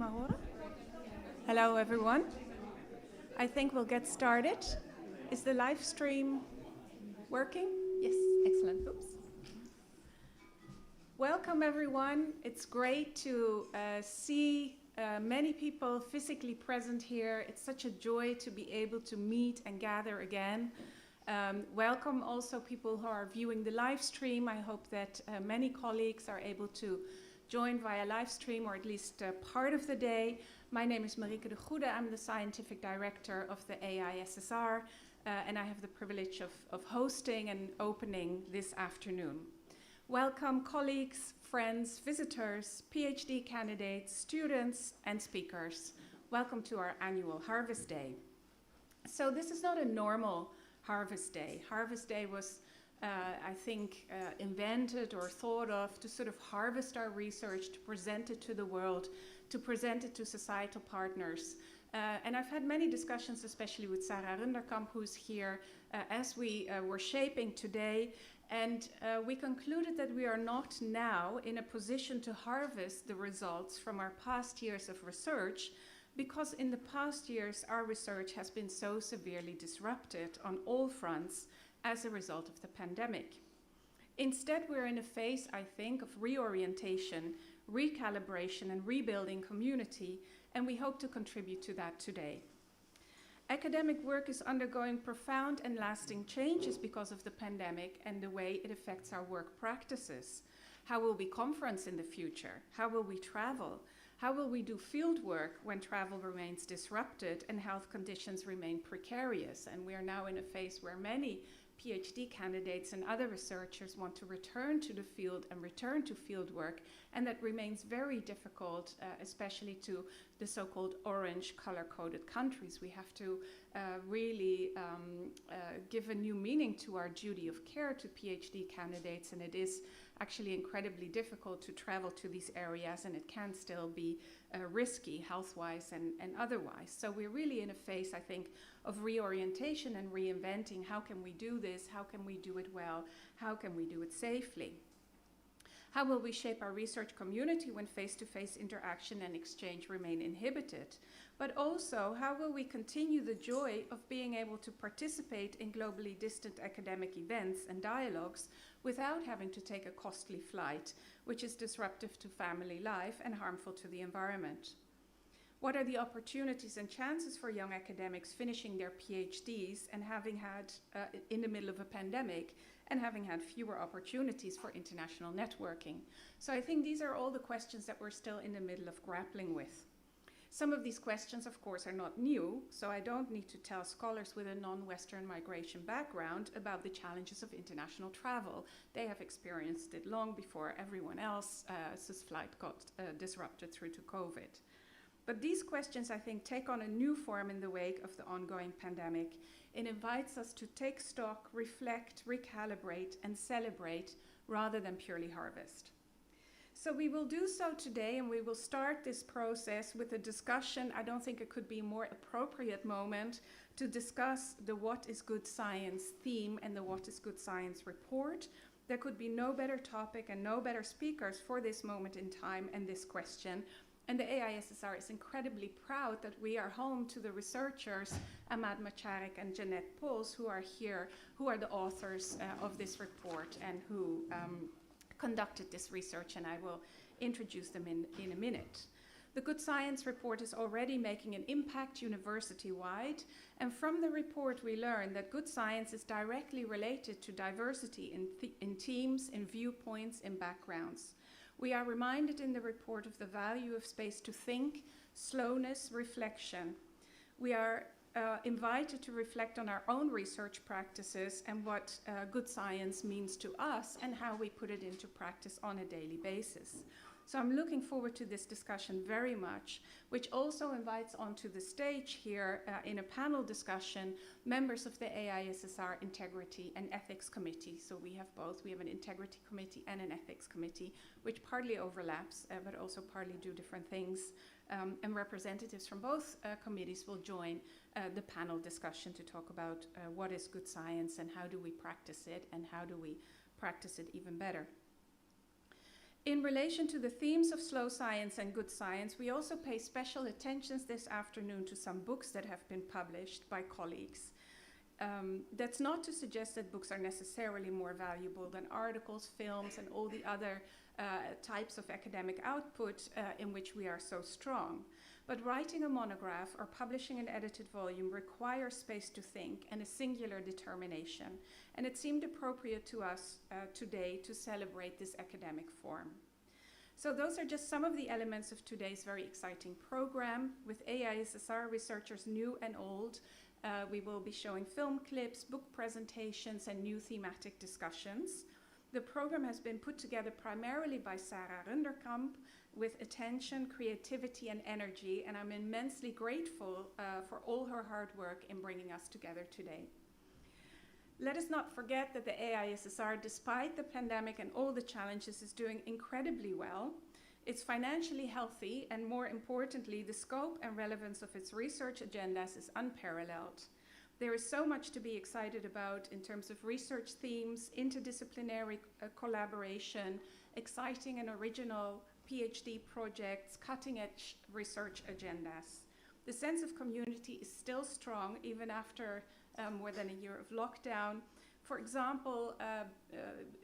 maar horen? Hello everyone. I think we'll get started. Is the live stream working? Yes, excellent. Oops. Welcome everyone. It's great to see many people physically present here. It's such a joy to be able to meet and gather again. Welcome also people who are viewing the live stream. I hope that many colleagues are able to join via live stream, or at least part of the day. My name is Marieke de Goede. I'm the scientific director of the AISSR, and I have the privilege of hosting and opening this afternoon. Welcome colleagues, friends, visitors, PhD candidates, students, and speakers. Welcome to our annual Harvest Day. So this is not a normal Harvest Day. Harvest Day was I think, invented or thought of to sort of harvest our research, to present it to the world, to present it to societal partners. And I've had many discussions, especially with Sarah Runderkamp, who's here, as we were shaping today. And we concluded that we are not now in a position to harvest the results from our past years of research, because in the past years, our research has been so severely disrupted on all fronts as a result of the pandemic. Instead, we're in a phase, I think, of reorientation, recalibration, and rebuilding community, and we hope to contribute to that today. Academic work is undergoing profound and lasting changes because of the pandemic and the way it affects our work practices. How will we conference in the future? How will we travel? How will we do field work when travel remains disrupted and health conditions remain precarious? And we are now in a phase where many PhD candidates and other researchers want to return to the field and return to field work, and that remains very difficult, especially to the so-called orange color-coded countries. We have to really give a new meaning to our duty of care to PhD candidates, and it is actually incredibly difficult to travel to these areas, and it can still be risky health-wise and otherwise. So we're really in a phase, I think, of reorientation and reinventing. How can we do this? How can we do it well? How can we do it safely? How will we shape our research community when face-to-face interaction and exchange remain inhibited? But also, how will we continue the joy of being able to participate in globally distant academic events and dialogues without having to take a costly flight, which is disruptive to family life and harmful to the environment? What are the opportunities and chances for young academics finishing their PhDs and having had, in the middle of a pandemic, and having had fewer opportunities for international networking? So I think these are all the questions that we're still in the middle of grappling with. Some of these questions, of course, are not new, so I don't need to tell scholars with a non-Western migration background about the challenges of international travel. They have experienced it long before everyone else's flight got disrupted through to COVID. But these questions, I think, take on a new form in the wake of the ongoing pandemic. It invites us to take stock, reflect, recalibrate, and celebrate rather than purely harvest. So we will do so today, and we will start this process with a discussion. I don't think it could be a more appropriate moment to discuss the What is Good Science theme and the What is Good Science report. There could be no better topic and no better speakers for this moment in time and this question. And the AISSR is incredibly proud that we are home to the researchers Amade M'charek and Jeanette Pols, who are here, who are the authors of this report and who conducted this research, and I will introduce them in a minute. The Good Science report is already making an impact university-wide, and from the report we learn that good science is directly related to diversity in teams, in viewpoints, in backgrounds. We are reminded in the report of the value of space to think, slowness, reflection. We are invited to reflect on our own research practices and what good science means to us and how we put it into practice on a daily basis. So I'm looking forward to this discussion very much, which also invites onto the stage here in a panel discussion members of the AISSR Integrity and Ethics Committee. So we have both. We have an Integrity Committee and an Ethics Committee, which partly overlaps, but also partly do different things. And representatives from both committees will join the panel discussion to talk about what is good science and how do we practice it and how do we practice it even better. In relation to the themes of slow science and good science, we also pay special attention this afternoon to some books that have been published by colleagues. That's not to suggest that books are necessarily more valuable than articles, films, and all the other types of academic output in which we are so strong. But writing a monograph or publishing an edited volume requires space to think and a singular determination. And it seemed appropriate to us today to celebrate this academic form. So those are just some of the elements of today's very exciting program. With AISSR researchers new and old, we will be showing film clips, book presentations, and new thematic discussions. The program has been put together primarily by Sarah Runderkamp with attention, creativity, and energy, and I'm immensely grateful for all her hard work in bringing us together today. Let us not forget that the AISSR, despite the pandemic and all the challenges, is doing incredibly well. It's financially healthy, and more importantly, the scope and relevance of its research agendas is unparalleled. There is so much to be excited about in terms of research themes, interdisciplinary collaboration, exciting and original PhD projects, cutting-edge research agendas. The sense of community is still strong, even after more than a year of lockdown. For example,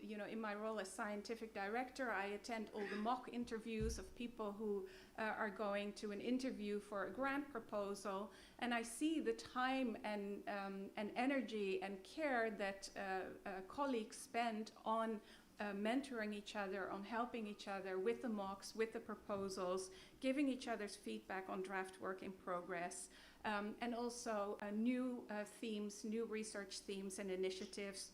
in my role as scientific director, I attend all the mock interviews of people who are going to an interview for a grant proposal, and I see the time and energy and care that colleagues spend on mentoring each other, on helping each other with the mocks, with the proposals, giving each other's feedback on draft work in progress, and also new themes, new research themes and initiatives,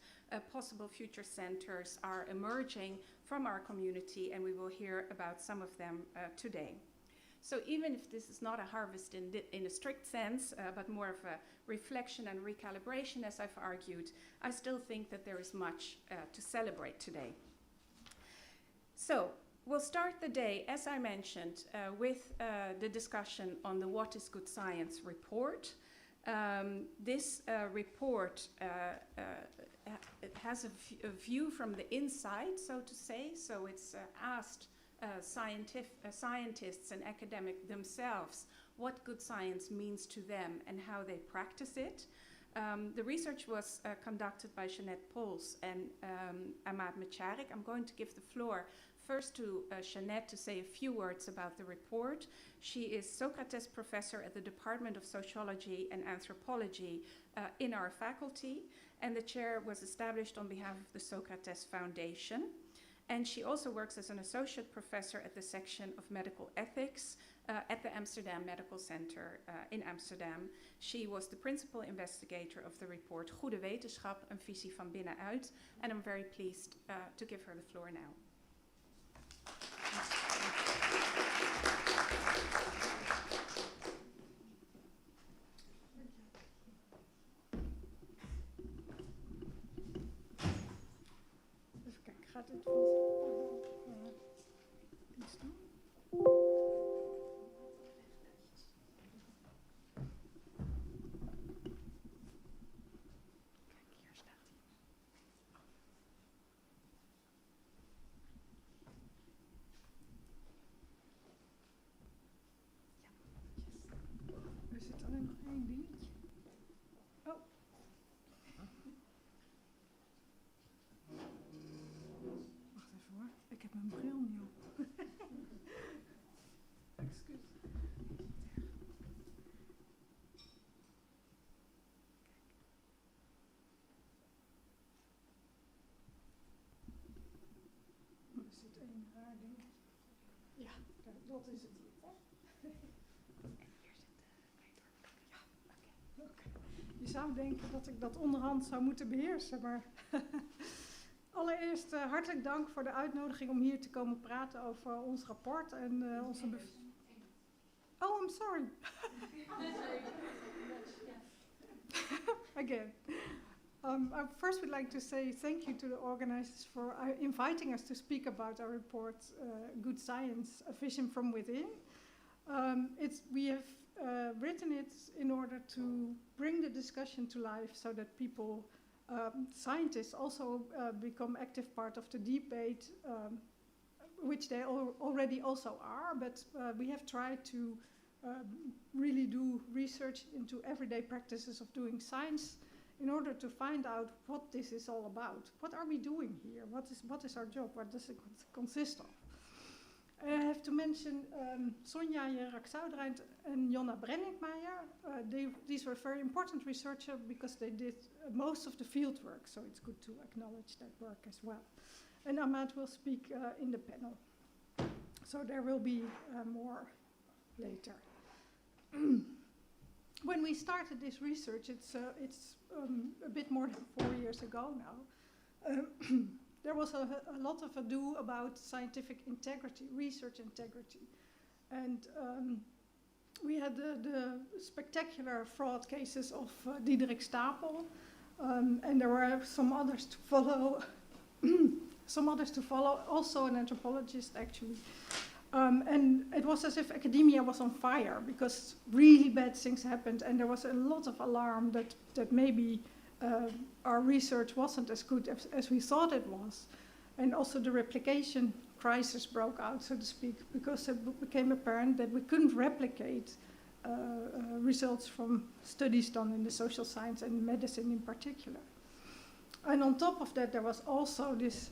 possible future centers are emerging from our community, and we will hear about some of them today. So even if this is not a harvest in a strict sense, but more of a reflection and recalibration, as I've argued, I still think that there is much to celebrate today. So we'll start the day, as I mentioned, with the discussion on the What is Good Science report. This report it has a view from the inside, so to say, so it's asked scientists and academics themselves what good science means to them and how they practice it. The research was conducted by Jeanette Pols and Amade M'charek. I'm going to give the floor first to Jeanette to say a few words about the report. She is Socrates Professor at the Department of Sociology and Anthropology in our faculty, and the chair was established on behalf of the Socrates Foundation. And she also works as an associate professor at the section of medical ethics at the Amsterdam Medical Center in Amsterdam. She was the principal investigator of the report Goede Wetenschap, een visie van binnenuit. And I'm very pleased to give her the floor now. Even kijken, gaat dit iets doen? Er zit alleen nog één dingetje. Oh. Wacht even hoor. Ik heb mijn bril niet op. Excuus. Er zit één raar dingetje. Ja, dat is het. Je zou denken dat ik dat onderhand zou moeten beheersen, maar allereerst hartelijk dank voor de uitnodiging om hier te komen praten over ons rapport en onze Oh, I'm sorry. Again. I first would like to say thank you to the organizers for inviting us to speak about our report, Good Science, A Vision from Within. We have written it in order to bring the discussion to life so that people, scientists also become active part of the debate which they already also are, but we have tried to really do research into everyday practices of doing science in order to find out what this is all about. What are we doing here? What is our job? What does it consist of? I have to mention Sonja Jerak-Zouderend and Jonna Brenningmeijer. These were very important researchers because they did most of the field work, so it's good to acknowledge that work as well. And Amade will speak in the panel. So there will be more later. When we started this research, it's a bit more than 4 years ago now. There was a lot of ado about scientific integrity, research integrity. And we had the spectacular fraud cases of Diederik Stapel, and there were some others to follow, also an anthropologist actually. And it was as if academia was on fire because really bad things happened, and there was a lot of alarm that maybe our research wasn't as good as we thought it was. And also the replication crisis broke out, so to speak, because it became apparent that we couldn't replicate results from studies done in the social science and medicine in particular. And on top of that, there was also this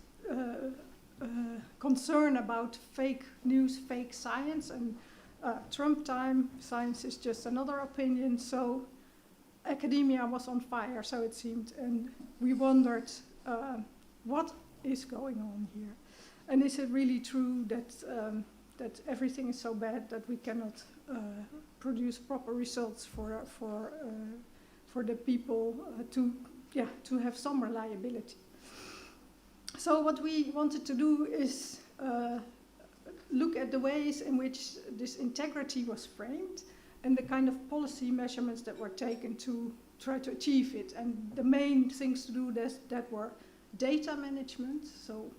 concern about fake news, fake science, and Trump time, science is just another opinion, so academia was on fire, so it seemed, and we wondered what is going on here, and is it really true that everything is so bad that we cannot produce proper results for the people to have some reliability. So what we wanted to do is look at the ways in which this integrity was framed and the kind of policy measurements that were taken to try to achieve it. And the main things to do that were data management. So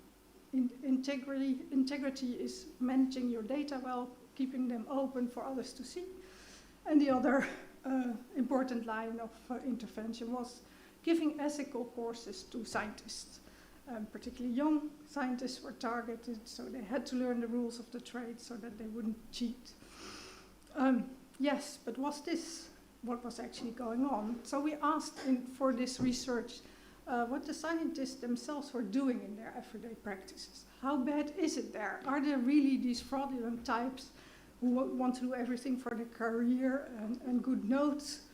integrity is managing your data well, keeping them open for others to see. And the other important line of intervention was giving ethical courses to scientists. Particularly young scientists were targeted, so they had to learn the rules of the trade so that they wouldn't cheat. Yes, but was this what was actually going on? So we asked for this research what the scientists themselves were doing in their everyday practices. How bad is it there? Are there really these fraudulent types who want to do everything for their career and good notes?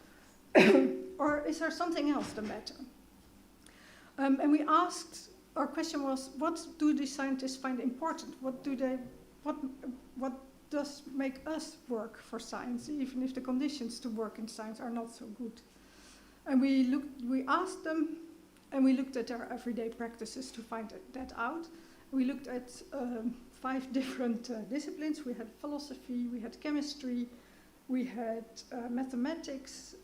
Or is there something else the matter? And we asked, our question was, what do these scientists find important? What does make us work for science, even if the conditions to work in science are not so good? And we asked them, and we looked at their everyday practices to find that out. We looked at 5 different disciplines. We had philosophy, we had chemistry, we had mathematics,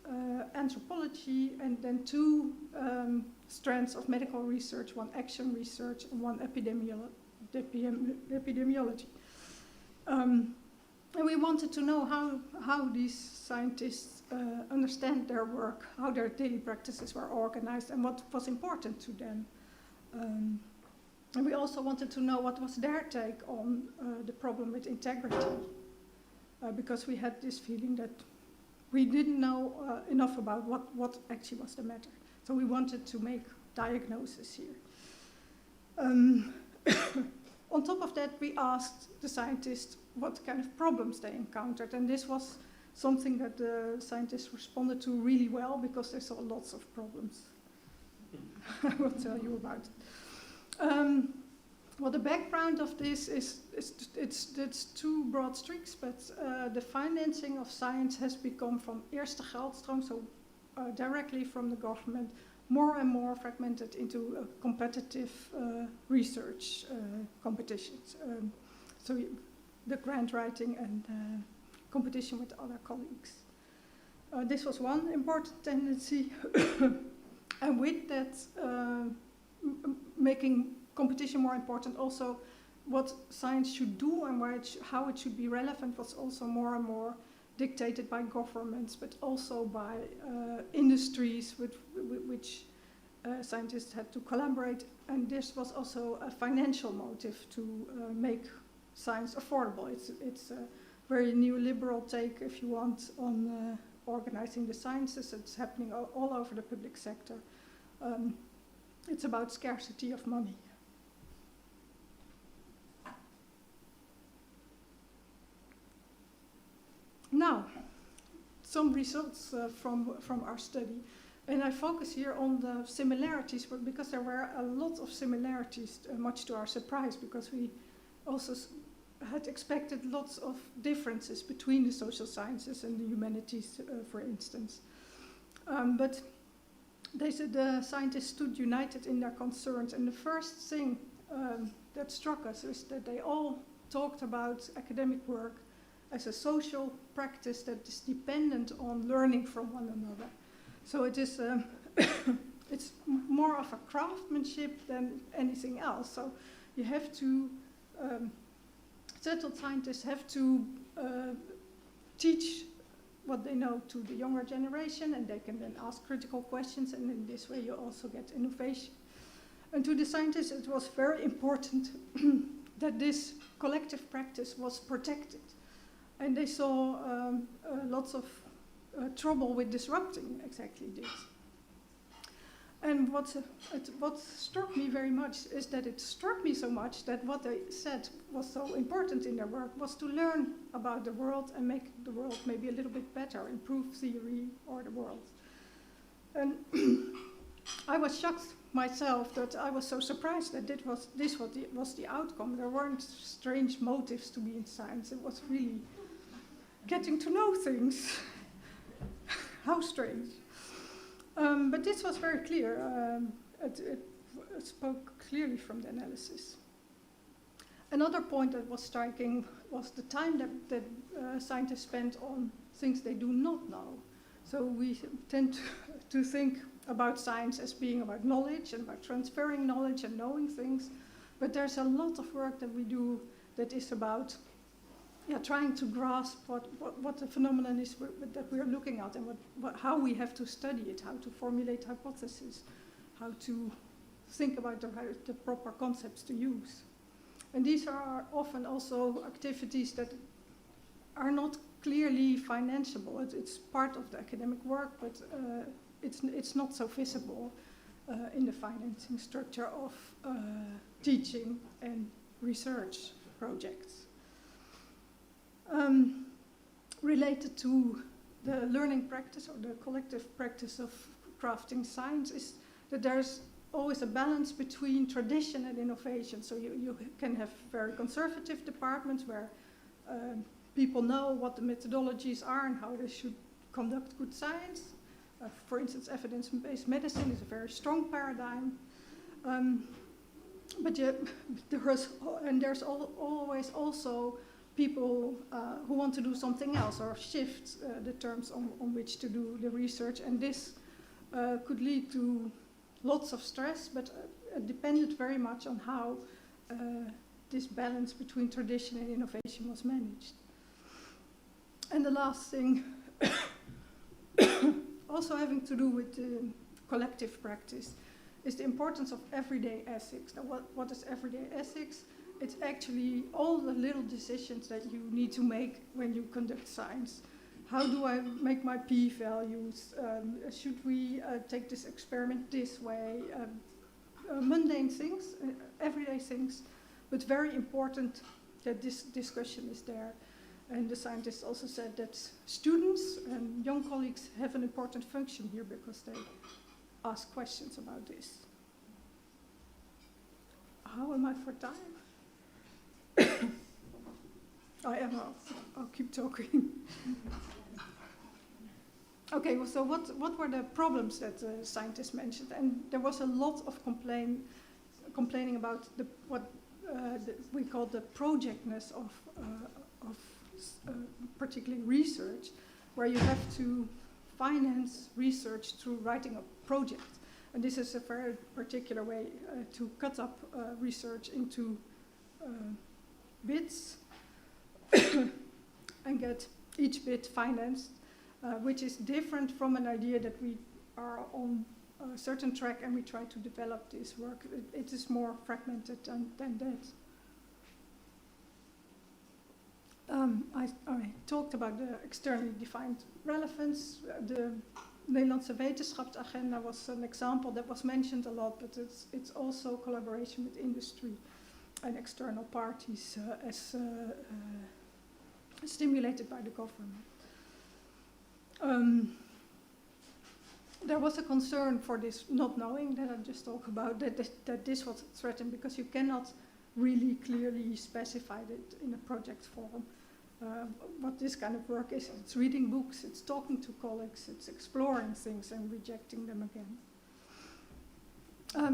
anthropology, and then 2 strands of medical research, 1 action research and 1 epidemiology. And we wanted to know how these scientists understand their work, how their daily practices were organized, and what was important to them. And we also wanted to know what was their take on the problem with integrity, because we had this feeling that we didn't know enough about what actually was the matter. So we wanted to make diagnosis here. On top of that, we asked the scientists what kind of problems they encountered, and this was something that the scientists responded to really well because they saw lots of problems. I will tell you about it. Well, the background of this is it's 2 broad streaks, but the financing of science has become from eerste geldstroom, so directly from the government, more and more fragmented into competitive research competitions. So the grant writing and competition with other colleagues. This was one important tendency, and with that making competition more important, also what science should do and how it should be relevant was also more and more dictated by governments, but also by industries which scientists had to collaborate, and this was also a financial motive to make science affordable. It's a very neoliberal take, if you want, on organizing the sciences. It's happening all over the public sector. It's about scarcity of money. Now, some results from our study. And I focus here on the similarities, because there were a lot of similarities, much to our surprise, because we also had expected lots of differences between the social sciences and the humanities, for instance. But they said the scientists stood united in their concerns, and the first thing that struck us is that they all talked about academic work as a social practice that is dependent on learning from one another. So it is, it's more of a craftsmanship than anything else. So you have to, settled scientists have to teach what they know to the younger generation, and they can then ask critical questions, and in this way you also get innovation. And to the scientists it was very important that this collective practice was protected. And they saw lots of trouble with disrupting exactly this. And what struck me very much is that it struck me so much that what they said was so important in their work was to learn about the world and make the world maybe a little bit better, improve theory or the world. And I was shocked myself that I was so surprised that this was the outcome. There weren't strange motives to be in science. It was really getting to know things. How strange. But this was very clear. It spoke clearly from the analysis. Another point that was striking was the time that scientists spent on things they do not know. So we tend to think about science as being about knowledge and about transferring knowledge and knowing things. But there's a lot of work that we do that is about trying to grasp what the phenomenon is that we're looking at, and how we have to study it, how to formulate hypotheses, how to think about the proper concepts to use. And these are often also activities that are not clearly financeable. It's part of the academic work, but it's not so visible in the financing structure of teaching and research projects. Related to the learning practice or the collective practice of crafting science is that there's always a balance between tradition and innovation. So you can have very conservative departments where people know what the methodologies are and how they should conduct good science. For instance, evidence-based medicine is a very strong paradigm. But there's always also people who want to do something else or shift the terms on which to do the research, and this could lead to lots of stress, but it depended very much on how this balance between tradition and innovation was managed. And the last thing, also having to do with collective practice, is the importance of everyday ethics. Now, what is everyday ethics? It's actually all the little decisions that you need to make when you conduct science. How do I make my p-values? Should we take this experiment this way? Mundane things, everyday things, but very important that this discussion is there. And the scientists also said that students and young colleagues have an important function here because they ask questions about this. How am I for time? I am. I'll keep talking. Okay, well, so what were the problems that scientists mentioned? And there was a lot of complaining about what we call the projectness of particularly research, where you have to finance research through writing a project. And this is a very particular way to cut up research into bits and get each bit financed, which is different from an idea that we are on a certain track and we try to develop this work. It is more fragmented than that. I talked about the externally defined relevance. The Nederlandse wetenschapsagenda was an example that was mentioned a lot, but it's also collaboration with industry and external parties as stimulated by the government. There was a concern for this not knowing that I just talked about, that this was threatened because you cannot really clearly specify it in a project form. What this kind of work is, it's reading books, it's talking to colleagues, it's exploring things and rejecting them again.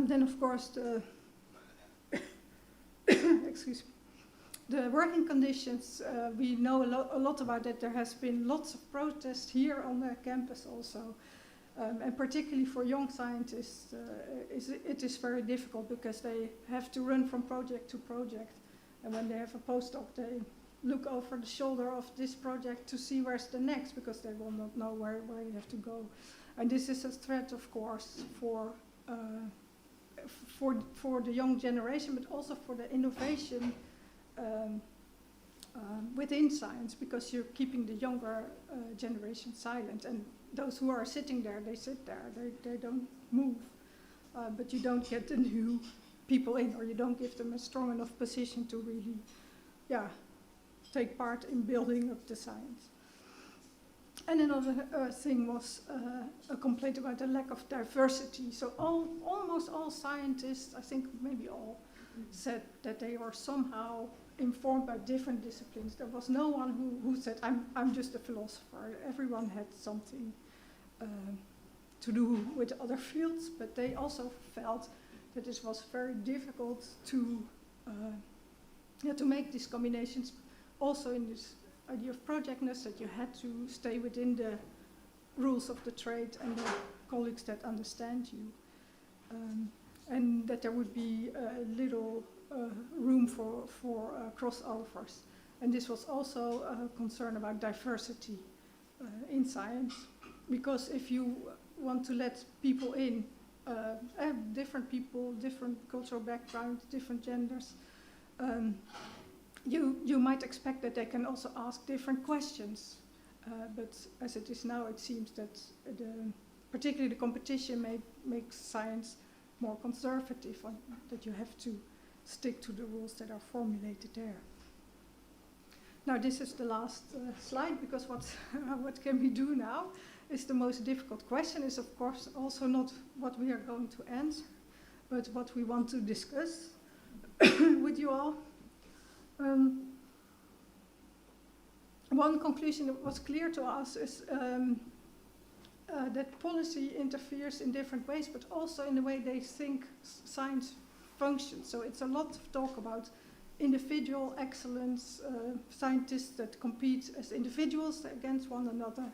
Then of course the excuse me, the working conditions, we know a lot about that. There has been lots of protests here on the campus also. And particularly for young scientists, it is very difficult because they have to run from project to project. And when they have a postdoc, they look over the shoulder of this project to see where's the next, because they will not know where they have to go. And this is a threat, of course, for the young generation, but also for the innovation within science, because you're keeping the younger generation silent. And those who are sitting there, they sit there, they don't move. But you don't get the new people in, or you don't give them a strong enough position to really, take part in building up the science. And another thing was a complaint about the lack of diversity. So almost all scientists, I think maybe all, said that they were somehow informed by different disciplines. There was no one who said, I'm just a philosopher. Everyone had something to do with other fields, but they also felt that this was very difficult to make these combinations. Also in this idea of projectness, that you had to stay within the rules of the trade and the colleagues that understand you. And that there would be little room for crossovers. And this was also a concern about diversity in science, because if you want to let people in, different people, different cultural backgrounds, different genders, you might expect that they can also ask different questions. But as it is now, it seems that particularly the competition makes science more conservative, that you have to stick to the rules that are formulated there. Now this is the last slide, because what can we do now is the most difficult question. Is of course also not what we are going to answer, but what we want to discuss with you all. One conclusion that was clear to us is that policy interferes in different ways, but also in the way they think science functions. So it's a lot of talk about individual excellence, scientists that compete as individuals against one another.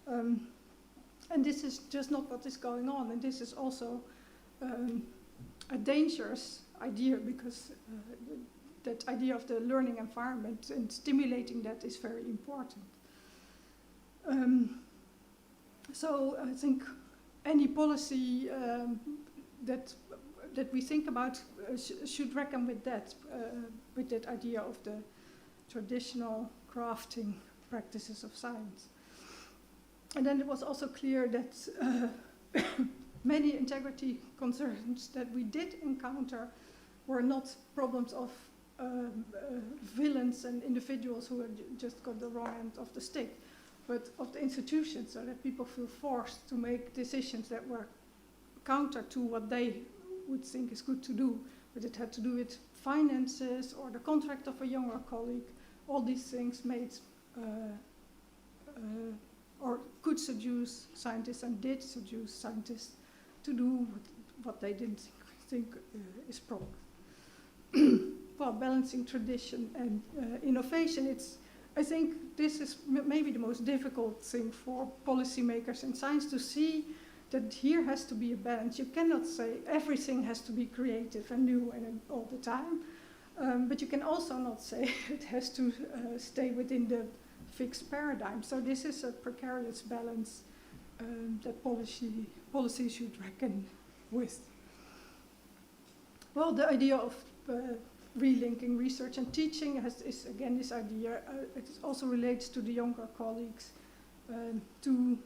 And this is just not what is going on. And this is also a dangerous idea, because that idea of the learning environment and stimulating that is very important. So I think any policy that we think about should reckon with that idea of the traditional crafting practices of science. And then it was also clear that many integrity concerns that we did encounter were not problems of villains and individuals who had just got the wrong end of the stick, but of the institutions, so that people feel forced to make decisions that were counter to what they would think is good to do, but it had to do with finances or the contract of a younger colleague. All these things made or could seduce scientists, and did seduce scientists to do what they didn't think is proper. Well, balancing tradition and innovation, I think this is maybe the most difficult thing for policymakers in science, to see that here has to be a balance. You cannot say everything has to be creative and new and all the time, but you can also not say it has to stay within the fixed paradigm. So this is a precarious balance that policy should reckon with. Well, the idea of relinking research and teaching is again this idea. It also relates to the younger colleagues to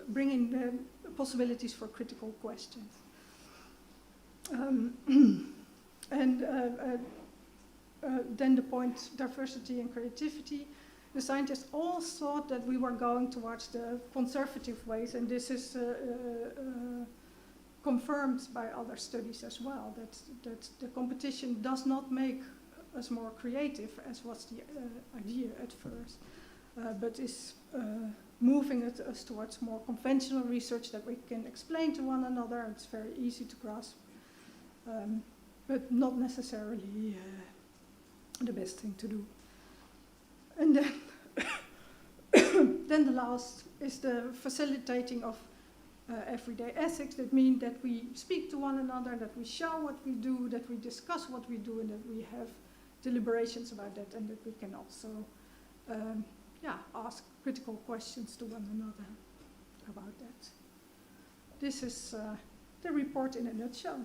bringing the possibilities for critical questions. And then the point, diversity and creativity. The scientists all thought that we were going towards the conservative ways, and this is confirmed by other studies as well, that the competition does not make us more creative, as was the idea at first, but is moving us towards more conventional research that we can explain to one another. It's very easy to grasp, but not necessarily the best thing to do. And then, then the last is the facilitating of everyday ethics. That means that we speak to one another, that we show what we do, that we discuss what we do, and that we have deliberations about that, and that we can also ask critical questions to one another about that. This is the report in a nutshell.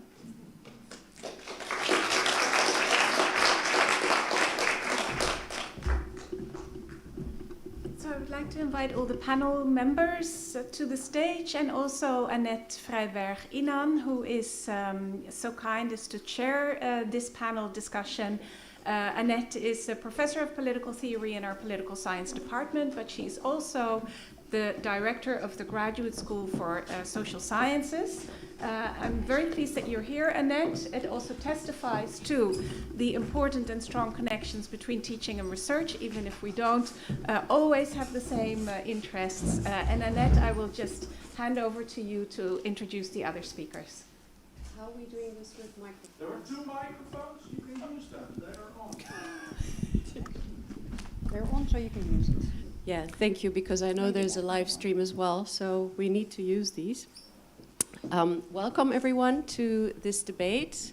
So I would like to invite all the panel members to the stage, and also Annette Freyberg-Inan, who is so kind as to chair this panel discussion. Annette is a professor of political theory in our political science department, but she's also the director of the Graduate School for Social Sciences. I'm very pleased that you're here, Annette. It also testifies to the important and strong connections between teaching and research, even if we don't always have the same interests. And Annette, I will just hand over to you to introduce the other speakers. How are we doing this with microphones? There are 2 microphones, you can use them, they are on. They're on, so you can use it. Yeah, thank you, because I know there's a live stream as well, so we need to use these. Welcome everyone to this debate.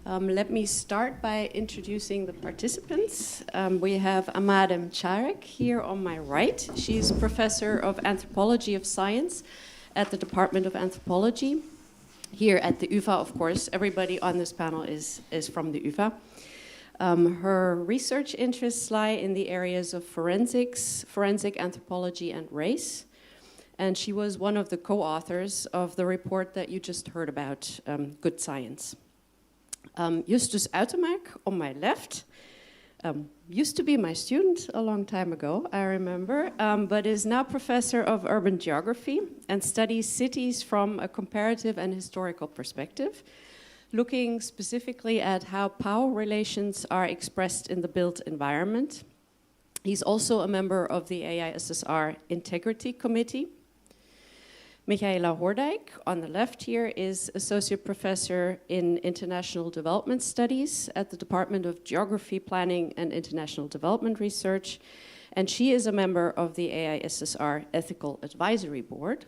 Let me start by introducing the participants. We have Amade M'charek here on my right. She's professor of anthropology of science at the Department of Anthropology. Here at the UvA, of course, everybody on this panel is from the UvA. Her research interests lie in the areas of forensics, forensic anthropology, and race. And she was one of the co-authors of the report that you just heard about, Good Science. Justus Uitermark, on my left, used to be my student a long time ago, I remember, but is now professor of urban geography and studies cities from a comparative and historical perspective, looking specifically at how power relations are expressed in the built environment. He's also a member of the AISSR Integrity Committee. Michaela Hordijk, on the left here, is Associate Professor in International Development Studies at the Department of Geography, Planning and International Development Research, and she is a member of the AISSR Ethical Advisory Board.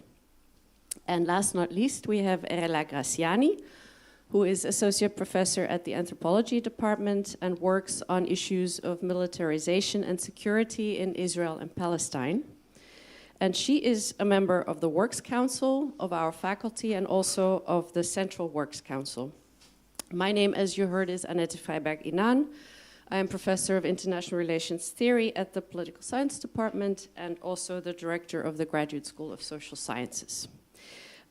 And last but not least, we have Erella Grassiani, who is Associate Professor at the Anthropology Department and works on issues of militarization and security in Israel and Palestine. And she is a member of the Works Council of our faculty and also of the Central Works Council. My name, as you heard, is Annette Freyberg-Inan. I am Professor of International Relations Theory at the Political Science Department and also the Director of the Graduate School of Social Sciences.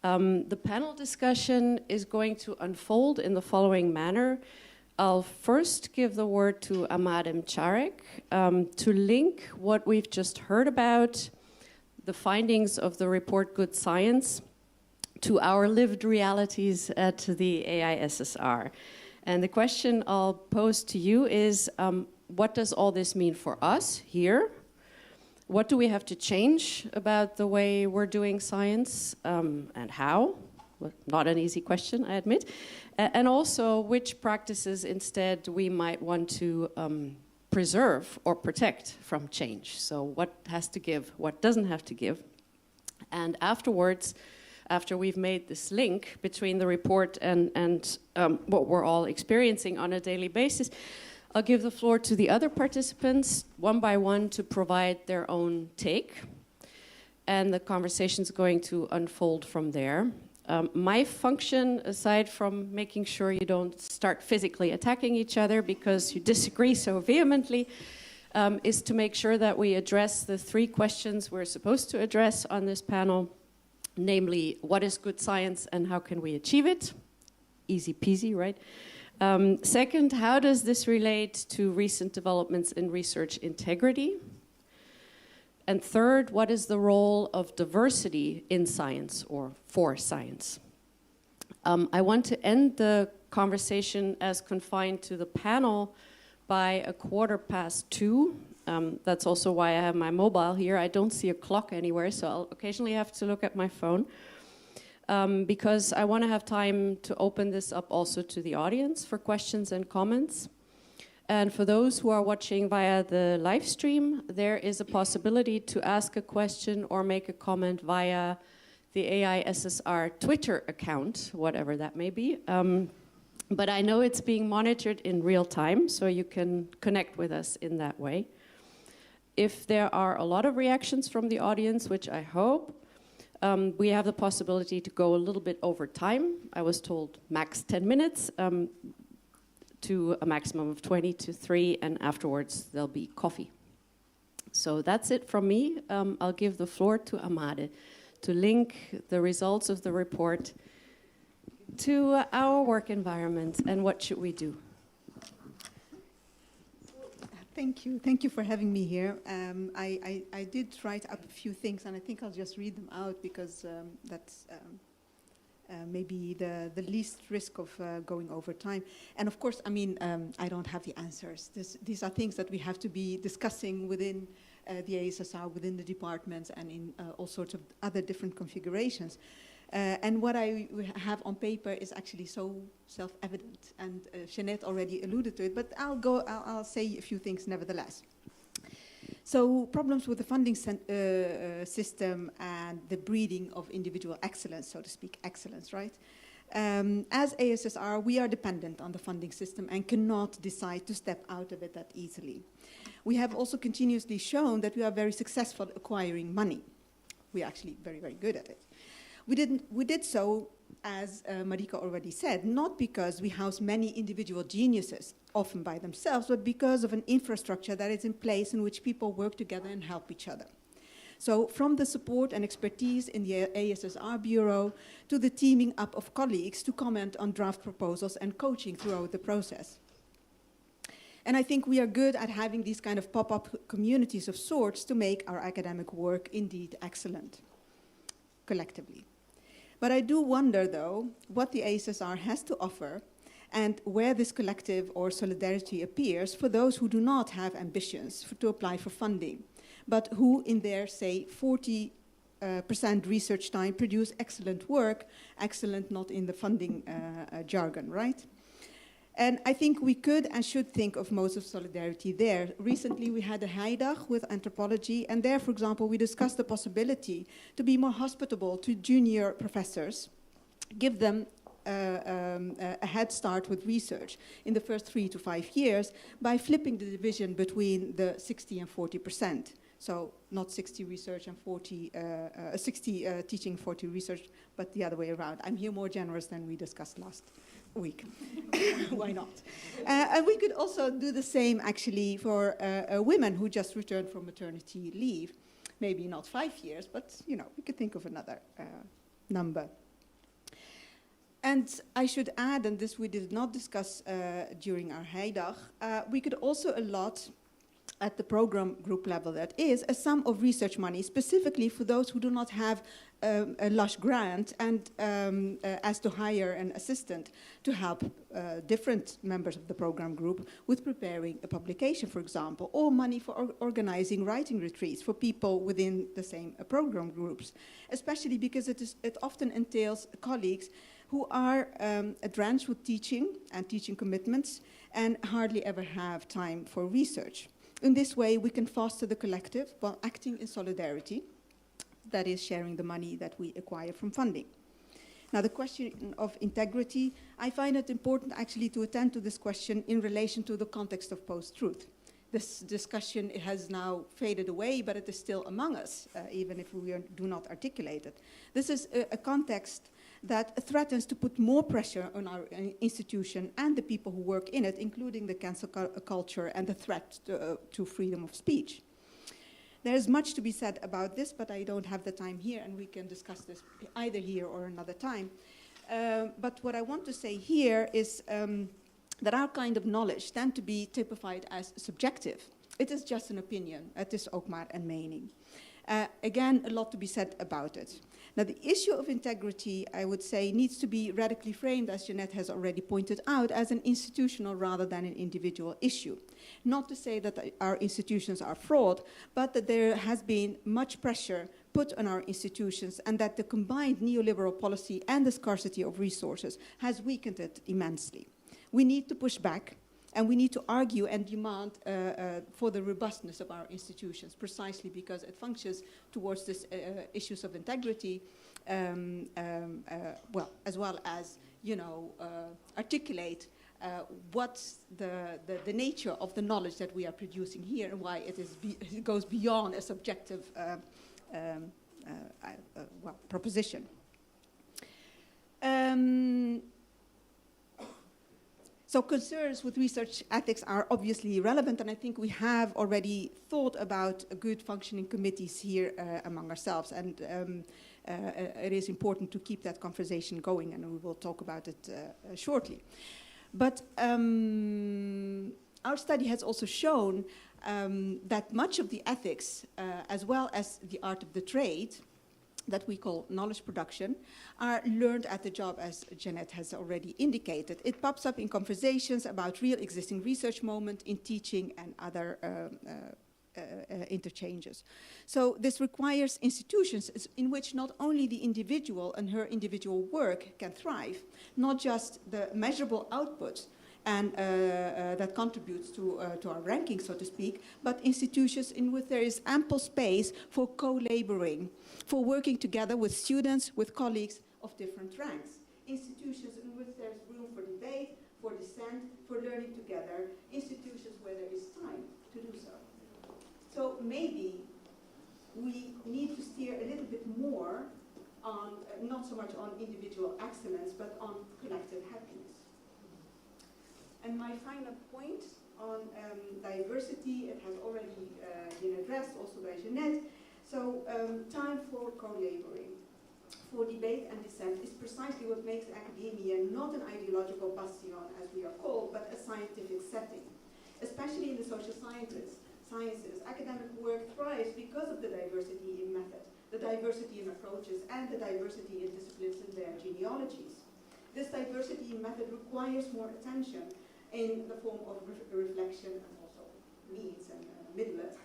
The panel discussion is going to unfold in the following manner. I'll first give the word to Amade M'charek to link what we've just heard about, the findings of the report Good Science, to our lived realities at the AISSR. And the question I'll pose to you is, what does all this mean for us here? What do we have to change about the way we're doing science, and how? Well, not an easy question, I admit. And also, which practices instead we might want to preserve or protect from change. So what has to give, what doesn't have to give. And afterwards, after we've made this link between the report and what we're all experiencing on a daily basis, I'll give the floor to the other participants, one by one, to provide their own take. and the conversation's going to unfold from there. My function, aside from making sure you don't start physically attacking each other because you disagree so vehemently, is to make sure that we address the 3 questions we're supposed to address on this panel, namely, what is good science and how can we achieve it? Easy peasy, right? Second, how does this relate to recent developments in research integrity? And third, what is the role of diversity in science or for science? I want to end the conversation as confined to the panel by 2:15. That's also why I have my mobile here. I don't see a clock anywhere, so I'll occasionally have to look at my phone. Because I want to have time to open this up also to the audience for questions and comments. And for those who are watching via the live stream, there is a possibility to ask a question or make a comment via the AISSR Twitter account, whatever that may be. But I know it's being monitored in real time, so you can connect with us in that way. If there are a lot of reactions from the audience, which I hope, we have the possibility to go a little bit over time. I was told max 10 minutes. To a maximum of 20 to 3, and afterwards there'll be coffee. So that's it from me. I'll give the floor to Amade to link the results of the report to our work environment and what should we do. Thank you for having me here. I did write up a few things, and I think I'll just read them out because that's maybe the least risk of going over time. And of course, I mean, I don't have the answers. These are things that we have to be discussing within the AISSR, within the departments, and in all sorts of other different configurations. And what I have on paper is actually so self-evident, and Jeanette already alluded to it, but I'll say a few things nevertheless. So problems with the funding system and the breeding of individual excellence, so to speak, excellence, right? As AISSR, we are dependent on the funding system and cannot decide to step out of it that easily. We have also continuously shown that we are very successful at acquiring money. We're actually very, very good at it. We did so, as Marieke already said, not because we house many individual geniuses, often by themselves, but because of an infrastructure that is in place in which people work together and help each other. So from the support and expertise in the AISSR Bureau to the teaming up of colleagues to comment on draft proposals and coaching throughout the process. And I think we are good at having these kind of pop-up communities of sorts to make our academic work indeed excellent, collectively. But I do wonder, though, what the AISSR has to offer and where this collective or solidarity appears for those who do not have ambitions to apply for funding, but who in their, say, 40% research time produce excellent work, excellent not in the funding jargon, right? And I think we could and should think of modes of solidarity there. Recently, we had a Heidag with anthropology, and there, for example, we discussed the possibility to be more hospitable to junior professors, give them a head start with research in the first 3 to 5 years by flipping the division between the 60 and 40%. So not 60 research and 60 teaching, 40 research, but the other way around. I'm here more generous than we discussed last week. Why not? And we could also do the same actually for women who just returned from maternity leave. Maybe not 5 years, but you know, we could think of another number. And I should add, and this we did not discuss during our Heidag, we could also allot at the program group level, that is, a sum of research money specifically for those who do not have a lush grant and as to hire an assistant to help different members of the program group with preparing a publication, for example, or money for organizing writing retreats for people within the same program groups, especially because it often entails colleagues who are drenched with teaching and teaching commitments and hardly ever have time for research. In this way, we can foster the collective while acting in solidarity, that is, sharing the money that we acquire from funding. Now, the question of integrity, I find it important actually to attend to this question in relation to the context of post-truth. this discussion it has now faded away, but it is still among us, even if we do not articulate it. This is a context that threatens to put more pressure on our institution and the people who work in it, including the cancel culture and the threat to freedom of speech. There is much to be said about this, but I don't have the time here, and we can discuss this either here or another time. But what I want to say here is that our kind of knowledge tend to be typified as subjective. It is just an opinion. Het is ook maar een mening. Again, a lot to be said about it. Now, the issue of integrity, I would say, needs to be radically framed, as Jeanette has already pointed out, as an institutional rather than an individual issue. Not to say that our institutions are fraud, but that there has been much pressure put on our institutions and that the combined neoliberal policy and the scarcity of resources has weakened it immensely. We need to push back, and we need to argue and demand for the robustness of our institutions, precisely because it functions towards this issues of integrity, well, as well as, you know, articulate what's the nature of the knowledge that we are producing here and why it goes beyond a subjective well, proposition. So concerns with research ethics are obviously relevant, and I think we have already thought about good functioning committees here among ourselves, and it is important to keep that conversation going, and we will talk about it shortly. But our study has also shown that much of the ethics, as well as the art of the trade, that we call knowledge production, are learned at the job, as Jeanette has already indicated. It pops up in conversations about real existing research moment, in teaching and other interchanges. So this requires institutions in which not only the individual and her individual work can thrive, not just the measurable output and that contributes to our ranking, so to speak, but institutions in which there is ample space for co-laboring, for working together with students, with colleagues of different ranks. Institutions in which there's room for debate, for dissent, for learning together, institutions where there is time to do so. So maybe we need to steer a little bit more on, not so much on individual excellence, but on collective happiness. And my final point on diversity, it has already been addressed also by Jeanette. So time for co-laboring, for debate and dissent is precisely what makes academia not an ideological bastion, as we are called, but a scientific setting. Especially in the social sciences, academic work thrives because of the diversity in method, the diversity in approaches, and the diversity in disciplines and their genealogies. This diversity in method requires more attention in the form of reflection and also needs and midlet.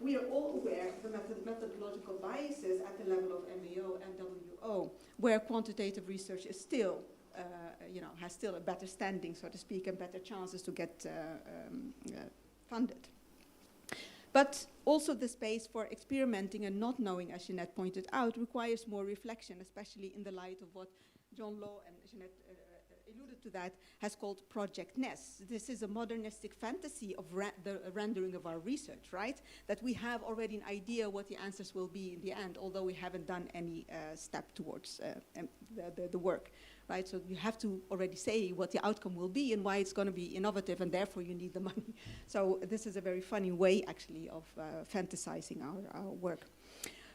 We are all aware of the methodological biases at the level of MAO and WO, where quantitative research is still, has still a better standing, so to speak, and better chances to get funded. But also the space for experimenting and not knowing, as Jeanette pointed out, requires more reflection, especially in the light of what John Law and Jeanette alluded to that, has called Projectness. This is a modernistic fantasy of the rendering of our research, right? That we have already an idea what the answers will be in the end, although we haven't done any step towards the work, right? So you have to already say what the outcome will be and why it's going to be innovative, and therefore you need the money. So this is a very funny way, actually, of fantasizing our work.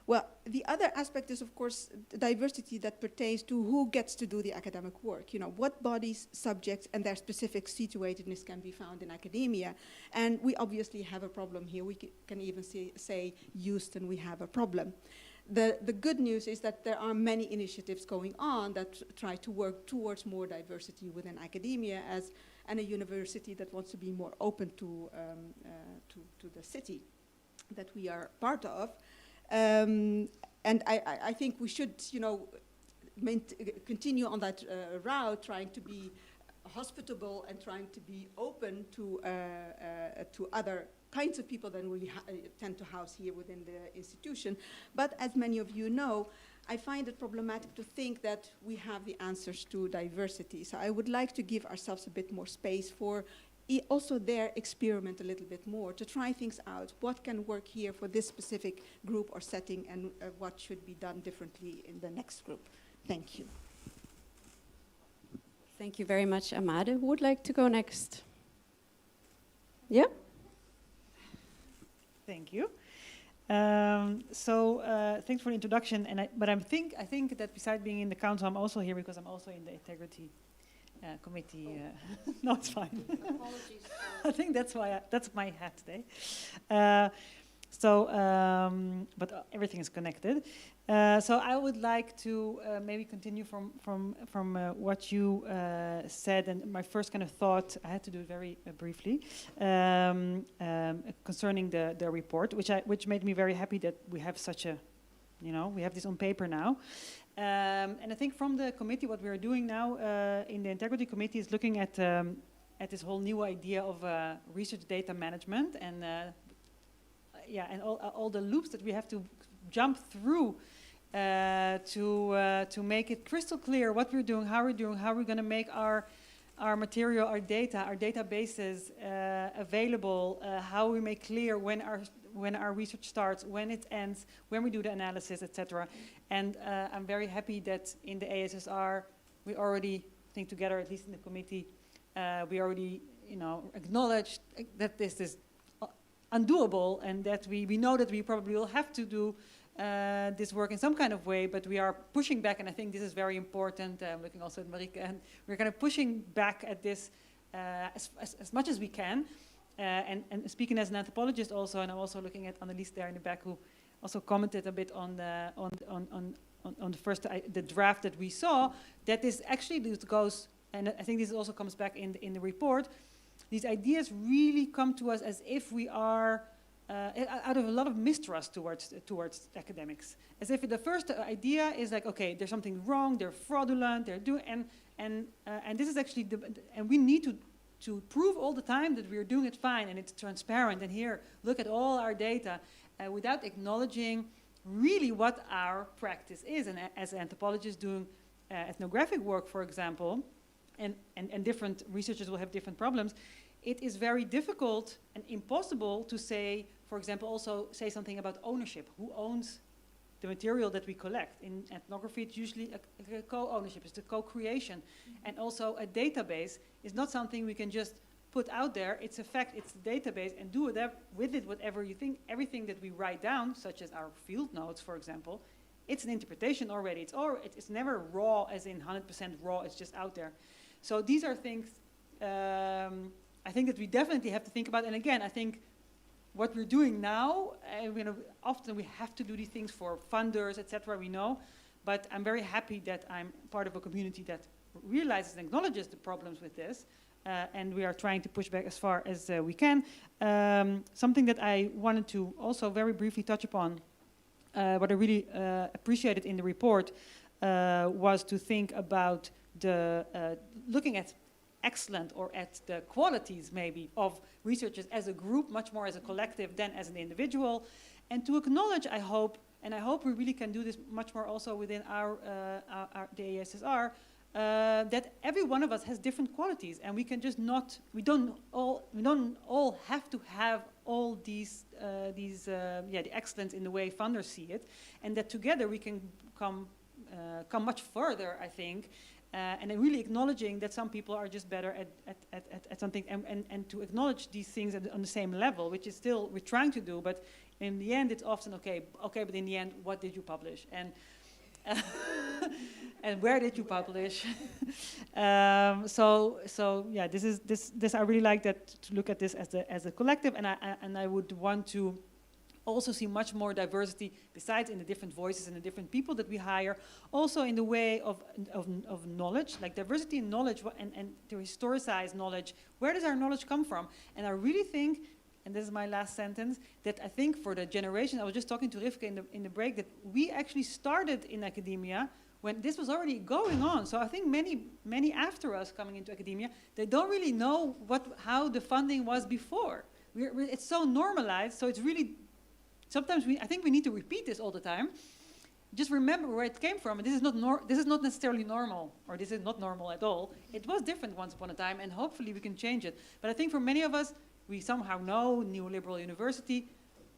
Well, the other aspect is, of course, the diversity that pertains to who gets to do the academic work. You know, what bodies, subjects, and their specific situatedness can be found in academia. And we obviously have a problem here. We can even say Houston, we have a problem. The good news is that there are many initiatives going on that try to work towards more diversity within academia, and a university that wants to be more open to the city that we are part of. And I think we should, continue on that route, trying to be hospitable and trying to be open to other kinds of people than we tend to house here within the institution. But as many of you know, I find it problematic to think that we have the answers to diversity. So I would like to give ourselves a bit more space for also there experiment a little bit more to try things out. What can work here for this specific group or setting, and what should be done differently in the next group? Thank you. Thank you very much, Amade. Who would like to go next? Yeah? Thank you. Thanks for the introduction. But I think that besides being in the council, I'm also here because I'm also in the integrity committee. No, it's fine. Apologies. I think that's why that's my hat today. But everything is connected. So I would like to maybe continue from what you said, and my first kind of thought, I had to do it very briefly, concerning the report, which made me very happy that we have such a, we have this on paper now. And I think from the committee, what we are doing now in the Integrity Committee is looking at this whole new idea of research data management, and and all the loops that we have to jump through to make it crystal clear what we're doing, how we're going to make our material, our data, our databases available, how we make clear when our research starts, when it ends, when we do the analysis, etc. And I'm very happy that in the AISSR we already think together, at least in the committee, we already acknowledged that this is undoable, and that we know that we probably will have to do this work in some kind of way, but we are pushing back, and I think this is very important. I'm looking also at Marieke, and we're kind of pushing back at this as much as we can. And speaking as an anthropologist also, and I'm also looking at Annelies there in the back, who also commented a bit on the first the draft that we saw. That this actually goes, and I think this also comes back in the report. These ideas really come to us as if we are out of a lot of mistrust towards academics, as if the first idea is like, okay, there's something wrong, they're fraudulent, they're doing, and this is actually and we need to prove all the time that we're doing it fine and it's transparent. And here, look at all our data, without acknowledging really what our practice is. And as anthropologists doing ethnographic work, for example, and different researchers will have different problems, it is very difficult and impossible to say, for example, also say something about ownership. Who owns the material that we collect? In ethnography, it's usually a co-ownership, it's the co-creation. And also a database is not something we can just put out there. It's a fact, it's the database, and do with it whatever you think. Everything that we write down, such as our field notes, for example, it's an interpretation already. It's never raw, as in 100% raw, it's just out there. So these are things I think that we definitely have to think about. And again, I think what we're doing now, often we have to do these things for funders, etc. We know, but I'm very happy that I'm part of a community that realizes and acknowledges the problems with this, and we are trying to push back as far as we can. Something that I wanted to also very briefly touch upon, what I really appreciated in the report, was to think about looking at excellent, or at the qualities maybe of researchers as a group, much more as a collective than as an individual, and to acknowledge, I hope we really can do this much more also within the AISSR, that every one of us has different qualities, and we can just we don't all have to have all these the excellence in the way funders see it, and that together we can come much further, I think. And then really acknowledging that some people are just better at something, and to acknowledge these things on the same level, which is still we're trying to do, but in the end it's often okay, but in the end, what did you publish, and and where did you publish? So yeah, this I really like that, to look at this as a collective, and I would want to also see much more diversity, besides in the different voices and the different people that we hire, also in the way of knowledge, like diversity in knowledge, and to historicize knowledge. Where does our knowledge come from? And I really think, and this is my last sentence, that I think for the generation, I was just talking to Rivke in the break, that we actually started in academia when this was already going on. So I think many after us coming into academia, they don't really know how the funding was before. It's so normalized, so it's really, sometimes I think we need to repeat this all the time. just remember where it came from. And this is not necessarily normal, or this is not normal at all. It was different once upon a time, and hopefully we can change it. But I think for many of us, we somehow know neoliberal university,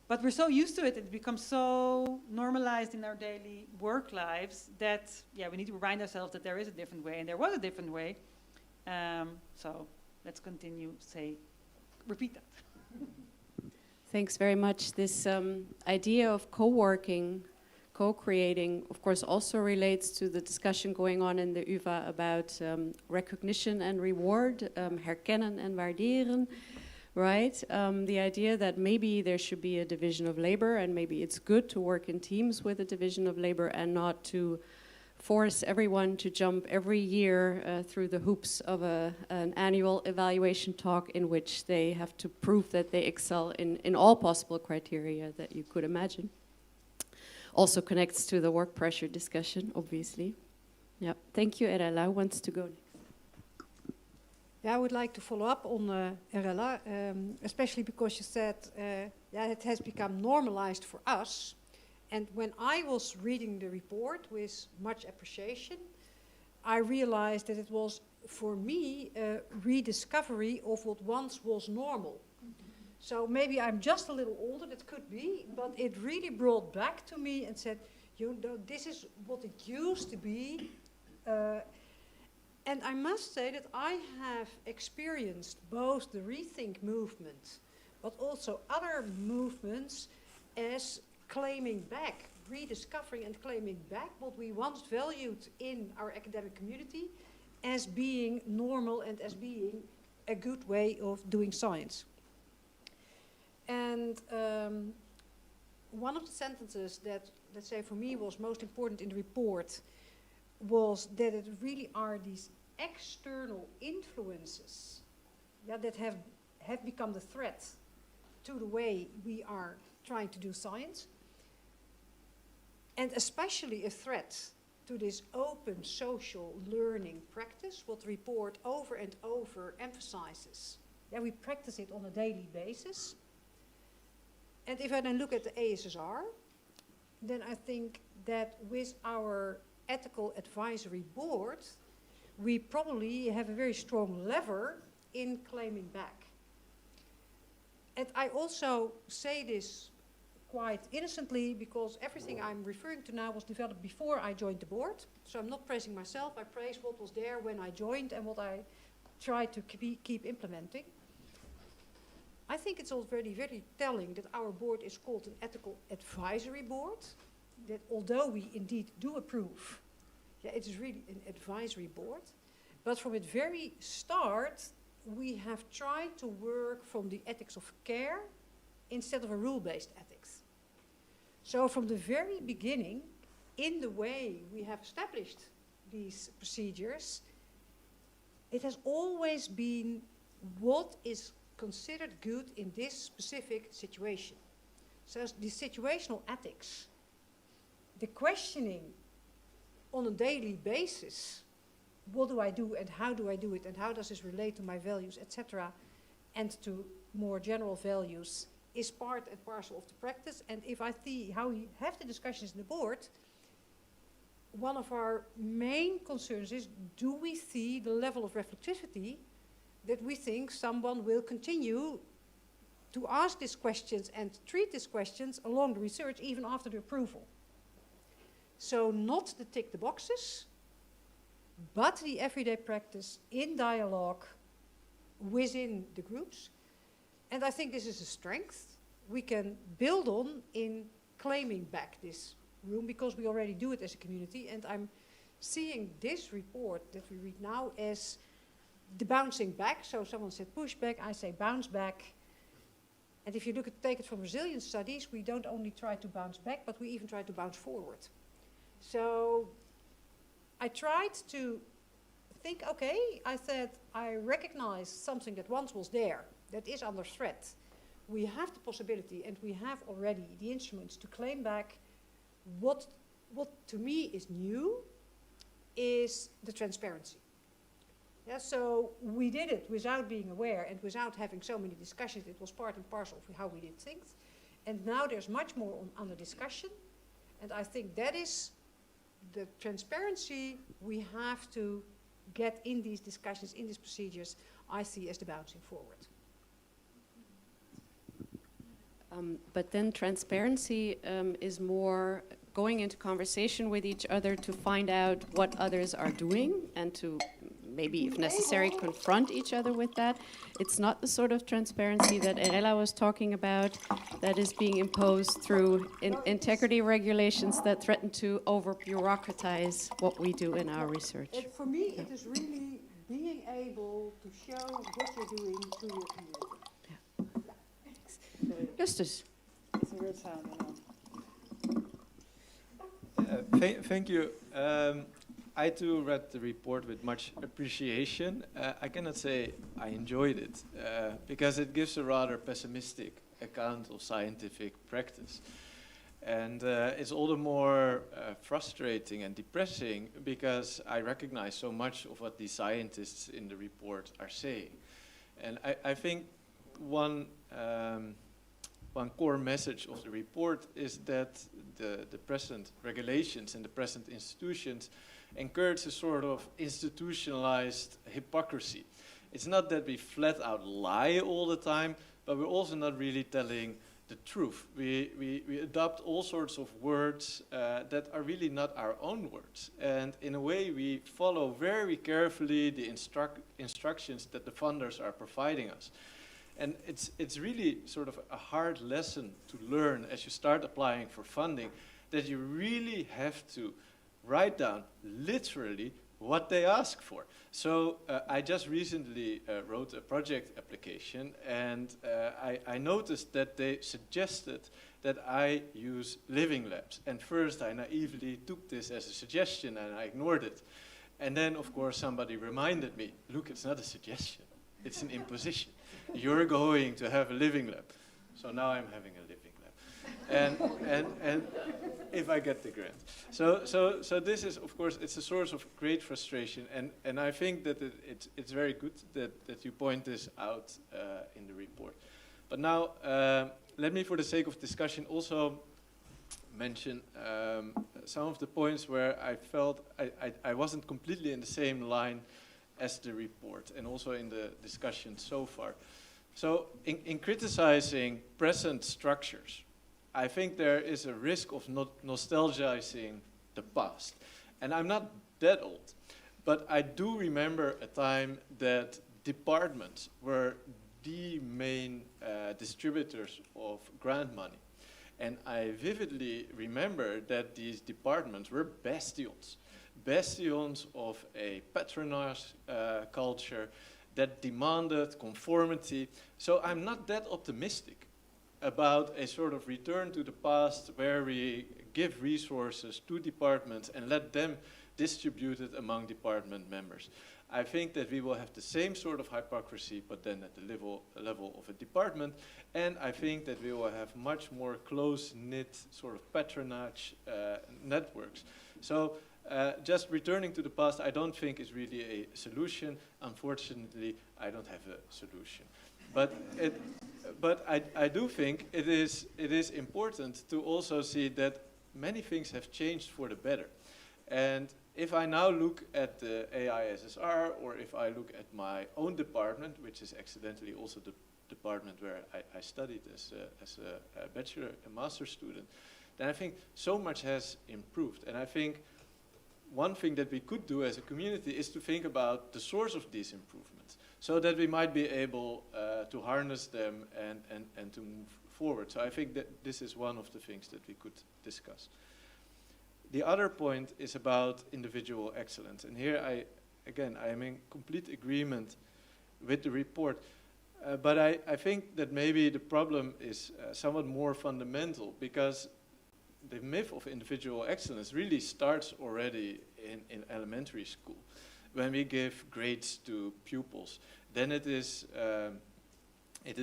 but we're so used to it, it becomes so normalized in our daily work lives that, yeah, we need to remind ourselves that there is a different way, and there was a different way. So let's continue, repeat that. Thanks very much. This idea of co-working, co-creating, of course, also relates to the discussion going on in the UvA about recognition and reward, herkennen en waarderen, right? The idea that maybe there should be a division of labor, and maybe it's good to work in teams with a division of labor and not to force everyone to jump every year through the hoops of an annual evaluation talk in which they have to prove that they excel in all possible criteria that you could imagine. Also connects to the work pressure discussion, obviously. Yeah, thank you, Erella. Who wants to go next? Yeah, I would like to follow up on Erella, especially because you said it has become normalized for us. And when I was reading the report with much appreciation, I realized that it was, for me, a rediscovery of what once was normal. So maybe I'm just a little older, that could be, but it really brought back to me and said, you know, this is what it used to be. And I must say that I have experienced both the Rethink movement, but also other movements as claiming back, rediscovering and claiming back what we once valued in our academic community as being normal and as being a good way of doing science. And one of the sentences that, let's say, for me was most important in the report was that it really are these external influences that have become the threat to the way we are trying to do science. And especially a threat to this open social learning practice, what the report over and over emphasizes. Yeah, we practice it on a daily basis. And if I then look at the AISSR, then I think that with our ethical advisory board, we probably have a very strong lever in claiming back. And I also say this quite innocently because everything I'm referring to now was developed before I joined the board. So I'm not praising myself, I praise what was there when I joined and what I tried to keep implementing. I think it's already very telling that our board is called an ethical advisory board, that although we indeed do approve, it is really an advisory board, but from its very start, we have tried to work from the ethics of care instead of a rule-based ethics. So from the very beginning, in the way we have established these procedures, it has always been what is considered good in this specific situation. So the situational ethics, the questioning on a daily basis, what do I do and how do I do it and how does this relate to my values, etc., and to more general values, is part and parcel of the practice. And if I see how we have the discussions in the board, one of our main concerns is, do we see the level of reflexivity that we think someone will continue to ask these questions and treat these questions along the research even after the approval? So not the tick the boxes, but the everyday practice in dialogue within the groups. And I think this is a strength we can build on in claiming back this room, because we already do it as a community. And I'm seeing this report that we read now as the bouncing back. So someone said push back, I say bounce back. And if you take it from resilience studies, we don't only try to bounce back, but we even try to bounce forward. So I tried to think, okay, I said I recognize something that once was there, that is under threat. We have the possibility and we have already the instruments to claim back. What to me is new is the transparency. Yeah, so we did it without being aware and without having so many discussions. It was part and parcel of how we did things. And now there's much more under discussion. And I think that is the transparency we have to get in these discussions, in these procedures, I see as the bouncing forward. But then transparency is more going into conversation with each other to find out what others are doing and to maybe, if necessary, confront each other with that. It's not the sort of transparency that Erella was talking about that is being imposed through integrity regulations that threaten to over-bureaucratize what we do in our research. For me, it is really being able to show what you're doing to your community. Justus. It's a weird sound. Thank you. I too read the report with much appreciation. I cannot say I enjoyed it because it gives a rather pessimistic account of scientific practice. And it's all the more frustrating and depressing because I recognize so much of what the scientists in the report are saying. And I think one core message of the report is that the present regulations and the present institutions encourage a sort of institutionalized hypocrisy. It's not that we flat out lie all the time, but we're also not really telling the truth. We adopt all sorts of words that are really not our own words. And in a way, we follow very carefully the instructions that the funders are providing us. And it's really sort of a hard lesson to learn as you start applying for funding, that you really have to write down literally what they ask for. So I just recently wrote a project application, and I noticed that they suggested that I use living labs. And first I naively took this as a suggestion and I ignored it. And then of course somebody reminded me, look, it's not a suggestion, it's an imposition. You're going to have a living lab. So now I'm having a living lab. And if I get the grant. So this is, of course, it's a source of great frustration. And I think that it's very good that you point this out in the report. But now, let me, for the sake of discussion, also mention some of the points where I felt I wasn't completely in the same line as the report, and also in the discussion so far. So in criticizing present structures, I think there is a risk of not nostalgizing the past. And I'm not that old, but I do remember a time that departments were the main distributors of grant money. And I vividly remember that these departments were bastions of a patronage culture that demanded conformity. So I'm not that optimistic about a sort of return to the past where we give resources to departments and let them distribute it among department members. I think that we will have the same sort of hypocrisy, but then at the level of a department. And I think that we will have much more close-knit sort of patronage networks. So just returning to the past, I don't think is really a solution. Unfortunately, I don't have a solution. But I do think it is important to also see that many things have changed for the better. And if I now look at the AISSR, or if I look at my own department, which is accidentally also the department where I studied as a bachelor and master student, then I think so much has improved. And I think one thing that we could do as a community is to think about the source of these improvements, so that we might be able to harness them and to move forward. So I think that this is one of the things that we could discuss. The other point is about individual excellence. And here I am in complete agreement with the report. But I think that maybe the problem is somewhat more fundamental, because the myth of individual excellence really starts already in elementary school. When we give grades to pupils, then it is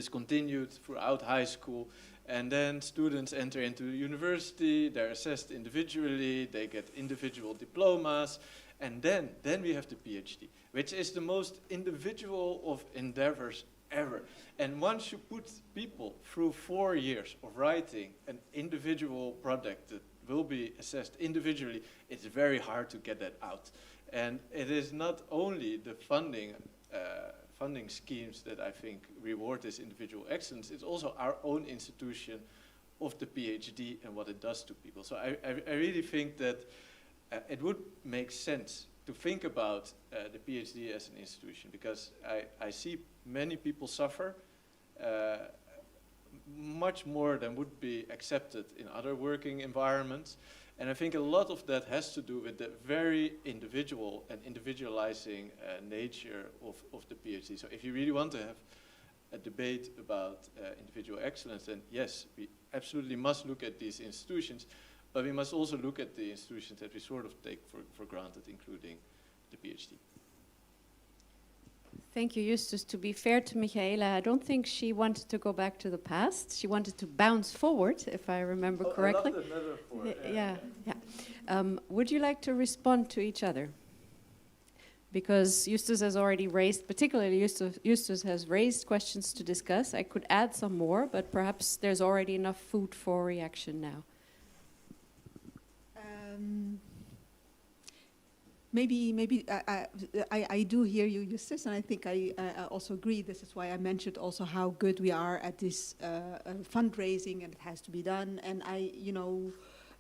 continued throughout high school, and then students enter into university, they're assessed individually, they get individual diplomas, and then we have the PhD, which is the most individual of endeavors ever. And once you put people through 4 years of writing an individual project will be assessed individually, it's very hard to get that out. And it is not only the funding schemes that I think reward this individual excellence, it's also our own institution of the PhD and what it does to people. So I really think that it would make sense to think about the PhD as an institution, because I see many people suffer much more than would be accepted in other working environments. And I think a lot of that has to do with the very individual and individualizing nature of the PhD. So if you really want to have a debate about individual excellence, then yes, we absolutely must look at these institutions, but we must also look at the institutions that we sort of take for granted, including the PhD. Thank you, Justus. To be fair to Michaela, I don't think she wanted to go back to the past. She wanted to bounce forward, if I remember correctly. I love the metaphor. Yeah. Would you like to respond to each other? Because Justus has already raised, particularly Justus has raised questions to discuss. I could add some more, but perhaps there's already enough food for reaction now. Maybe I do hear you, Justus, and I think I also agree. This is why I mentioned also how good we are at this fundraising, and it has to be done. And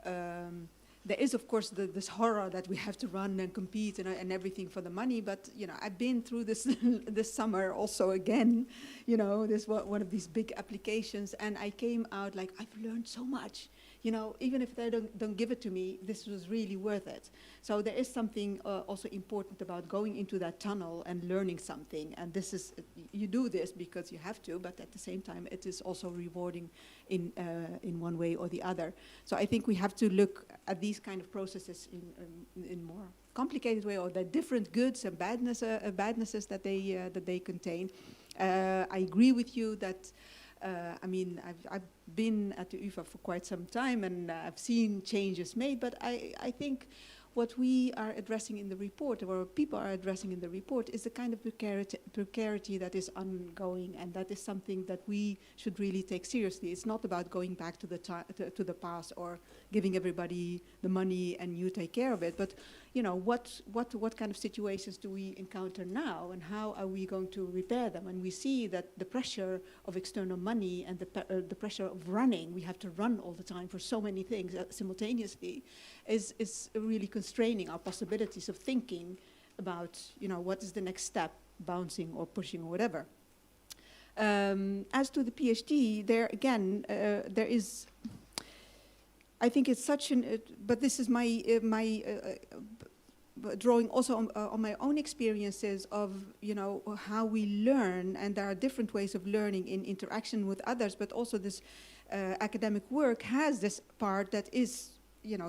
there is, of course, this horror that we have to run and compete and everything for the money. But I've been through this this summer also again. This one of these big applications, and I came out like I've learned so much. Even if they don't give it to me, this was really worth it. So there is something also important about going into that tunnel and learning something. And this is, you do this because you have to, but at the same time, it is also rewarding in one way or the other. So I think we have to look at these kind of processes in more complicated way, or the different goods and badnesses that they contain. I agree with you that. I've been at the UvA for quite some time, and I've seen changes made, but I think what we are addressing in the report, or people are addressing in the report, is the kind of precarity that is ongoing, and that is something that we should really take seriously. It's not about going back to the past or giving everybody the money and you take care of it, but what kind of situations do we encounter now, and how are we going to repair them? And we see that the pressure of external money and the pressure of running, we have to run all the time for so many things simultaneously, is really constraining our possibilities of thinking about, what is the next step, bouncing or pushing or whatever. As to the PhD, there again, there is, I think it's such an, but this is my drawing also on my own experiences of, how we learn, and there are different ways of learning in interaction with others, but also this academic work has this part that is,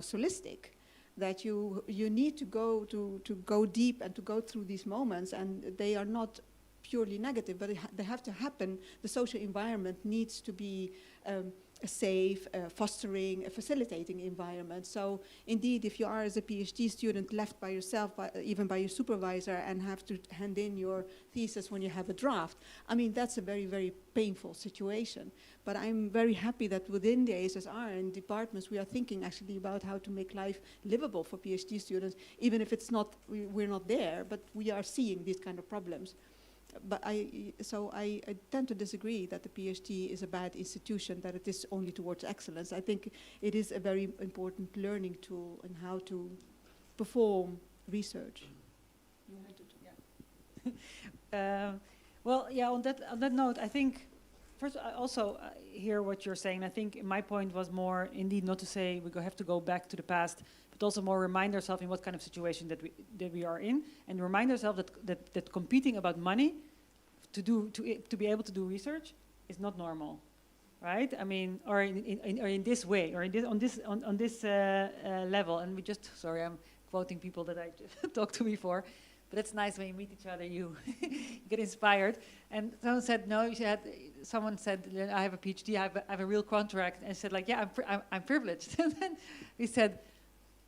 solistic, that you need to go deep and to go through these moments, and they are not purely negative, but they have to happen. The social environment needs to be a safe, fostering, a facilitating environment. So indeed, if you are as a PhD student left by yourself, even by your supervisor, and have to hand in your thesis when you have a draft, that's a very, very painful situation. But I'm very happy that within the AISSR and departments, we are thinking actually about how to make life livable for PhD students, even if it's not, we're not there, but we are seeing these kind of problems. But I tend to disagree that the PhD is a bad institution, that it is only towards excellence. I think it is a very important learning tool in how to perform research. On that note, I think, first I also hear what you're saying. I think my point was more, indeed, not to say we have to go back to the past, but also more remind ourselves in what kind of situation that we are in, and remind ourselves that competing about money to be able to do research is not normal, right? Or in this way, or on this level. And sorry, I'm quoting people that I talked to before, but it's nice when you meet each other, you get inspired. And someone said, someone said, I have a PhD, I have a real contract, and said, like, yeah, I'm privileged. And then we said,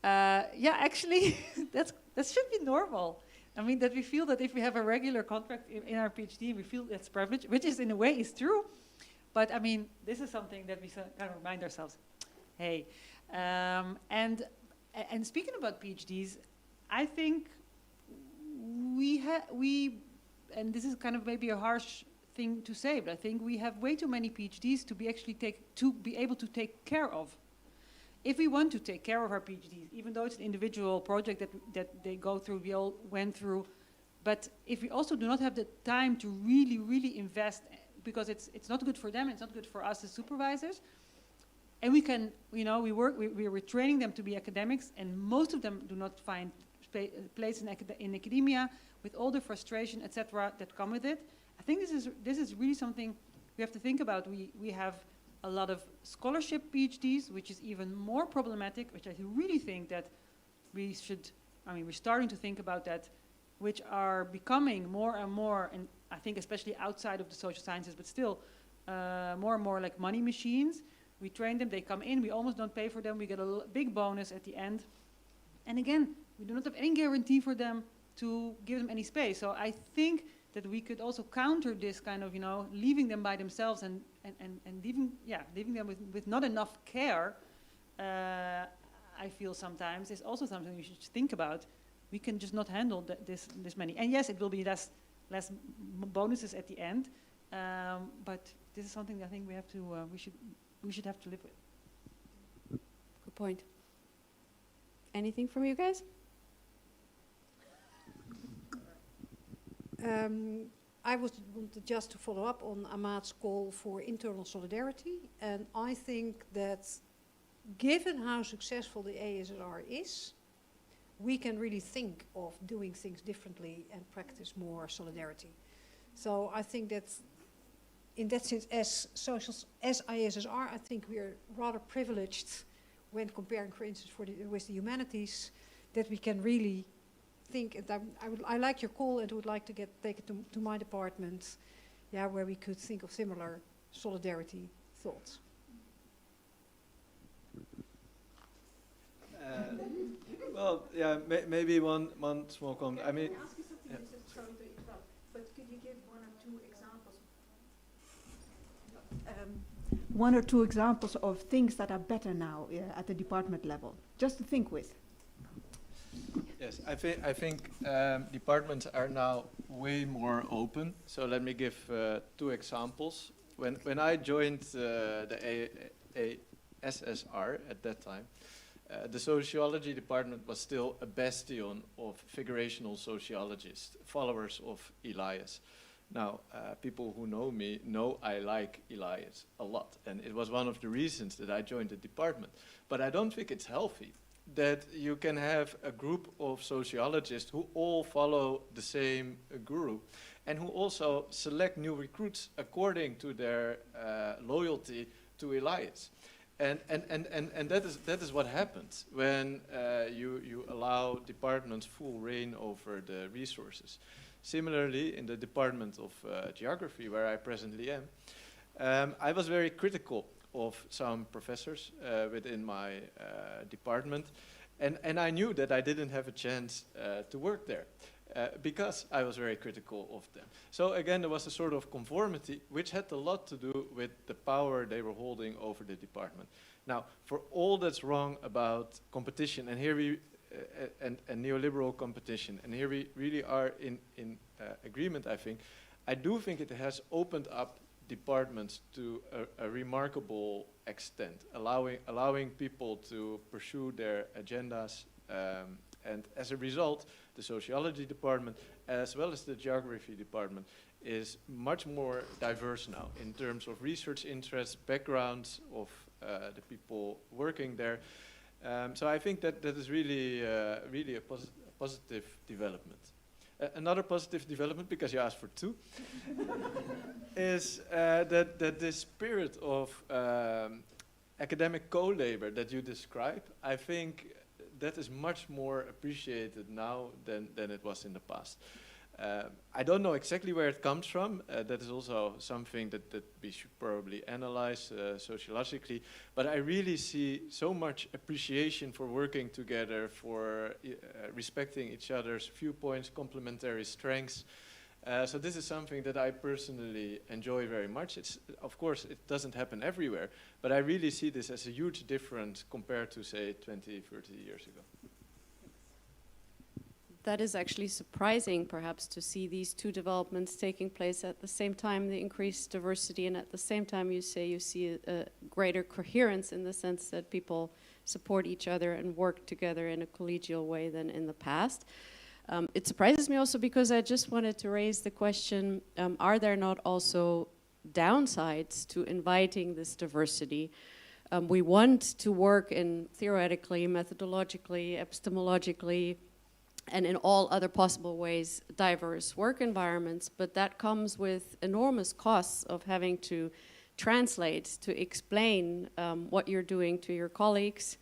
actually, that should be normal. That we feel that if we have a regular contract in our PhD, we feel that's privilege, which is in a way is true. But this is something that we kind of remind ourselves. hey. And speaking about PhDs, I think we, and this is kind of maybe a harsh thing to say, but I think we have way too many PhDs to be able to take care of. If we want to take care of our PhDs, even though it's an individual project that they go through, we all went through, but if we also do not have the time to really, really invest, because it's not good for them, it's not good for us as supervisors, and we can, you know, we're training them to be academics, and most of them do not find place in academia with all the frustration, etc., that come with it. I think this is really something we have to think about. We have a lot of scholarship PhDs, which is even more problematic, which I really think that we should, I mean, we're starting to think about that, which are becoming more and more, and I think especially outside of the social sciences, but still more and more like money machines. We train them, they come in, we almost don't pay for them, we get a big bonus at the end. And again, we do not have any guarantee for them to give them any space. So I think that we could also counter this kind of, you know, leaving them by themselves and leaving them with not enough care, I feel sometimes is also something we should think about. We can just not handle this many. And yes, it will be less bonuses at the end, but this is something that I think we have to, we should have to live with. Good point. Anything from you guys? I wanted just to follow up on Amade's call for internal solidarity, and I think that given how successful the AISSR is, we can really think of doing things differently and practice more solidarity. So I think that in that sense, as AISSR, I think we are rather privileged when comparing, for instance, with the humanities, that we can really think, and I like your call and would like to take it to my department, yeah, where we could think of similar solidarity thoughts. Well, yeah, maybe one small comment. I mean, Can I ask you something? Sorry to interrupt, but could you give one or two examples? One or two examples of things that are better now at the department level, just to think with. Yes, I think departments are now way more open. So let me give two examples. When I joined the AISSR at that time, the sociology department was still a bastion of figurational sociologists, followers of Elias. Now, people who know me know I like Elias a lot, and it was one of the reasons that I joined the department. But I don't think it's healthy that you can have a group of sociologists who all follow the same guru and who also select new recruits according to their loyalty to Elias. And that is what happens when you allow departments full reign over the resources. Similarly, in the Department of Geography, where I presently am, I was very critical of some professors within my department, and I knew that I didn't have a chance to work there because I was very critical of them. So again, there was a sort of conformity which had a lot to do with the power they were holding over the department. Now, for all that's wrong about competition, and here we and neoliberal competition, and here we really are in agreement, I think. I do think it has opened up departments to a remarkable extent, allowing people to pursue their agendas, and as a result, the sociology department, as well as the geography department, is much more diverse now in terms of research interests, backgrounds of the people working there. So I think that is really a positive development. Another positive development, because you asked for two, is that this spirit of academic co-labor that you describe, I think that is much more appreciated now than it was in the past. I don't know exactly where it comes from. That is also something that we should probably analyze sociologically. But I really see so much appreciation for working together, for respecting each other's viewpoints, complementary strengths. So this is something that I personally enjoy very much. It's, of course, it doesn't happen everywhere, but I really see this as a huge difference compared to, say, 20, 30 years ago. That is actually surprising, perhaps, to see these two developments taking place at the same time, the increased diversity, and at the same time you say you see a greater coherence in the sense that people support each other and work together in a collegial way than in the past. It surprises me also because I just wanted to raise the question, are there not also downsides to inviting this diversity? We want to work in theoretically, methodologically, epistemologically, and in all other possible ways, diverse work environments, but that comes with enormous costs of having to translate, to explain what you're doing to your colleagues,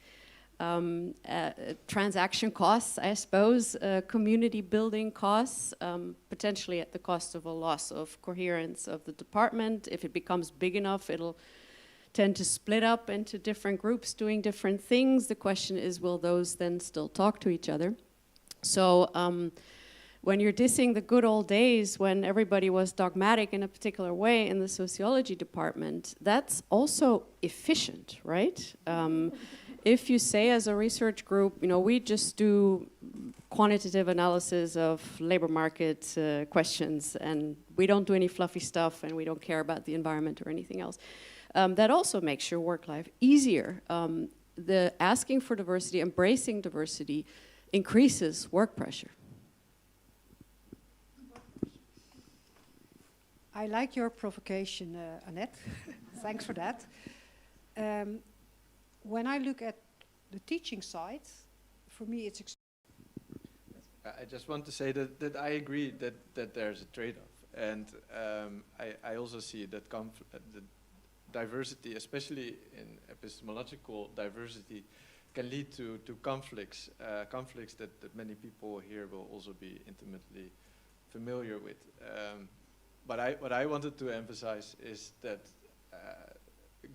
transaction costs, I suppose, community building costs, potentially at the cost of a loss of coherence of the department. If it becomes big enough, it'll tend to split up into different groups doing different things. The question is, will those then still talk to each other? So when you're dissing the good old days when everybody was dogmatic in a particular way in the sociology department, that's also efficient, right? If you say as a research group, you know, we just do quantitative analysis of labor market questions and we don't do any fluffy stuff and we don't care about the environment or anything else, that also makes your work life easier. The asking for diversity, embracing diversity, increases work pressure. I like your provocation, Annette. Thanks for that. When I look at the teaching side, for me it's... I just want to say that I agree that there's a trade-off. And I also see that the diversity, especially in epistemological diversity, can lead to conflicts, conflicts that many people here will also be intimately familiar with. But what I wanted to emphasize is that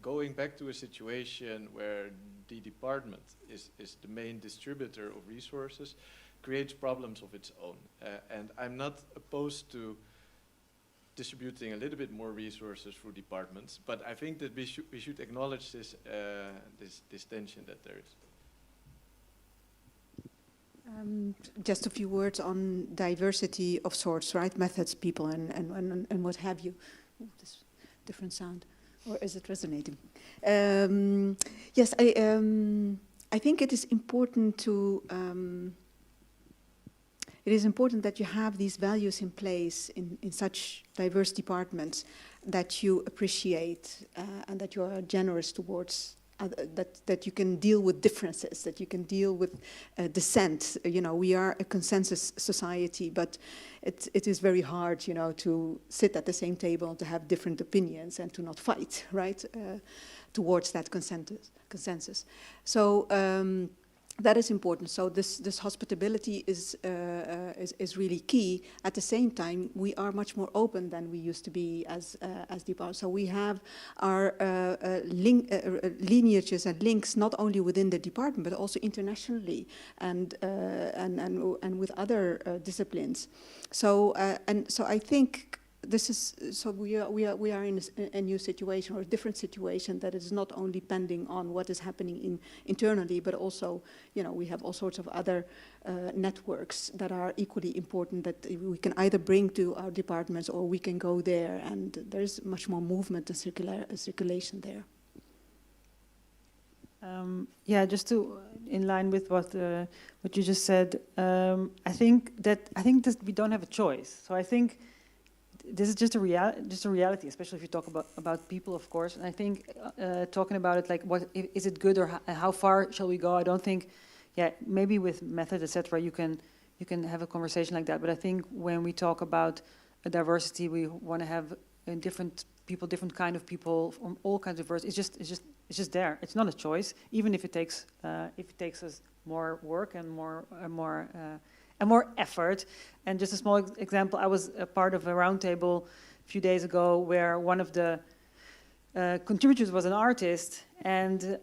going back to a situation where the department is the main distributor of resources creates problems of its own. And I'm not opposed to distributing a little bit more resources through departments, but I think that we should acknowledge this this tension that there is. Just a few words on diversity of sorts, right? Methods, people, and what have you. Ooh, this different sound, or is it resonating? Yes, I think it is important to. It is important that you have these values in place in such diverse departments, that you appreciate and that you are generous towards. That you can deal with differences, that you can deal with dissent. You know, we are a consensus society, but it is very hard, you know, to sit at the same table, to have different opinions, and to not fight, right, towards that consensus. So that is important. So this hospitality is really key. At the same time, we are much more open than we used to be as department. So we have our lineages and links not only within the department but also internationally and with other disciplines. So so I think. This is so we are in a new situation or a different situation that is not only depending on what is happening internally, but also, you know, we have all sorts of other networks that are equally important that we can either bring to our departments or we can go there, and there is much more movement and circulation there. Yeah, just to in line with what you just said, I think that we don't have a choice. So I think. This is just a reality, especially if you talk about people, of course. And I think talking about it, like, what is it good or how far shall we go? I don't think, yeah, maybe with method, etc. You can have a conversation like that. But I think when we talk about a diversity, we want to have different people, different kind of people from all kinds of diversity. It's just there. It's not a choice, even if it takes us more work and more effort. And just a small example, I was a part of a roundtable a few days ago where one of the contributors was an artist, and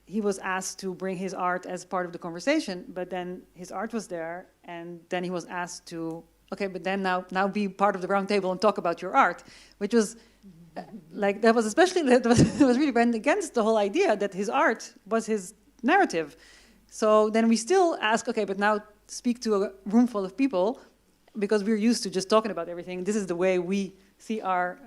he was asked to bring his art as part of the conversation, but then his art was there, and then he was asked to okay, but then now be part of the round table and talk about your art, which was like, that was really went against the whole idea that his art was his narrative. So then we still ask, okay, but now speak to a room full of people, because we're used to just talking about everything. This is the way we see our,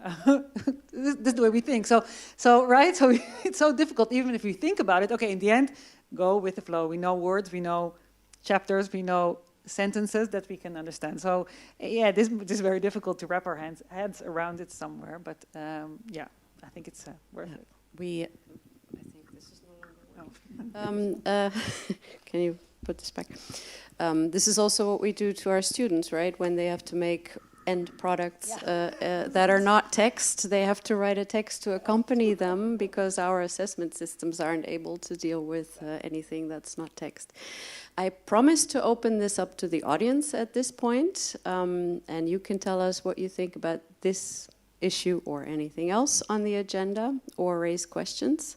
this is the way we think. So it's so difficult, even if we think about it. Okay, in the end, go with the flow. We know words, we know chapters, we know sentences that we can understand. So yeah, this is very difficult to wrap our heads around it somewhere. But yeah, I think it's worth it. I think this is no longer. Can you put this back? This is also what we do to our students, right? When they have to make end products that are not text, they have to write a text to accompany them, because our assessment systems aren't able to deal with anything that's not text. I promise to open this up to the audience at this point, and you can tell us what you think about this issue or anything else on the agenda, or raise questions.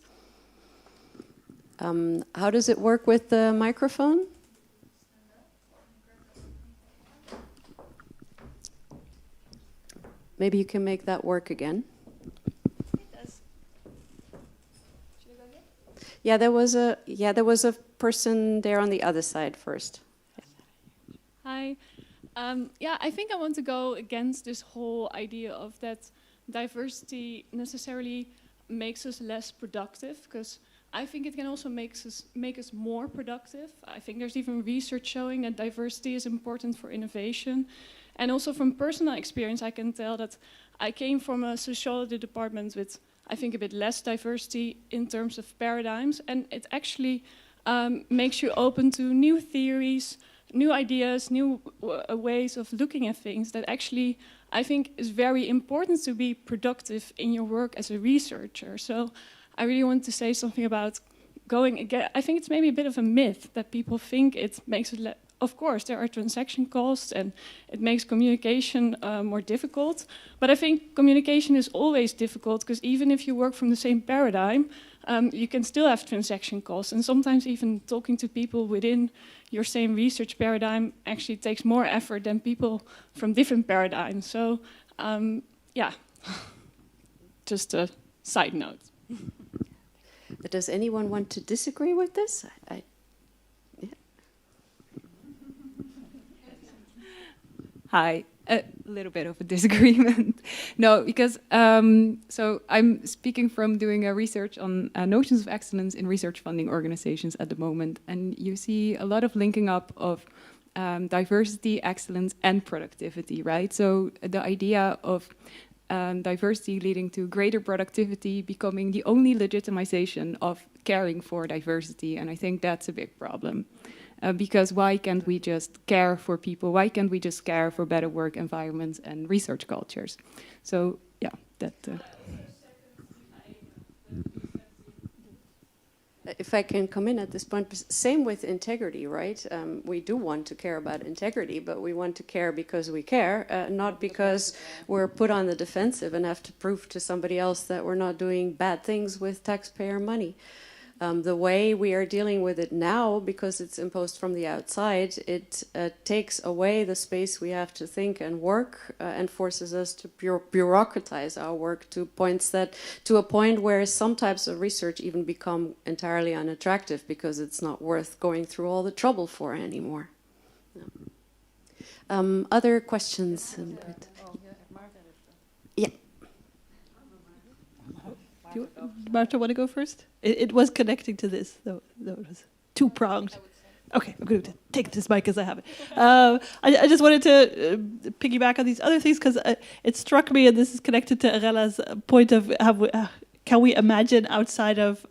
How does it work with the microphone? Maybe you can make that work again. It does. Should I go again? Yeah, there was a person there on the other side first. Hi. Yeah, I think I want to go against this whole idea of that diversity necessarily makes us less productive, because I think it can also make us more productive. I think there's even research showing that diversity is important for innovation. And also from personal experience, I can tell that I came from a sociology department with, I think, a bit less diversity in terms of paradigms. And it actually makes you open to new theories, new ideas, new ways of looking at things that actually, I think, is very important to be productive in your work as a researcher. So I really want to say something about going again. I think it's maybe a bit of a myth that people think it makes it. Of course, there are transaction costs and it makes communication more difficult. But I think communication is always difficult, because even if you work from the same paradigm, you can still have transaction costs. And sometimes even talking to people within your same research paradigm actually takes more effort than people from different paradigms. So yeah, just a side note. Does anyone want to disagree with this? Hi, a little bit of a disagreement. No, because so I'm speaking from doing a research on notions of excellence in research funding organizations at the moment, and you see a lot of linking up of diversity, excellence, and productivity, right? So the idea of diversity leading to greater productivity becoming the only legitimization of caring for diversity, and I think that's a big problem. Because why can't we just care for people? Why can't we just care for better work environments and research cultures? So yeah, that. If I can come in at this point, same with integrity, right? We do want to care about integrity, but we want to care because we care, not because we're put on the defensive and have to prove to somebody else that we're not doing bad things with taxpayer money. The way we are dealing with it now, because it's imposed from the outside, it takes away the space we have to think and work, and forces us to bureaucratize our work to a point where some types of research even become entirely unattractive because it's not worth going through all the trouble for anymore. Other questions? Yeah. Marta, want to go first? It was connecting to this, though it was two-pronged. Okay, I'm going to take this mic as I have it. I just wanted to piggyback on these other things, because it struck me, and this is connected to Erella's point of can we imagine outside of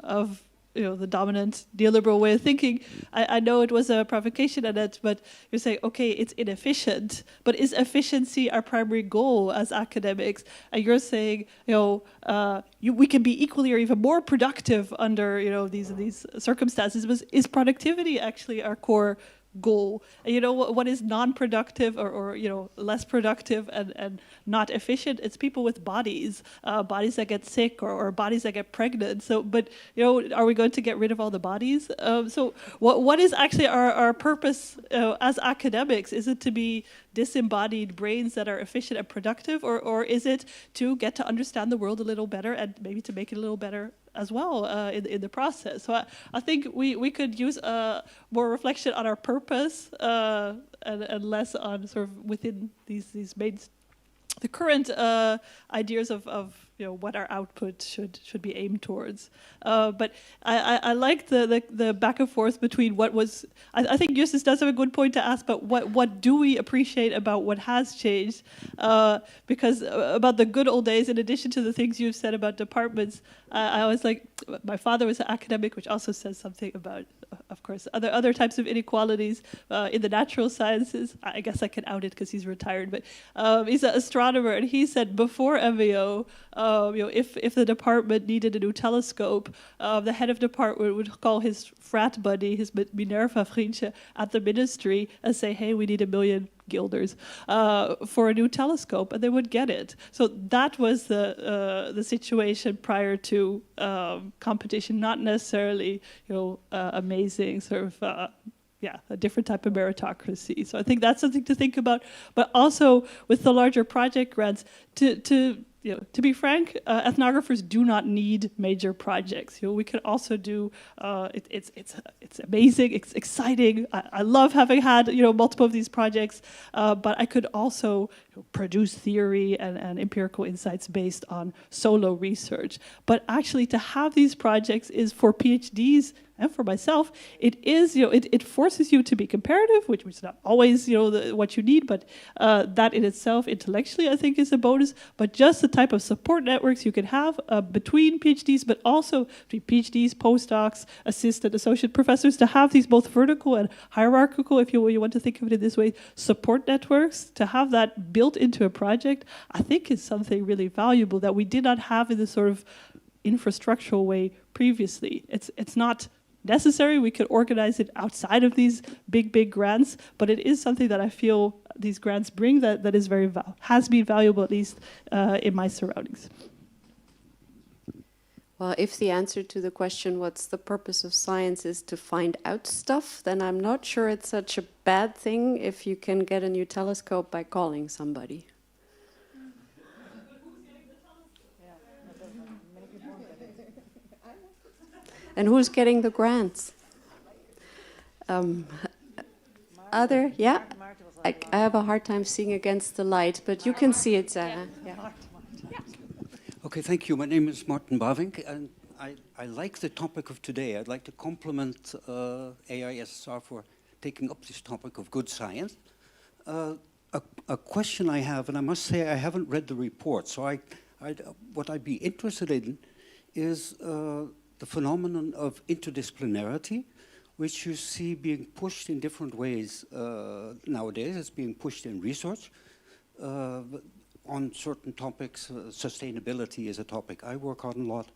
the dominant neoliberal way of thinking. I know it was a provocation, Annette, but you're saying, okay, it's inefficient, but is efficiency our primary goal as academics? And you're saying, we can be equally or even more productive under these circumstances. But is productivity actually our core goal. And you know what is non-productive or less productive and not efficient? It's people with bodies that get sick or bodies that get pregnant. So, but are we going to get rid of all the bodies? So, what is actually our purpose as academics? Is it to be disembodied brains that are efficient and productive, or is it to get to understand the world a little better and maybe to make it a little better as well in the process? So I think we could use more reflection on our purpose and less on sort of within these main the current ideas of what our output should be aimed towards. But I like the back and forth between what was. I think Justus does have a good point to ask, but what do we appreciate about what has changed? Because about the good old days, in addition to the things you've said about departments, I was like, my father was an academic, which also says something about, of course, other types of inequalities in the natural sciences. I guess I can out it because he's retired, but he's an astronomer, and he said before MVO, if the department needed a new telescope, the head of department would call his frat buddy, his Minerva vriendje, at the ministry and say, hey, we need 1 million guilders for a new telescope, and they would get it. So that was the situation prior to competition, not necessarily amazing sort of a different type of meritocracy. So I think that's something to think about. But also with the larger project grants, to be frank, ethnographers do not need major projects. We could also do. It's amazing. It's exciting. I love having had multiple of these projects. But I could also produce theory and empirical insights based on solo research. But actually, to have these projects is for PhDs. And for myself, it is, it forces you to be comparative, which is not always, what you need, but that in itself, intellectually, I think is a bonus. But just the type of support networks you can have between PhDs, but also between PhDs, postdocs, assistant, associate professors, to have these both vertical and hierarchical, if you want to think of it in this way, support networks, to have that built into a project, I think is something really valuable that we did not have in this sort of infrastructural way previously. It's not necessary. We could organize it outside of these big grants, but it is something that I feel these grants bring that is has been valuable, at least in my surroundings. Well, if the answer to the question, what's the purpose of science, is to find out stuff, then I'm not sure it's such a bad thing if you can get a new telescope by calling somebody. And who's getting the grants? Other? Yeah? I have a hard time seeing against the light, but you can see it, Sarah. Yeah. Okay, thank you. My name is Martin Bavink, and I like the topic of today. I'd like to compliment AISSR for taking up this topic of good science. A question I have, and I must say I haven't read the report, so what I'd be interested in is the phenomenon of interdisciplinarity, which you see being pushed in different ways nowadays. It's being pushed in research on certain topics. Sustainability is a topic I work on a lot.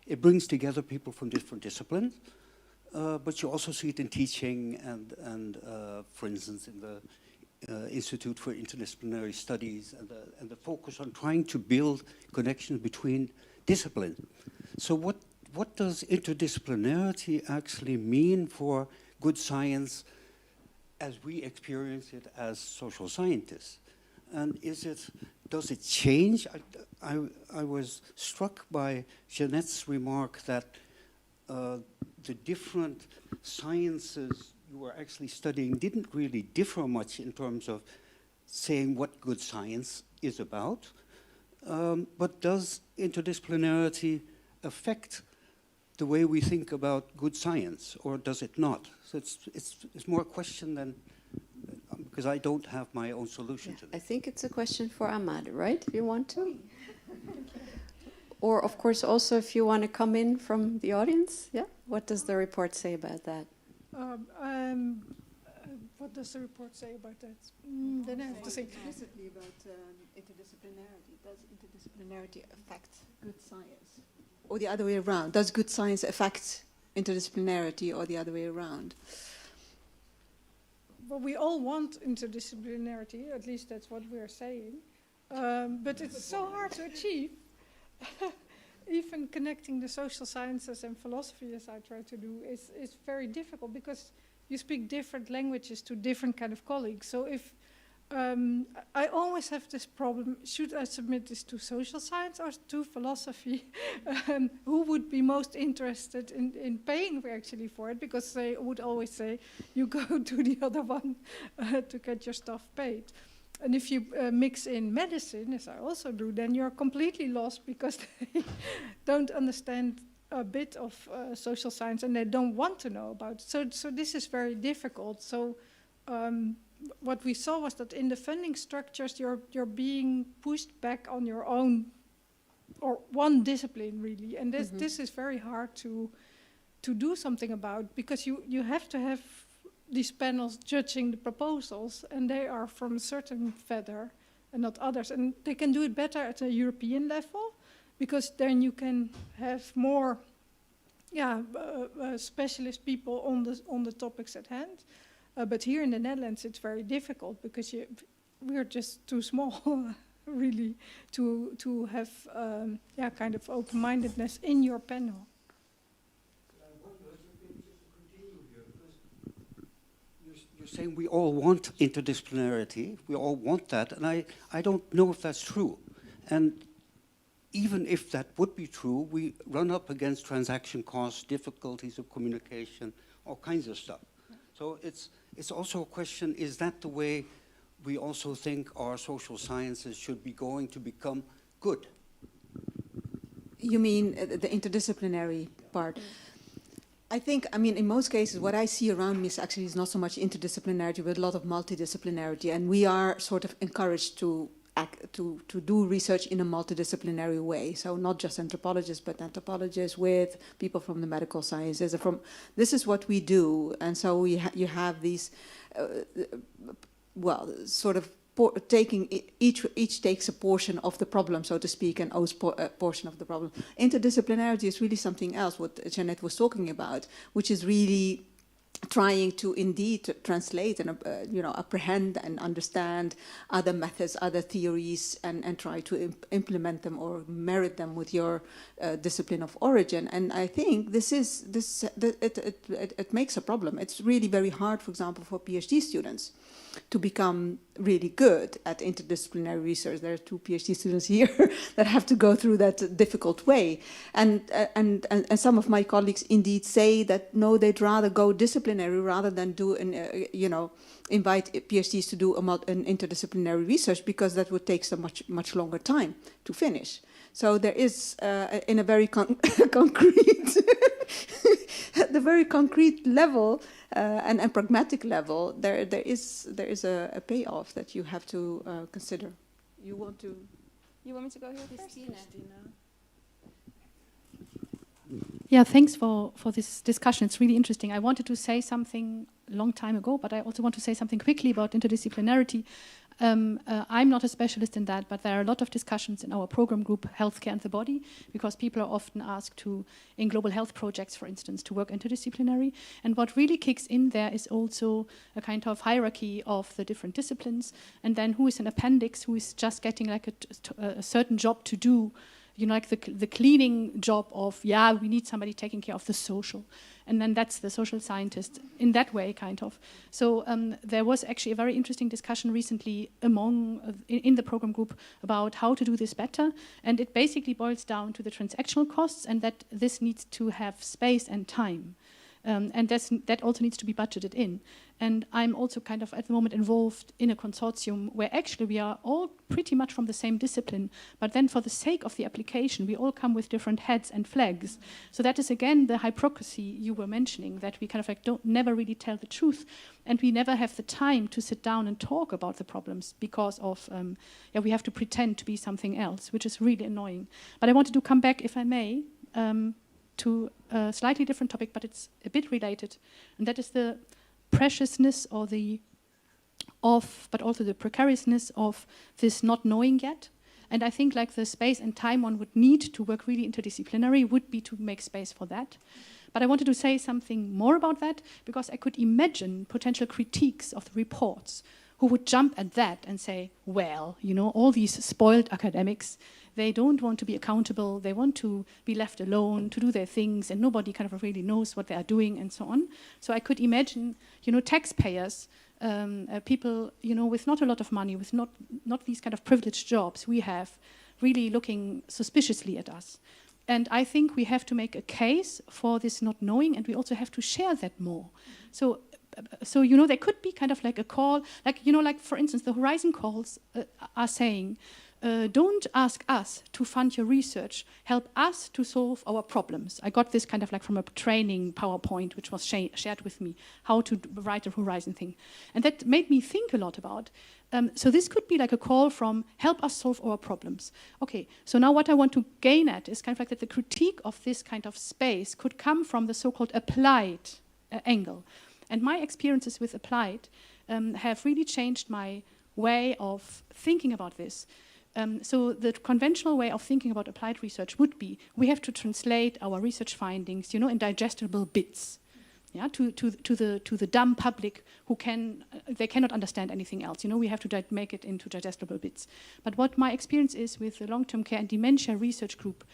It brings together people from different disciplines, but you also see it in teaching and for instance, in the Institute for Interdisciplinary Studies and the focus on trying to build connections between disciplines. So what does interdisciplinarity actually mean for good science as we experience it as social scientists? And does it change? I was struck by Jeanette's remark that the different sciences you were actually studying didn't really differ much in terms of saying what good science is about. But does interdisciplinarity affect the way we think about good science, or does it not? So it's more a question than, because I don't have my own solution to this. I think it's a question for Amade, right? If you want to. Or, of course, also if you want to come in from the audience. Yeah. What does the report say about that? What does the report say about that? Then I have to think. Explicitly about interdisciplinarity. Does interdisciplinarity affect good science? Or the other way around? Does good science affect interdisciplinarity, or the other way around? well, we all want interdisciplinarity, at least that's what we're saying, but it's so hard to achieve. Even connecting the social sciences and philosophy, as I try to do, is very difficult because you speak different languages to different kind of colleagues. So if I always have this problem, should I submit this to social science or to philosophy? Who would be most interested in paying actually for it? Because they would always say, you go to the other one to get your stuff paid. And if you mix in medicine, as I also do, then you're completely lost because they don't understand a bit of social science and they don't want to know about it. So this is very difficult. So what we saw was that in the funding structures, you're being pushed back on your own, or one discipline really. And this is very hard to do something about, because you have to have these panels judging the proposals, and they are from a certain feather and not others. And they can do it better at a European level, because then you can have more specialist people on the topics at hand. But here in the Netherlands, it's very difficult because we're just too small, really, to have kind of open-mindedness in your panel. You're saying we all want interdisciplinarity, we all want that, and I don't know if that's true. And even if that would be true, we run up against transaction costs, difficulties of communication, all kinds of stuff. So it's also a question, is that the way we also think our social sciences should be going to become good? You mean the interdisciplinary part? I think, in most cases, what I see around me is not so much interdisciplinarity, but a lot of multidisciplinarity. And we are sort of encouraged to do research in a multidisciplinary way. So not just anthropologists, but anthropologists with people from the medical sciences. This is what we do. And so you have these, taking each takes a portion of the problem, so to speak, and owns a portion of the problem. Interdisciplinarity is really something else, what Jeanette was talking about, which is really trying to indeed translate and apprehend and understand other methods, other theories, and try to implement them or merit them with your discipline of origin. And I think it makes a problem. It's really very hard, for example, for PhD students to become really good at interdisciplinary research. There are 2 PhD students here that have to go through that difficult way. And some of my colleagues indeed say that no, they'd rather go disciplinary rather than do invite PhDs to do an interdisciplinary research, because that would take so much longer time to finish. So there is, in a very concrete, at the very concrete level and pragmatic level, there is a payoff that you have to consider. You want me to go here first? Yeah, thanks for this discussion. It's really interesting. I wanted to say something a long time ago, but I also want to say something quickly about interdisciplinarity. I'm not a specialist in that, but there are a lot of discussions in our program group, Healthcare and the Body, because people are often asked to, in global health projects, for instance, to work interdisciplinary. And what really kicks in there is also a kind of hierarchy of the different disciplines, and then who is an appendix, who is just getting like a certain job to do, like the cleaning job of, we need somebody taking care of the social. And then that's the social scientist in that way, kind of. So there was actually a very interesting discussion recently in the program group about how to do this better. And it basically boils down to the transactional costs, and that this needs to have space and time. And that also needs to be budgeted in. And I'm also kind of at the moment involved in a consortium where actually we are all pretty much from the same discipline, but then for the sake of the application, we all come with different heads and flags. So that is again the hypocrisy you were mentioning, that we kind of never really tell the truth, and we never have the time to sit down and talk about the problems because of, we have to pretend to be something else, which is really annoying. But I wanted to come back, if I may, to a slightly different topic, but it's a bit related, and that is the preciousness but also the precariousness of this not knowing yet. And I think like the space and time one would need to work really interdisciplinary would be to make space for that. But I wanted to say something more about that because I could imagine potential critiques of the reports who would jump at that and say, well, you know, all these spoiled academics, they don't want to be accountable, they want to be left alone to do their things, and nobody kind of really knows what they are doing and so on. So I could imagine, you know, taxpayers, people, you know, with not a lot of money, with not these kind of privileged jobs we have, really looking suspiciously at us. And I think we have to make a case for this not knowing, and we also have to share that more. So, you know, there could be kind of like a call, like, you know, like, for instance, the Horizon calls are saying, don't ask us to fund your research, help us to solve our problems. I got this kind of like from a training PowerPoint, which was shared with me, how to write a Horizon thing. And that made me think a lot about, so this could be like a call from help us solve our problems. Okay, so now what I want to gain at is kind of like that the critique of this kind of space could come from the so-called applied angle. And my experiences with applied have really changed my way of thinking about this. So the conventional way of thinking about applied research would be we have to translate our research findings, you know, in digestible bits, yeah, to the dumb public who they cannot understand anything else. You know, we have to make it into digestible bits. But what my experience is with the long-term care and dementia research group,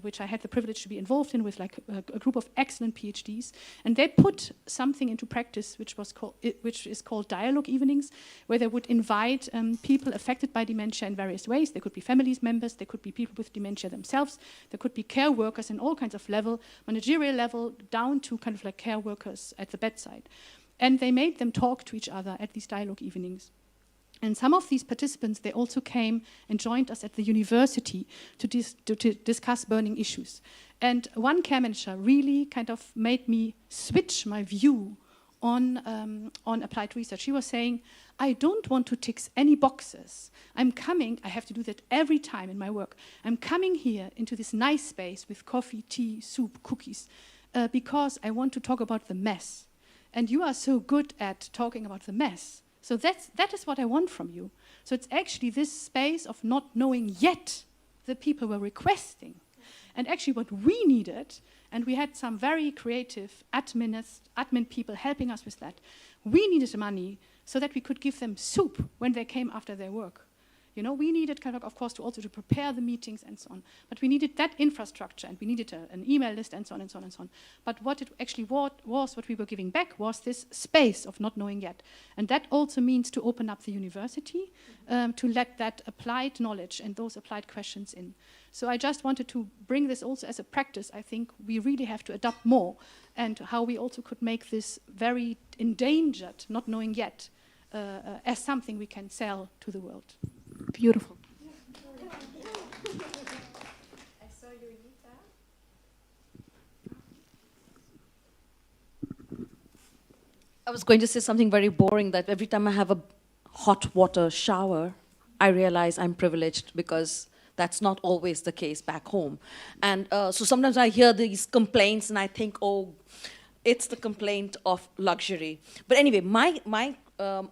which I had the privilege to be involved in with like a group of excellent PhDs, and they put something into practice which is called dialogue evenings, where they would invite people affected by dementia in various ways. They could be families members, they could be people with dementia themselves, there could be care workers in all kinds of level, managerial level, down to kind of like care workers at the bedside. And they made them talk to each other at these dialogue evenings. And some of these participants, they also came and joined us at the university to discuss burning issues. And one care manager really kind of made me switch my view on applied research. She was saying, I don't want to tick any boxes. I have to do that every time in my work. I'm coming here into this nice space with coffee, tea, soup, cookies, because I want to talk about the mess. And you are so good at talking about the mess. So that is what I want from you. So it's actually this space of not knowing yet the people were requesting. And actually what we needed, and we had some very creative admin people helping us with that, we needed money so that we could give them soup when they came after their work. You know, we needed kind of course, to prepare the meetings and so on. But we needed that infrastructure, and we needed an email list and so on and so on and so on. But what it actually what we were giving back was this space of not knowing yet. And that also means to open up the university, to let that applied knowledge and those applied questions in. So I just wanted to bring this also as a practice. I think we really have to adopt more, and how we also could make this very endangered, not knowing yet, as something we can sell to the world. Beautiful. I saw you need that. I was going to say something very boring, that every time I have a hot water shower, I realize I'm privileged, because that's not always the case back home. And so sometimes I hear these complaints and I think, oh, it's the complaint of luxury. But anyway, my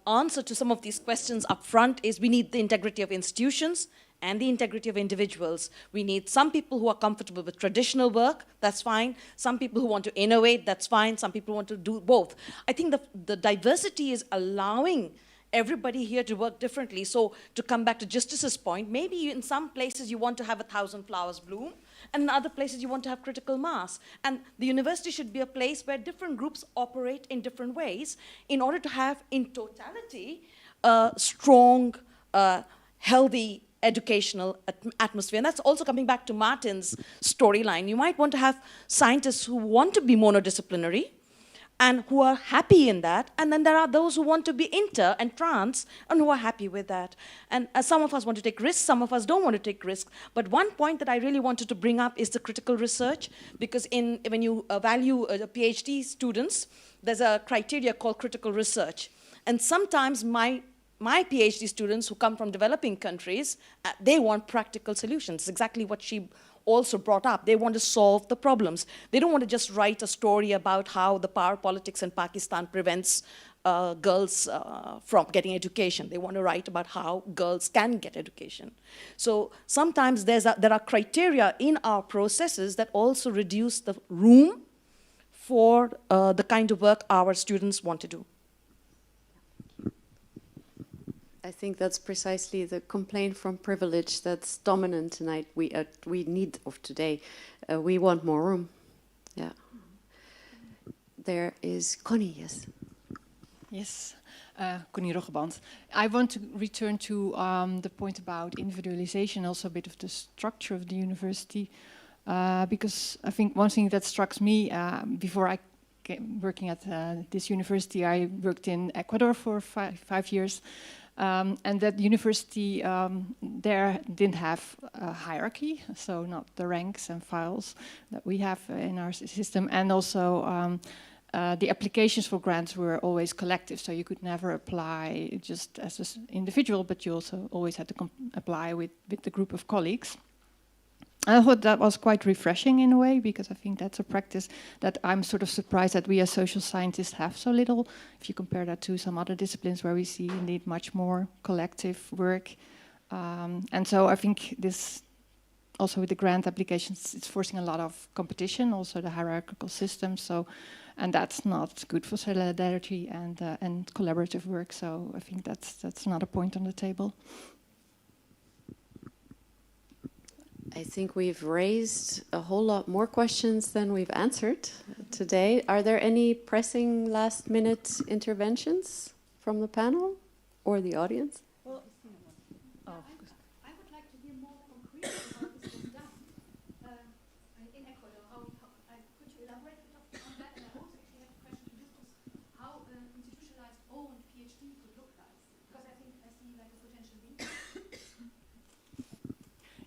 answer to some of these questions up front is we need the integrity of institutions and the integrity of individuals. We need some people who are comfortable with traditional work, that's fine. Some people who want to innovate, that's fine. Some people want to do both. I think the diversity is allowing everybody here to work differently. So to come back to Justus's point, maybe in some places you want to have 1,000 flowers bloom, and in other places you want to have critical mass. And the university should be a place where different groups operate in different ways in order to have, in totality, a strong, healthy educational atmosphere. And that's also coming back to Martin's storyline. You might want to have scientists who want to be monodisciplinary, and who are happy in that, and then there are those who want to be inter and trans and who are happy with that. And some of us want to take risks, some of us don't want to take risks. But one point that I really wanted to bring up is the critical research, because when you value PhD students, there's a criteria called critical research. And sometimes my PhD students who come from developing countries, they want practical solutions, exactly what she also brought up. They want to solve the problems. They don't want to just write a story about how the power politics in Pakistan prevents girls from getting education. They want to write about how girls can get education. So sometimes there are criteria in our processes that also reduce the room for the kind of work our students want to do. I think that's precisely the complaint from privilege that's dominant tonight. We need of today. We want more room. Yeah. There is Connie. Yes. Yes, Connie Roggeband. I want to return to the point about individualization, also a bit of the structure of the university, because I think one thing that struck me before I came working at this university, I worked in Ecuador for five years. And that university there didn't have a hierarchy, so not the ranks and files that we have in our system. And also the applications for grants were always collective, so you could never apply just as an individual, but you also always had to apply with the group of colleagues. I thought that was quite refreshing in a way, because I think that's a practice that I'm sort of surprised that we as social scientists have so little, if you compare that to some other disciplines where we see indeed much more collective work. And so I think this, also with the grant applications, it's forcing a lot of competition, also the hierarchical system. So, and that's not good for solidarity and collaborative work. So I think that's another point on the table. I think we've raised a whole lot more questions than we've answered today. Are there any pressing last-minute interventions from the panel or the audience? Well, I would like to hear more concretely how this was done in Ecuador. Could you elaborate a bit on that? And I also actually have a question to Justus, how institutionalized own PhD could look like, because I think I see like a potential link.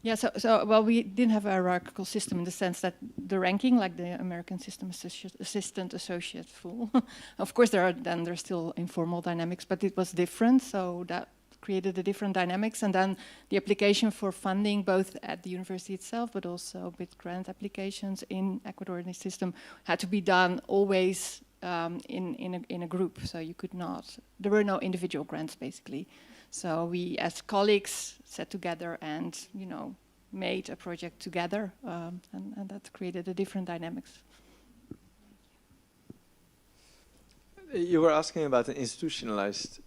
Yeah, so well, we didn't have a hierarchical system in the sense that the ranking, like the American system, assistant, associate, full. Of course, there's still informal dynamics, but it was different, so that created a different dynamics. And then the application for funding, both at the university itself, but also with grant applications in Ecuador in the system, had to be done always in a group. So you could not, there were no individual grants basically. So we, as colleagues, sat together and, made a project together, and that created a different dynamics. You were asking about an institutionalized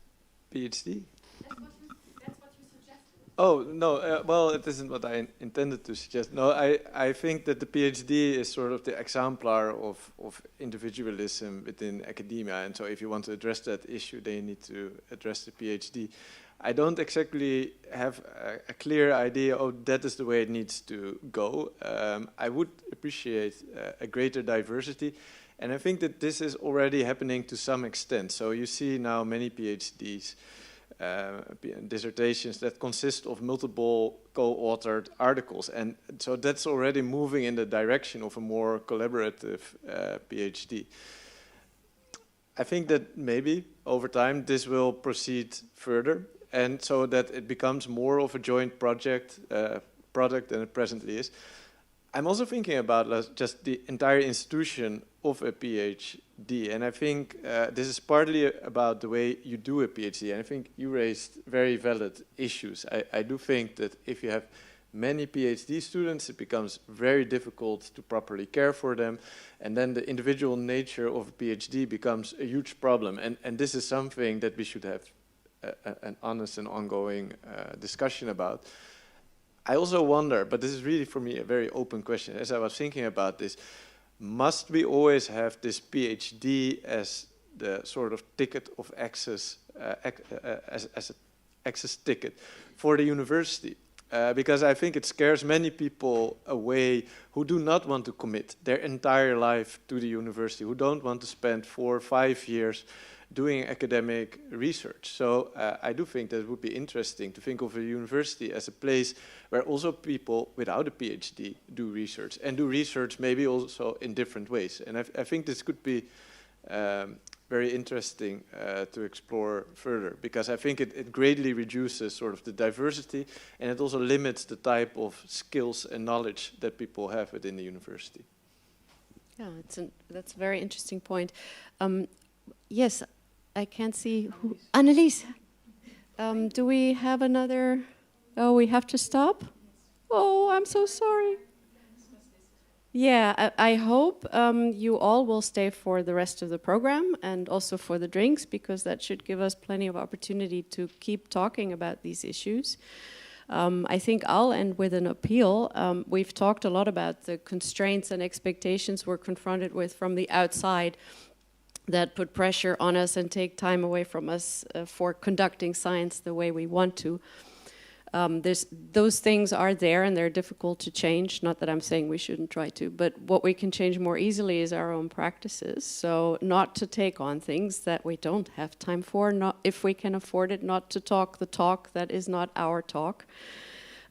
PhD? That's what you suggested. Oh, no, well, it isn't what I intended to suggest. No, I think that the PhD is sort of the exemplar of individualism within academia, and so if you want to address that issue, then you need to address the PhD. I don't exactly have a clear idea, that is the way it needs to go. I would appreciate a greater diversity, and I think that this is already happening to some extent. So you see now many PhDs, dissertations that consist of multiple co-authored articles, and so that's already moving in the direction of a more collaborative PhD. I think that maybe over time this will proceed further, and so that it becomes more of a joint product than it presently is. I'm also thinking about just the entire institution of a PhD, and I think this is partly about the way you do a PhD, and I think you raised very valid issues. I do think that if you have many PhD students, it becomes very difficult to properly care for them, and then the individual nature of a PhD becomes a huge problem, and this is something that we should have an honest and ongoing discussion about. I also wonder, but this is really for me a very open question, as I was thinking about this, must we always have this PhD as the sort of ticket of access, as an access ticket for the university? Because I think it scares many people away who do not want to commit their entire life to the university, who don't want to spend 4 or 5 years doing academic research. So I do think that it would be interesting to think of a university as a place where also people without a PhD do research, and do research maybe also in different ways. And I think this could be very interesting to explore further, because I think it greatly reduces sort of the diversity, and it also limits the type of skills and knowledge that people have within the university. Yeah, that's a very interesting point. Yes, I can't see who. Annelies. Do we have another? Oh, we have to stop? Oh, I'm so sorry. Yeah, I hope you all will stay for the rest of the program and also for the drinks, because that should give us plenty of opportunity to keep talking about these issues. I think I'll end with an appeal. We've talked a lot about the constraints and expectations we're confronted with from the outside that put pressure on us and take time away from us for conducting science the way we want to. Those things are there and they're difficult to change. Not that I'm saying we shouldn't try to, but what we can change more easily is our own practices. So not to take on things that we don't have time for, not if we can afford it, not to talk the talk that is not our talk.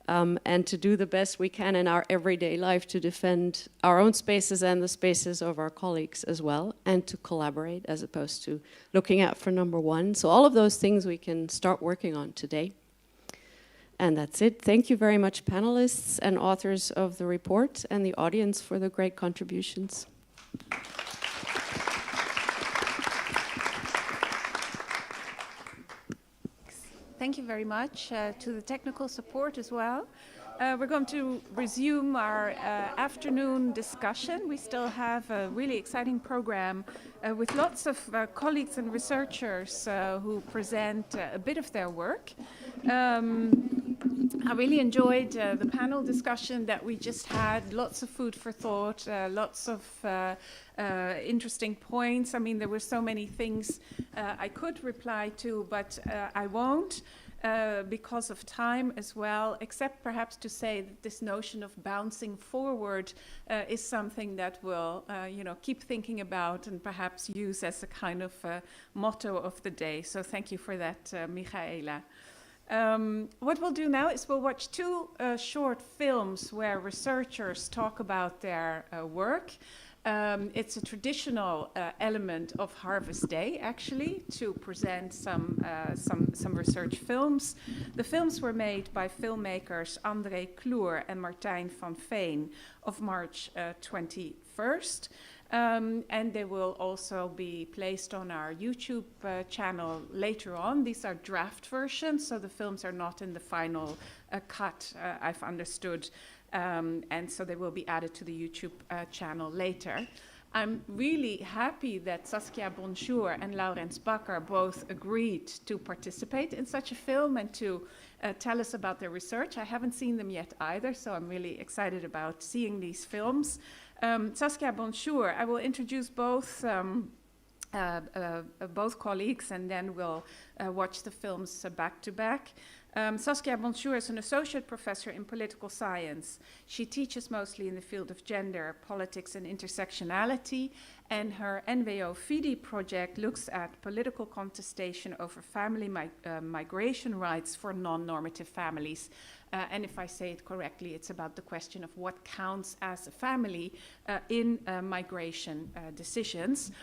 And to do the best we can in our everyday life to defend our own spaces and the spaces of our colleagues as well, and to collaborate as opposed to looking out for number one. So all of those things we can start working on today. And that's it. Thank you very much, panelists and authors of the report, and the audience for the great contributions. Thank you very much to the technical support as well. We're going to resume our afternoon discussion. We still have a really exciting program with lots of colleagues and researchers who present a bit of their work. I really enjoyed the panel discussion that we just had. Lots of food for thought, lots of interesting points. I mean, there were so many things I could reply to, but I won't. Because of time as well, except perhaps to say that this notion of bouncing forward is something that we'll keep thinking about and perhaps use as a kind of motto of the day. So thank you for that, Michaela. What we'll do now is we'll watch two short films where researchers talk about their work. It's a traditional element of Harvest Day, actually, to present some research films. The films were made by filmmakers André Kloer and Martijn van Veen of March 21st. And they will also be placed on our YouTube channel later on. These are draft versions, so the films are not in the final cut, I've understood. And so they will be added to the YouTube channel later. I'm really happy that Saskia Bonjour and Laurens Bakker both agreed to participate in such a film and to tell us about their research. I haven't seen them yet either, so I'm really excited about seeing these films. Saskia Bonjour, I will introduce both colleagues, and then we'll watch the films back to back. Saskia Bonjour is an associate professor in political science. She teaches mostly in the field of gender, politics, and intersectionality, and her NWO-FIDI project looks at political contestation over family migration rights for non-normative families. And if I say it correctly, it's about the question of what counts as a family in migration decisions.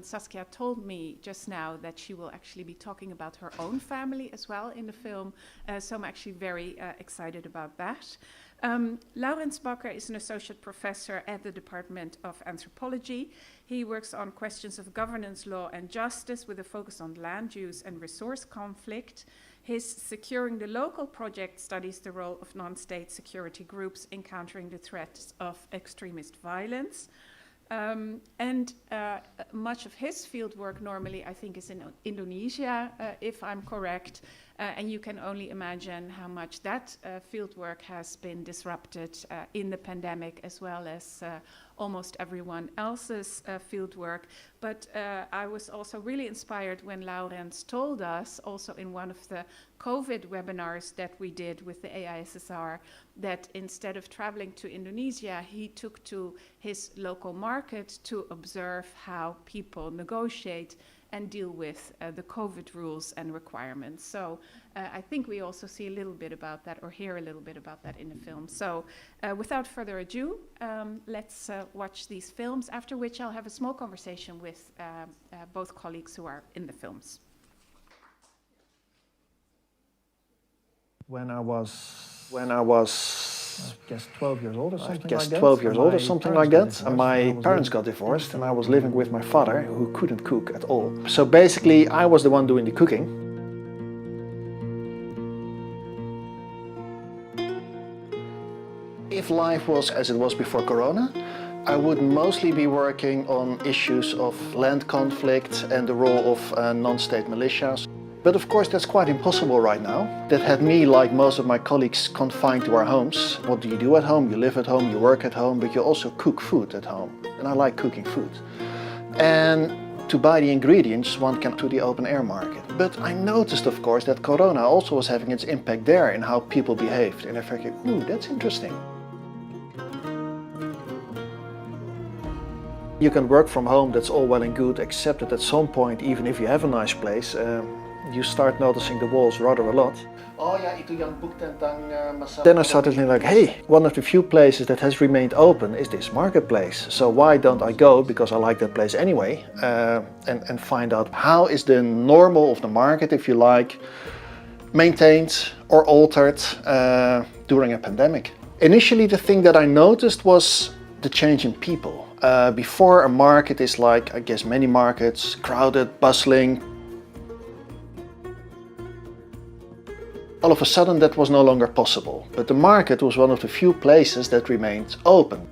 Saskia told me just now that she will actually be talking about her own family as well in the film, so I'm actually very excited about that. Laurens Bakker is an associate professor at the Department of Anthropology. He works on questions of governance, law, and justice with a focus on land use and resource conflict. His Securing the Local project studies the role of non-state security groups encountering the threats of extremist violence. And much of his fieldwork normally, I think, is in Indonesia, if I'm correct. And you can only imagine how much that fieldwork has been disrupted in the pandemic, as well as almost everyone else's fieldwork. But I was also really inspired when Laurens told us, also in one of the COVID webinars that we did with the AISSR, that instead of traveling to Indonesia, he took to his local market to observe how people negotiate and deal with the COVID rules and requirements. So I think we also see a little bit about that, or hear a little bit about that in the film. So without further ado, let's watch these films, after which I'll have a small conversation with both colleagues who are in the films. When I was was, I guess, 12 years old or something like that. I guess 12 years old or something like that. And my parents got divorced and I was living with my father who couldn't cook at all. So basically I was the one doing the cooking. If life was as it was before Corona, I would mostly be working on issues of land conflict and the role of non-state militias. But of course that's quite impossible right now. That had me, like most of my colleagues, confined to our homes. What do you do at home? You live at home, you work at home, but you also cook food at home. And I like cooking food. And to buy the ingredients, one can to the open air market. But I noticed, of course, that Corona also was having its impact there in how people behaved. And I figured, ooh, that's interesting. You can work from home, that's all well and good, except that at some point, even if you have a nice place, you start noticing the walls rather a lot. Then I started thinking like, hey, one of the few places that has remained open is this marketplace. So why don't I go, because I like that place anyway, and find out how is the normal of the market, if you like, maintained or altered during a pandemic. Initially the thing that I noticed was the change in people. Before a market is like, I guess, many markets, crowded, bustling. All of a sudden that was no longer possible, but the market was one of the few places that remained open,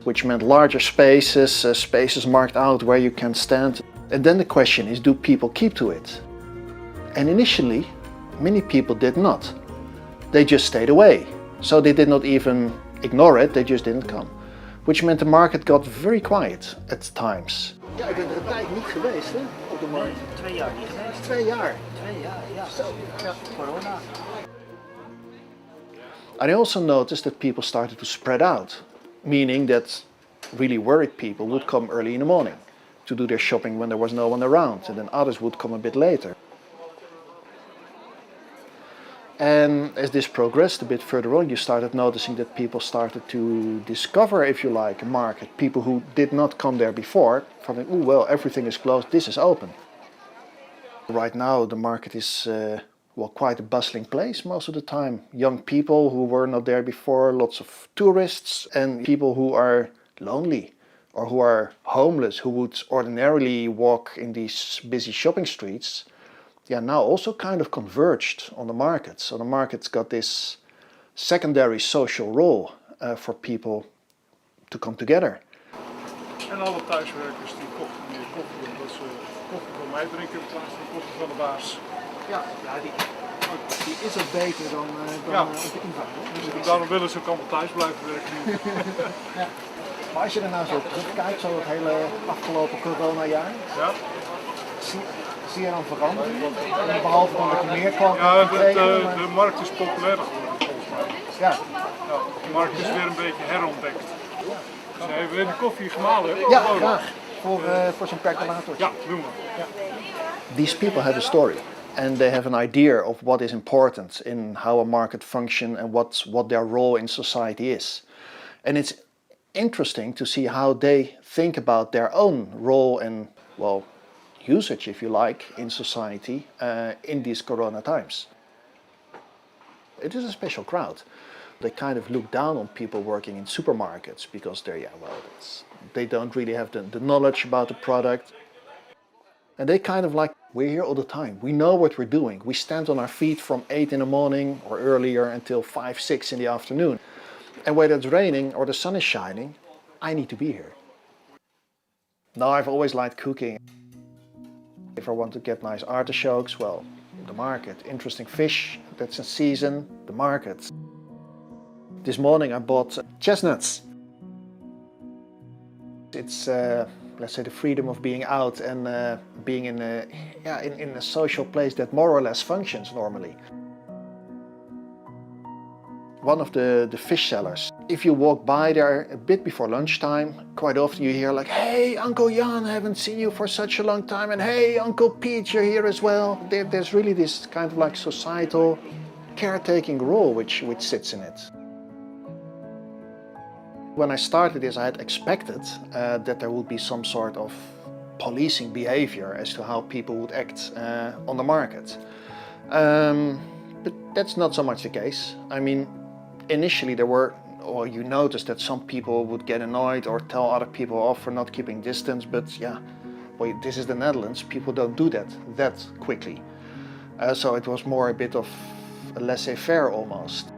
which meant larger spaces, spaces marked out where you can stand. And then the question is, do people keep to it? And initially, many people did not. They just stayed away. So they did not even ignore it, they just didn't come. Which meant the market got very quiet at times. Ja, ik ben er een tijd niet geweest, hè, op de markt. 2 jaar niet geweest. 2 jaar? 2 jaar, ja. Zo, ja, corona. And I also noticed that people started to spread out, meaning that really worried people would come early in the morning to do their shopping when there was no one around, and then others would come a bit later. And as this progressed a bit further on, you started noticing that people started to discover, if you like, a market. People who did not come there before, thinking, oh, well, everything is closed, this is open. Right now, the market is, well, quite a bustling place most of the time. Young people who were not there before, lots of tourists, and people who are lonely or who are homeless, who would ordinarily walk in these busy shopping streets. Yeah, now also kind of converged on the market. So the market's got this secondary social role for people to come together. En alle thuiswerkers die kochten meer koffie omdat ze koffie van mij drinken in plaats van koffie van de baas. Ja, die is ook beter dan op de IVA. Dus daarom willen ze ook allemaal thuis blijven werken. Ja. Maar als je er nou zo terugkijkt, zo het hele afgelopen coronajaar, ja. Zie je dan verandering? Behalve dan dat je meer kwam? Ja, de markt is populairder geworden volgens mij. Ja. Ja, de markt is weer een beetje herontdekt. Dus hebben we de koffie gemalen? Ja, graag. Voor zo'n percolator. Ja, doen we. Ja. These people have a story. And they have an idea of what is important in how a market functions and what their role in society is. And it's interesting to see how they think about their own role and, well, usage, if you like, in society in these corona times. It is a special crowd. They kind of look down on people working in supermarkets because they don't really have the knowledge about the product. And they kind of like, we're here all the time. We know what we're doing. We stand on our feet from 8 in the morning or earlier until 5, 6 in the afternoon. And whether it's raining or the sun is shining, I need to be here. Now, I've always liked cooking. If I want to get nice artichokes, well, the market. Interesting fish that's in season, the market. This morning I bought chestnuts. It's, let's say, the freedom of being out and being in a social place that more or less functions normally. One of the fish sellers. If you walk by there a bit before lunchtime, quite often you hear like, hey, Uncle Jan, I haven't seen you for such a long time, and hey, Uncle Pete, you're here as well. There's really this kind of like societal caretaking role which sits in it. When I started this, I had expected that there would be some sort of policing behavior as to how people would act on the market. But that's not so much the case. I mean, initially you noticed that some people would get annoyed or tell other people off for not keeping distance, but yeah, well, this is the Netherlands, people don't do that quickly. So it was more a bit of a laissez-faire almost.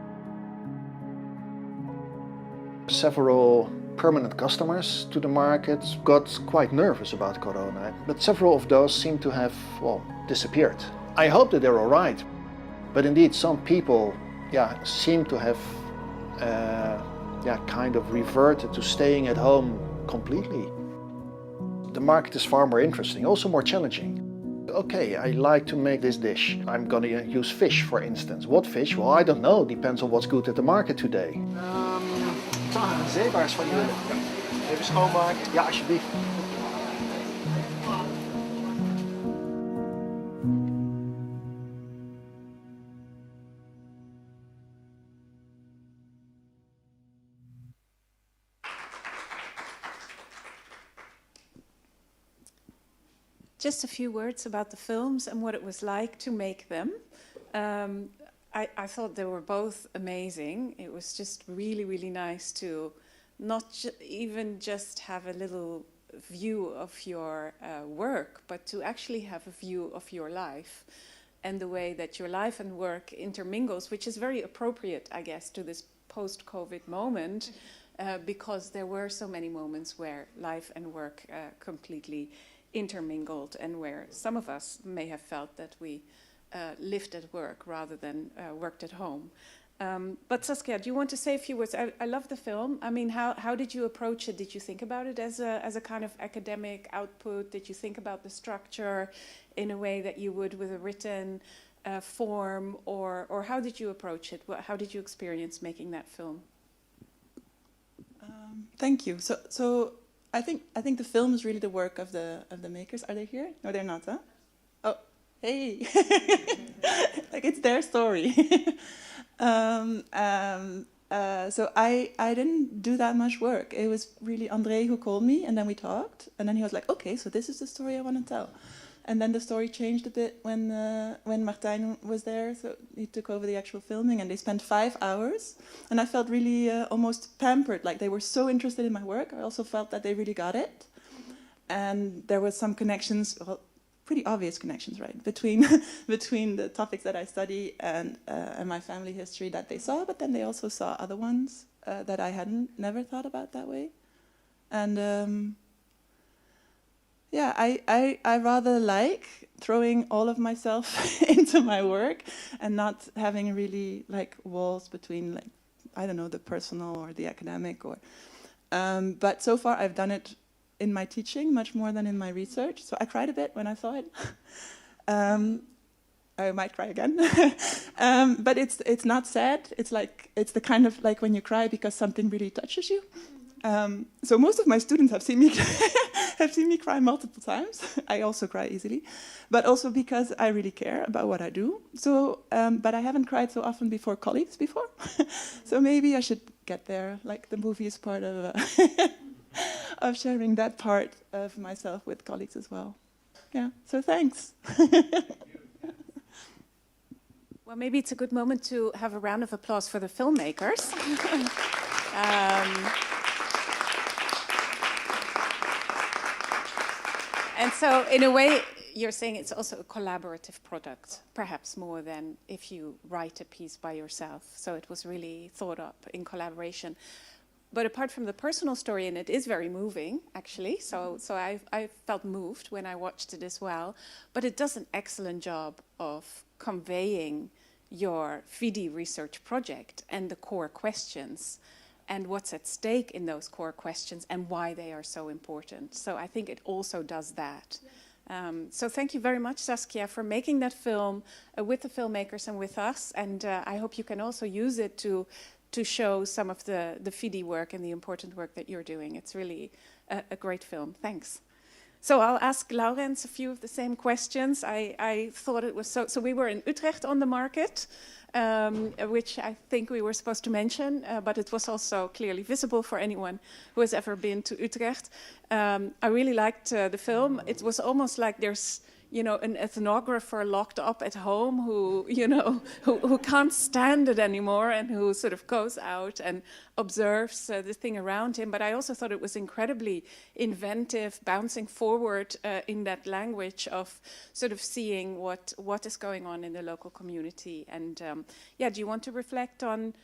Several permanent customers to the market got quite nervous about Corona, but several of those seem to have, well, disappeared. I hope that they're all right, but indeed some people, seem to have, kind of reverted to staying at home completely. The market is far more interesting, also more challenging. Okay, I like to make this dish. I'm gonna use fish, for instance. What fish? Well, I don't know. Depends on what's good at the market today. Zeebaars van die willen. Even schoonmaken. Ja, alsjeblieft. Just a few words about the films and what it was like to make them. I thought they were both amazing. It was just really, really nice to not even just have a little view of your work, but to actually have a view of your life and the way that your life and work intermingles, which is very appropriate, I guess, to this post-COVID moment, because there were so many moments where life and work completely intermingled and where some of us may have felt that we lived at work rather than worked at home. But Saskia, do you want to say a few words? I love the film. I mean, how did you approach it? Did you think about it as a kind of academic output? Did you think about the structure in a way that you would with a written form? Or how did you approach it? How did you experience making that film? Thank you. So I think the film is really the work of the makers. Are they here? No, they're not, huh? Oh, hey. Like it's their story. So I didn't do that much work. It was really André who called me, and then we talked, and then he was like, okay, so this is the story I want to tell. And then the story changed a bit when Martijn was there, so he took over the actual filming, and they spent 5 hours, and I felt really almost pampered, like they were so interested in my work. I also felt that they really got it, and there was some connections, well, pretty obvious connections, right, between the topics that I study and my family history that they saw, but then they also saw other ones that I never thought about that way, and yeah, I rather like throwing all of myself into my work and not having really like walls between, like, I don't know, the personal or the academic or. But so far I've done it in my teaching much more than in my research. So I cried a bit when I saw it. I might cry again. But it's not sad. It's the kind of like when you cry because something really touches you. So most of my students have seen me cry multiple times. I also cry easily, but also because I really care about what I do. So, but I haven't cried so often before colleagues before. So maybe I should get there. Like the movie is part of of sharing that part of myself with colleagues as well. Yeah. So thanks. Well, maybe it's a good moment to have a round of applause for the filmmakers. And so, in a way, you're saying it's also a collaborative product, perhaps more than if you write a piece by yourself. So it was really thought up in collaboration. But apart from the personal story, and it is very moving, actually, so I felt moved when I watched it as well. But it does an excellent job of conveying your FIDI research project and the core questions and what's at stake in those core questions and why they are so important. So I think it also does that. So thank you very much, Saskia, for making that film with the filmmakers and with us. And I hope you can also use it to show some of the FIDI work and the important work that you're doing. It's really a great film. Thanks. So I'll ask Laurens a few of the same questions. I thought it was so we were in Utrecht on the market, which I think we were supposed to mention, but it was also clearly visible for anyone who has ever been to Utrecht. I really liked the film. It was almost like an ethnographer locked up at home who, who can't stand it anymore and who sort of goes out and observes the thing around him. But I also thought it was incredibly inventive, bouncing forward in that language of sort of seeing what is going on in the local community. And do you want to reflect on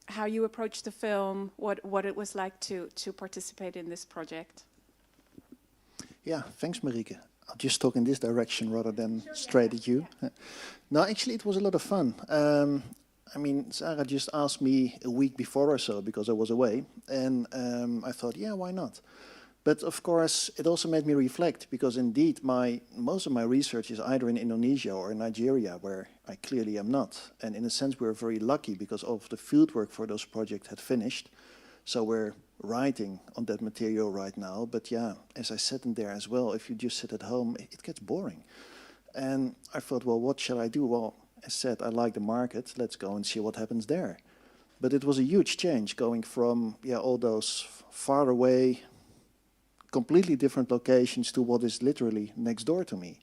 how you approached the film, what it was like to participate in this project? Yeah, thanks, Marieke. I'll just talk in this direction rather than straight at you. Yeah. No, actually, it was a lot of fun. I mean, Sarah just asked me a week before or so because I was away, and I thought, yeah, why not? But of course, it also made me reflect because indeed, most of my research is either in Indonesia or in Nigeria, where I clearly am not. And in a sense, we're very lucky because all of the fieldwork for those projects had finished. So we're writing on that material right now. But yeah, as I said in there as well, if you just sit at home, it gets boring. And I thought, well, what shall I do? Well, as said, I like the market. Let's go and see what happens there. But it was a huge change going from all those far away, completely different locations to what is literally next door to me.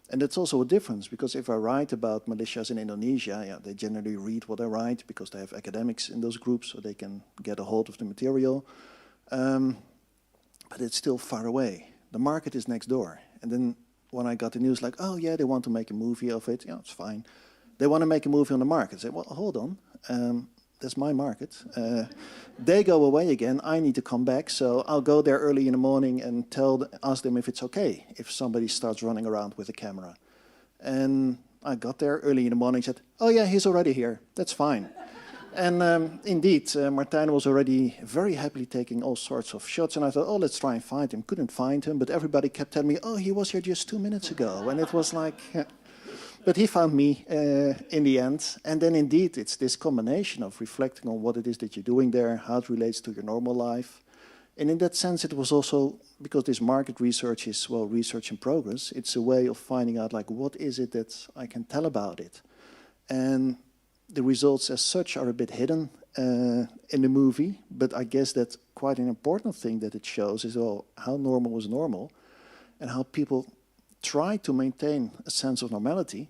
And that's also a difference, because if I write about militias in Indonesia, they generally read what I write because they have academics in those groups, so they can get a hold of the material. But it's still far away. The market is next door. And then when I got the news like, oh yeah, they want to make a movie of it, it's fine. They want to make a movie on the market. I say, well, hold on. That's my market. They go away again. I need to come back. So I'll go there early in the morning and ask them if it's okay if somebody starts running around with a camera. And I got there early in the morning and said, oh yeah, he's already here. That's fine. And indeed, Martijn was already very happily taking all sorts of shots. And I thought, oh, let's try and find him. Couldn't find him, but everybody kept telling me, oh, he was here just 2 minutes ago. And it was like... But he found me in the end. And then indeed, it's this combination of reflecting on what it is that you're doing there, how it relates to your normal life. And in that sense, it was also, because this market research is, well, research in progress, it's a way of finding out, like, what is it that I can tell about it? And the results as such are a bit hidden in the movie, but I guess that quite an important thing that it shows is, well, how normal is normal, and how people try to maintain a sense of normality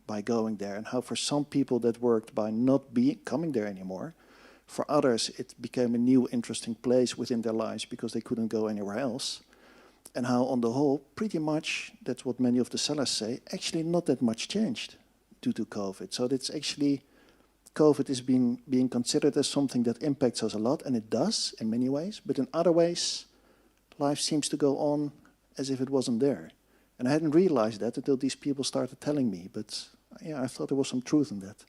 by going there, and how for some people that worked by not coming there anymore. For others, it became a new interesting place within their lives because they couldn't go anywhere else. And how on the whole, pretty much, that's what many of the sellers say, actually not that much changed due to COVID. So that's actually, COVID is being considered as something that impacts us a lot, and it does in many ways, but in other ways, life seems to go on as if it wasn't there. And I hadn't realized that until these people started telling me, but yeah, I thought there was some truth in that.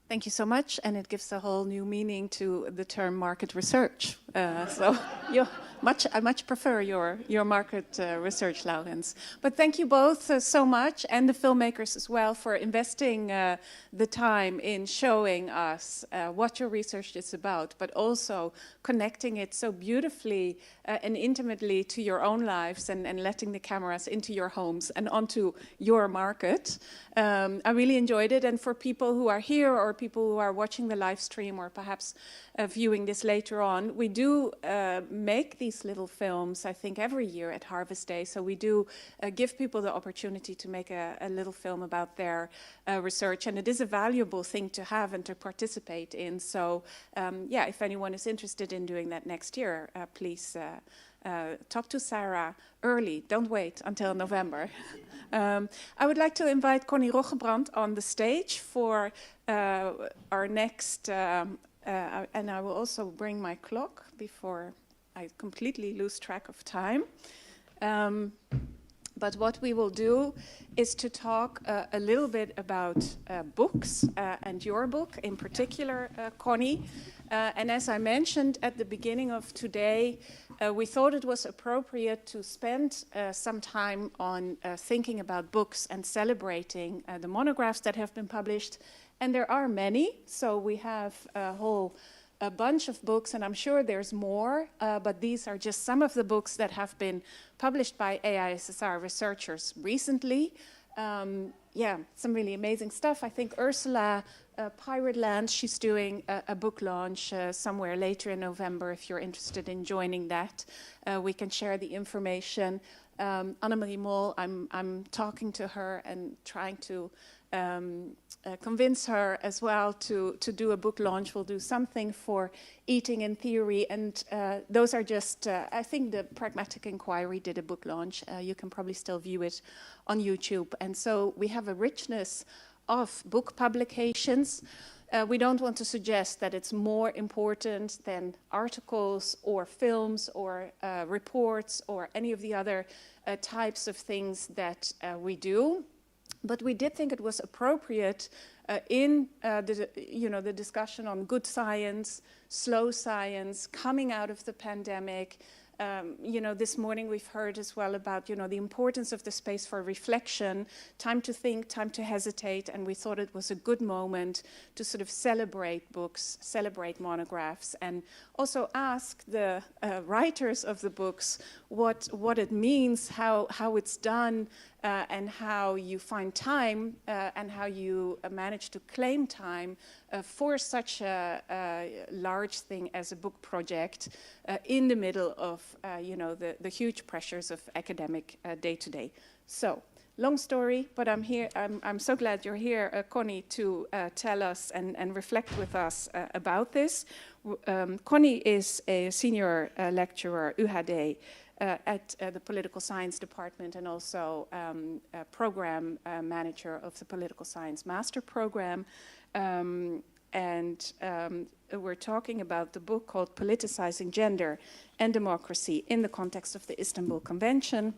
Thank you so much, and it gives a whole new meaning to the term market research. So I much prefer your market research, Laurens. But thank you both so much, and the filmmakers as well, for investing the time in showing us what your research is about, but also connecting it so beautifully and intimately to your own lives, and letting the cameras into your homes and onto your market. I really enjoyed it, and for people who are here or people who are watching the live stream or perhaps viewing this later on, we do make these little films, I think, every year at Harvest Day. So we do give people the opportunity to make a little film about their research, and it is a valuable thing to have and to participate in. So yeah, if anyone is interested in doing that next year, please talk to Sarah early. Don't wait until November. I would like to invite Connie Roggebrand on the stage for our next, and I will also bring my clock before I completely lose track of time. But what we will do is to talk a little bit about books and your book in particular, Connie. And as I mentioned at the beginning of today, we thought it was appropriate to spend some time on thinking about books and celebrating the monographs that have been published. And there are many, so we have a bunch of books, and I'm sure there's more, but these are just some of the books that have been published by AISSR researchers recently. Yeah, some really amazing stuff. I think Ursula Pirate Land, she's doing a book launch somewhere later in November. If you're interested in joining that, we can share the information. Annemarie Mol, I'm talking to her and trying to convince her as well to do a book launch. We'll do something for eating in theory, and those are just, I think the Pragmatic Inquiry did a book launch. You can probably still view it on YouTube. And so we have a richness of book publications. We don't want to suggest that it's more important than articles or films or reports or any of the other types of things that we do. But we did think it was appropriate in the discussion on good science, slow science, coming out of the pandemic. This morning we've heard as well about, the importance of the space for reflection, time to think, time to hesitate, and we thought it was a good moment to sort of celebrate books, celebrate monographs, and also ask the writers of the books what it means, how it's done, and how you find time and how you manage to claim time for such a large thing as a book project in the middle of the huge pressures of academic day-to-day. So, long story, but I'm here. I'm so glad you're here, Connie, to tell us and reflect with us about this. Connie is a senior lecturer, UHD, at the Political Science Department, and also a program manager of the Political Science Master Program. We're talking about the book called Politicizing Gender and Democracy in the Context of the Istanbul Convention.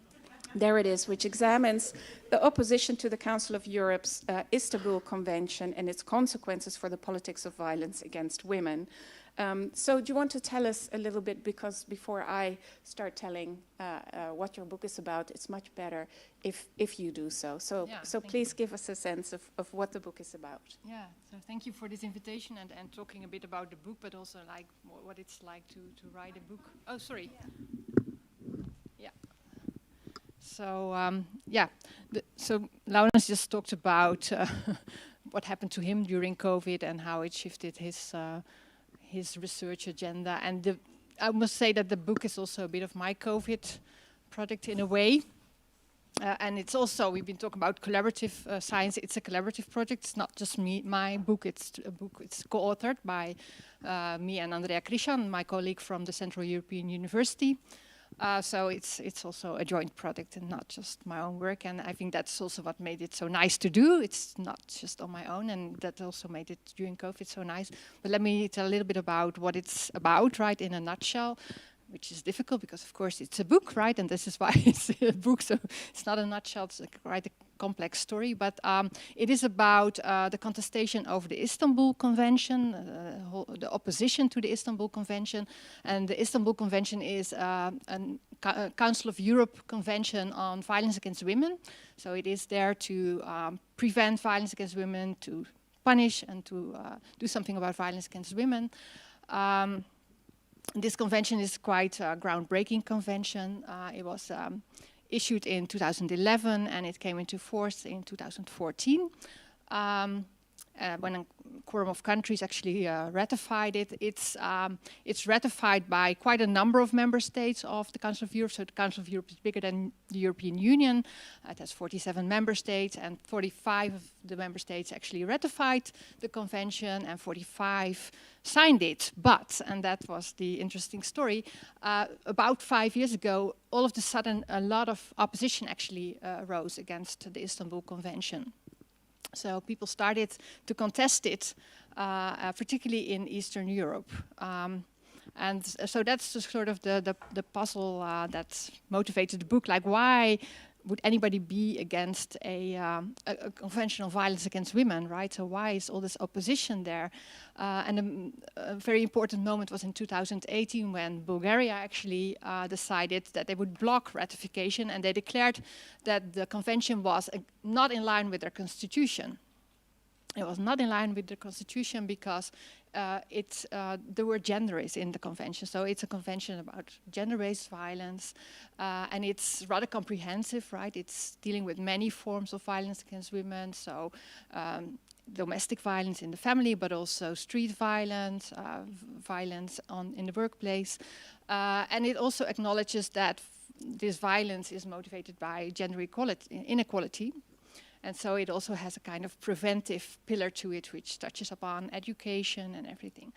There it is, which examines the opposition to the Council of Europe's Istanbul Convention and its consequences for the politics of violence against women. So do you want to tell us a little bit, because before I start telling what your book is about, it's much better if you do so. So please give us a sense of what the book is about. Yeah, so thank you for this invitation and talking a bit about the book, but also like what it's like to write a book. Oh, sorry. Yeah. So, so Laurens just talked about what happened to him during COVID and how it shifted his research agenda, and I must say that the book is also a bit of my COVID project in a way, and it's also, we've been talking about collaborative science. It's a collaborative project. It's not just my book. It's a book. It's co-authored by me and Andrea Krishan, my colleague from the Central European University. So it's also a joint project and not just my own work, and I think that's also what made it so nice to do. It's not just on my own, and that also made it during COVID so nice. But let me tell a little bit about what it's about, right, in a nutshell, which is difficult because, of course, it's a book, right, and this is why it's a book, so it's not a nutshell, it's quite a complex story, but it is about the contestation over the Istanbul Convention, the opposition to the Istanbul Convention, and the Istanbul Convention is a Council of Europe Convention on violence against women, so it is there to prevent violence against women, to punish and to do something about violence against women. This convention is quite a groundbreaking convention. It was issued in 2011 and it came into force in 2014. When a quorum of countries actually ratified it. It's ratified by quite a number of member states of the Council of Europe. So the Council of Europe is bigger than the European Union. It has 47 member states, and 45 of the member states actually ratified the convention and 45 signed it. But, and that was the interesting story, about 5 years ago, all of a sudden a lot of opposition actually arose against the Istanbul Convention. So people started to contest it, particularly in Eastern Europe. And so that's the sort of the puzzle that motivated the book. Like, why would anybody be against a convention on violence against women, right? So why is all this opposition there? And a very important moment was in 2018 when Bulgaria actually decided that they would block ratification, and they declared that the convention was not in line with their constitution. It was not in line with the constitution because the word gender is in the convention. So it's a convention about gender-based violence, and it's rather comprehensive, right? It's dealing with many forms of violence against women. So domestic violence in the family, but also street violence, violence in the workplace. And it also acknowledges that this violence is motivated by gender inequality. And so it also has a kind of preventive pillar to it, which touches upon education and everything.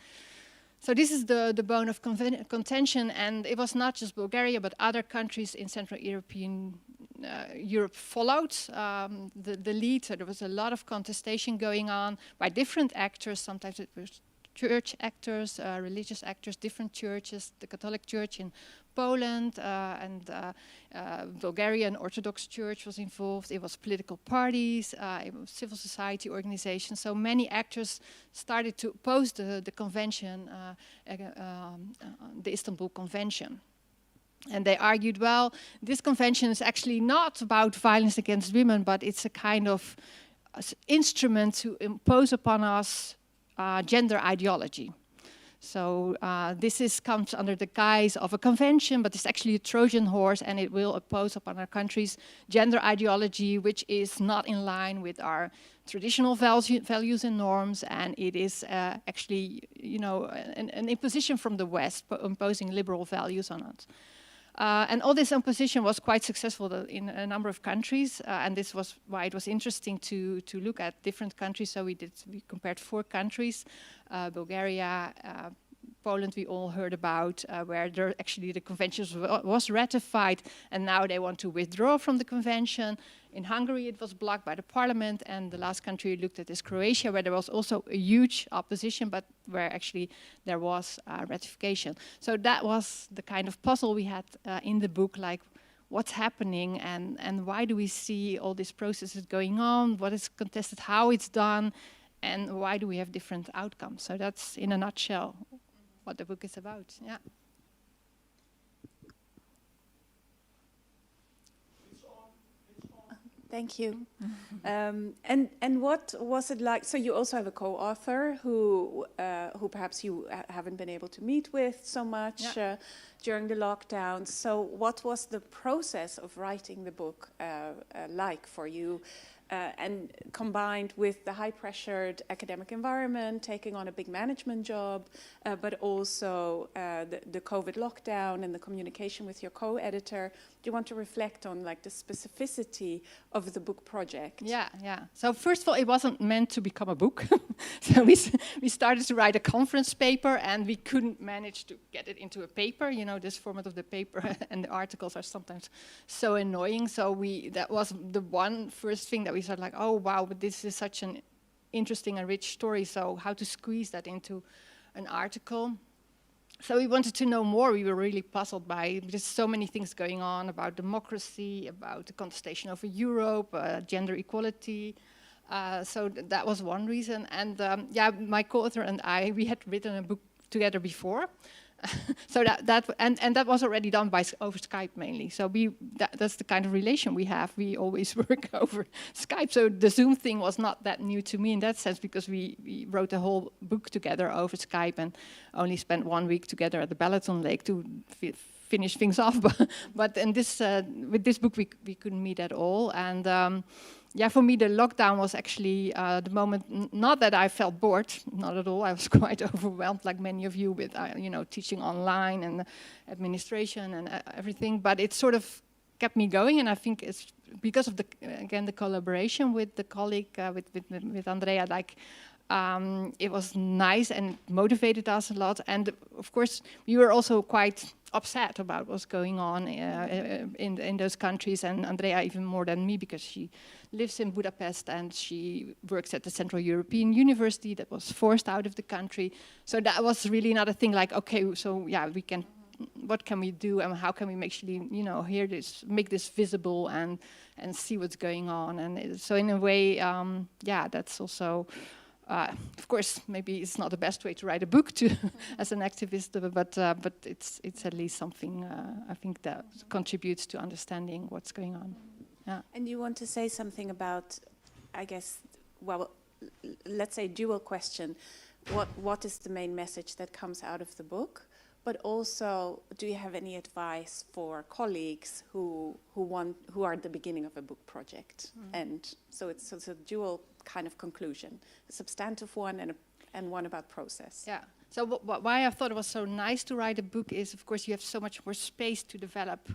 So this is the bone of contention, and it was not just Bulgaria, but other countries in Central Europe followed the lead. So there was a lot of contestation going on by different actors. Sometimes it was church actors, religious actors, different churches, the Catholic Church in Poland and Bulgarian Orthodox Church was involved. It was political parties, it was civil society organizations. So many actors started to oppose the convention, the Istanbul Convention. And they argued, well, this convention is actually not about violence against women, but it's a kind of instrument to impose upon us gender ideology. So this comes under the guise of a convention, but it's actually a Trojan horse, and it will impose upon our countries gender ideology, which is not in line with our traditional values and norms, and it is actually, you know, an imposition from the West, imposing liberal values on us. And all this imposition was quite successful in a number of countries, and this was why it was interesting to look at different countries. So we compared 4 countries, Bulgaria, Poland we all heard about, where actually the convention was ratified, and now they want to withdraw from the convention. In Hungary it was blocked by the parliament, and the last country we looked at is Croatia, where there was also a huge opposition, but where actually there was ratification. So that was the kind of puzzle we had in the book, like what's happening and why do we see all these processes going on, what is contested, how it's done, and why do we have different outcomes. So that's in a nutshell what the book is about. Yeah. Thank you. And what was it like? So you also have a co-author who perhaps you haven't been able to meet with so much during the lockdown. So what was the process of writing the book like for you? And combined with the high-pressured academic environment, taking on a big management job, but also the COVID lockdown and the communication with your co-editor. Do you want to reflect on like the specificity of the book project? Yeah. So first of all, it wasn't meant to become a book. So we started to write a conference paper, and we couldn't manage to get it into a paper. You know, this format of the paper and the articles are sometimes so annoying. So that was the first thing that we started like, oh wow, but this is such an interesting and rich story. So how to squeeze that into an article? So we wanted to know more. We were really puzzled by there's so many things going on about democracy, about the contestation over Europe, gender equality. So that was one reason. And my co-author and I, we had written a book together before. So that was already done over Skype mainly. So that's the kind of relation we have. We always work over Skype. So the Zoom thing was not that new to me in that sense, because we wrote the whole book together over Skype and only spent 1 week together at the Balaton Lake to finish things off. But in with this book we couldn't meet at all. And for me, the lockdown was actually the moment, not that I felt bored, not at all. I was quite overwhelmed, like many of you, with teaching online and administration and everything. But it sort of kept me going, and I think it's because of the collaboration with the colleague, with Andrea, it was nice and motivated us a lot. And of course, we were also quite upset about what's going on in those countries, and Andrea even more than me, because she lives in Budapest and she works at the Central European University that was forced out of the country. So that was really another thing, like, okay, so what can we do, and how can we actually, make this visible and see what's going on? And so in a way, that's also. Of course, maybe it's not the best way to write a book as an activist, but it's at least something I think that contributes to understanding what's going on. Yeah. And you want to say something about, I guess, well, let's say dual question, what is the main message that comes out of the book? But also, do you have any advice for colleagues who are at the beginning of a book project? And so it's a dual kind of conclusion, a substantive one and one about process. Yeah. So why I thought it was so nice to write a book is, of course, you have so much more space to develop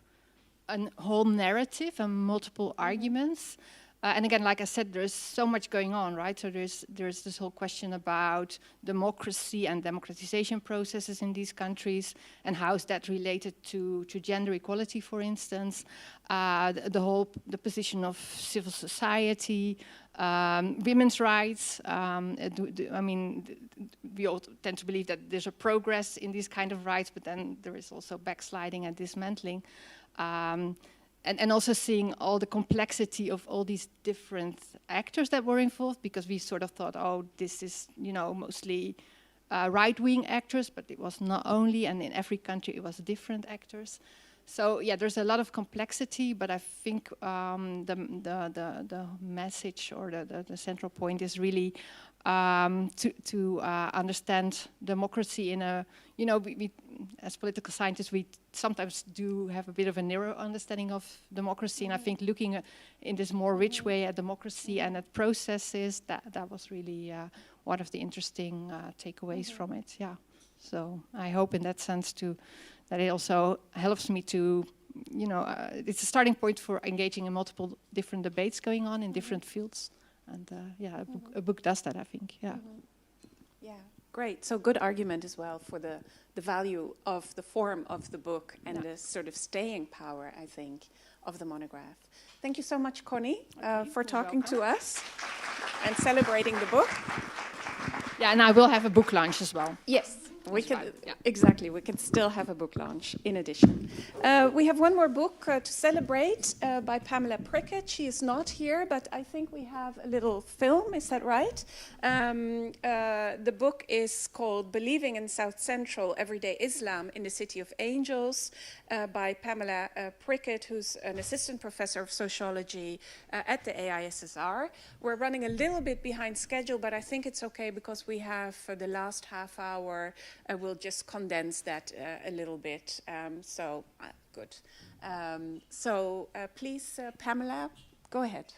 a whole narrative and multiple arguments. And again, like I said, there's so much going on, right? So there's this whole question about democracy and democratization processes in these countries, and how is that related to gender equality, for instance, the position of civil society, women's rights. I mean, we all tend to believe that there's a progress in these kind of rights, but then there is also backsliding and dismantling. And also seeing all the complexity of all these different actors that were involved, because we sort of thought, oh, this is, mostly right-wing actors, but it was not only, and in every country it was different actors. So yeah, there's a lot of complexity, but I think the message or the central point is really to understand democracy in a, we as political scientists, we sometimes do have a bit of a narrow understanding of democracy, and I think looking in this more rich way at democracy and at processes, that was really one of the interesting takeaways from it. Yeah. So I hope in that sense that it also helps me to, it's a starting point for engaging in multiple different debates going on in different fields. And yeah, a book does that, I think. Yeah. Yeah, great. So good argument as well for the value of the form of the book and the sort of staying power, I think, of the monograph. Thank you so much, Connie, for talking to us and celebrating the book. Yeah, and I will have a book launch as well. Yes. Exactly, we can still have a book launch in addition. We have one more book to celebrate by Pamela Prickett. She is not here, but I think we have a little film, is that right? The book is called Believing in South Central Everyday Islam in the City of Angels by Pamela Prickett, who's an assistant professor of sociology at the AISSR. We're running a little bit behind schedule, but I think it's okay because we have for the last half hour. We'll just condense that a little bit. Good. Please, Pamela, go ahead.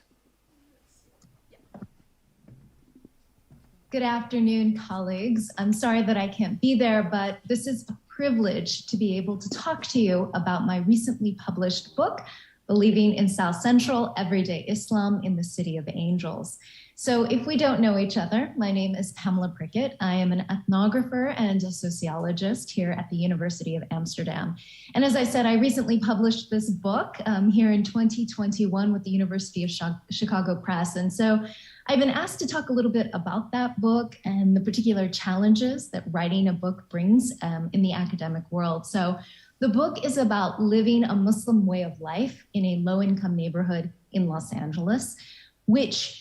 Good afternoon, colleagues. I'm sorry that I can't be there, but this is a privilege to be able to talk to you about my recently published book, Believing in South Central Everyday Islam in the City of Angels. So if we don't know each other, my name is Pamela Prickett. I am an ethnographer and a sociologist here at the University of Amsterdam. And as I said, I recently published this book here in 2021 with the University of Chicago Press. And so I've been asked to talk a little bit about that book and the particular challenges that writing a book brings in the academic world. So the book is about living a Muslim way of life in a low-income neighborhood in Los Angeles, which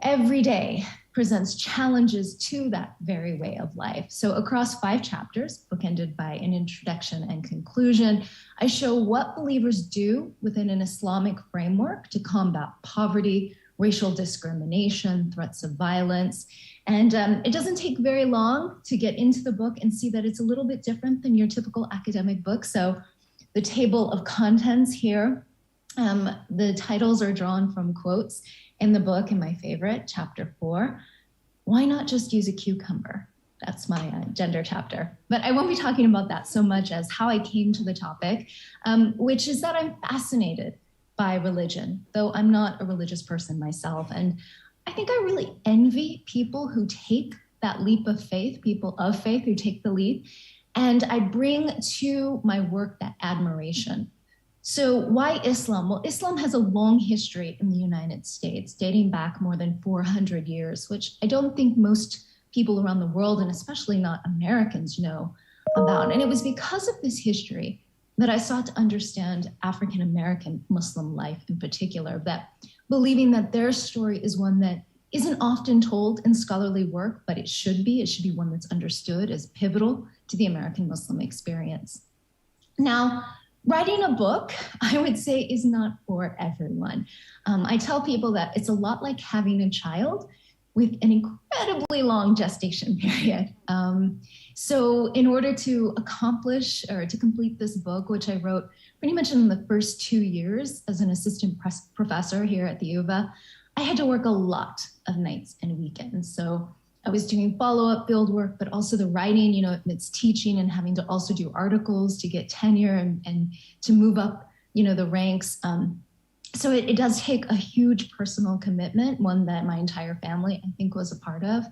every day presents challenges to that very way of life. So across 5 chapters, bookended by an introduction and conclusion, I show what believers do within an Islamic framework to combat poverty, racial discrimination, threats of violence. And it doesn't take very long to get into the book and see that it's a little bit different than your typical academic book. So the table of contents here, the titles are drawn from quotes in the book, and my favorite, chapter 4, why not just use a cucumber? That's my gender chapter. But I won't be talking about that so much as how I came to the topic, which is that I'm fascinated by religion, though I'm not a religious person myself. And I think I really envy people who take that leap of faith, people of faith who take the leap, and I bring to my work that admiration. So why Islam? Well, Islam has a long history in the United States, dating back more than 400 years, which I don't think most people around the world, and especially not Americans, know about. And it was because of this history that I sought to understand African-American Muslim life in particular, that believing that their story is one that isn't often told in scholarly work, but it should be one that's understood as pivotal to the American Muslim experience. Now, writing a book, I would say, is not for everyone. I tell people that it's a lot like having a child. with an incredibly long gestation period. So in order to accomplish or to complete this book, which I wrote pretty much in the first 2 years as an assistant professor here at the UVA, I had to work a lot of nights and weekends. So I was doing follow-up field work, but also the writing, you know, it's teaching and having to also do articles to get tenure and to move up, you know, the ranks. So it does take a huge personal commitment, one that my entire family, I think, was a part of.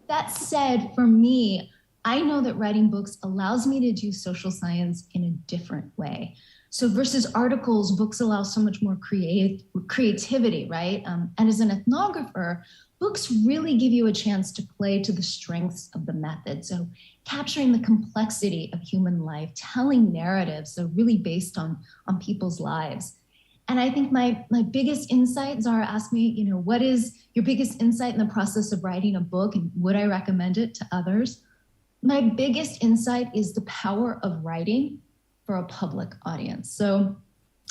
That said, for me, I know that writing books allows me to do social science in a different way. So versus articles, books allow so much more creativity, right? And as an ethnographer, books really give you a chance to play to the strengths of the method. So capturing the complexity of human life, telling narratives, so really based on people's lives. And I think my biggest insight, Zara asked me, you know, what is your biggest insight in the process of writing a book and would I recommend it to others? My biggest insight is the power of writing for a public audience. So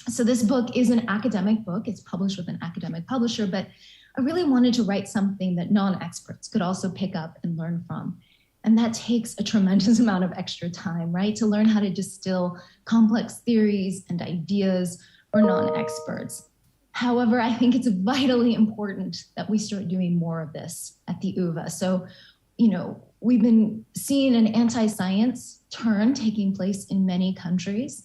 this book is an academic book. It's published with an academic publisher, but I really wanted to write something that non-experts could also pick up and learn from. And that takes a tremendous amount of extra time, right? To learn how to distill complex theories and ideas for non-experts. However, I think it's vitally important that we start doing more of this at the UVA. So, you know, we've been seeing an anti-science turn taking place in many countries,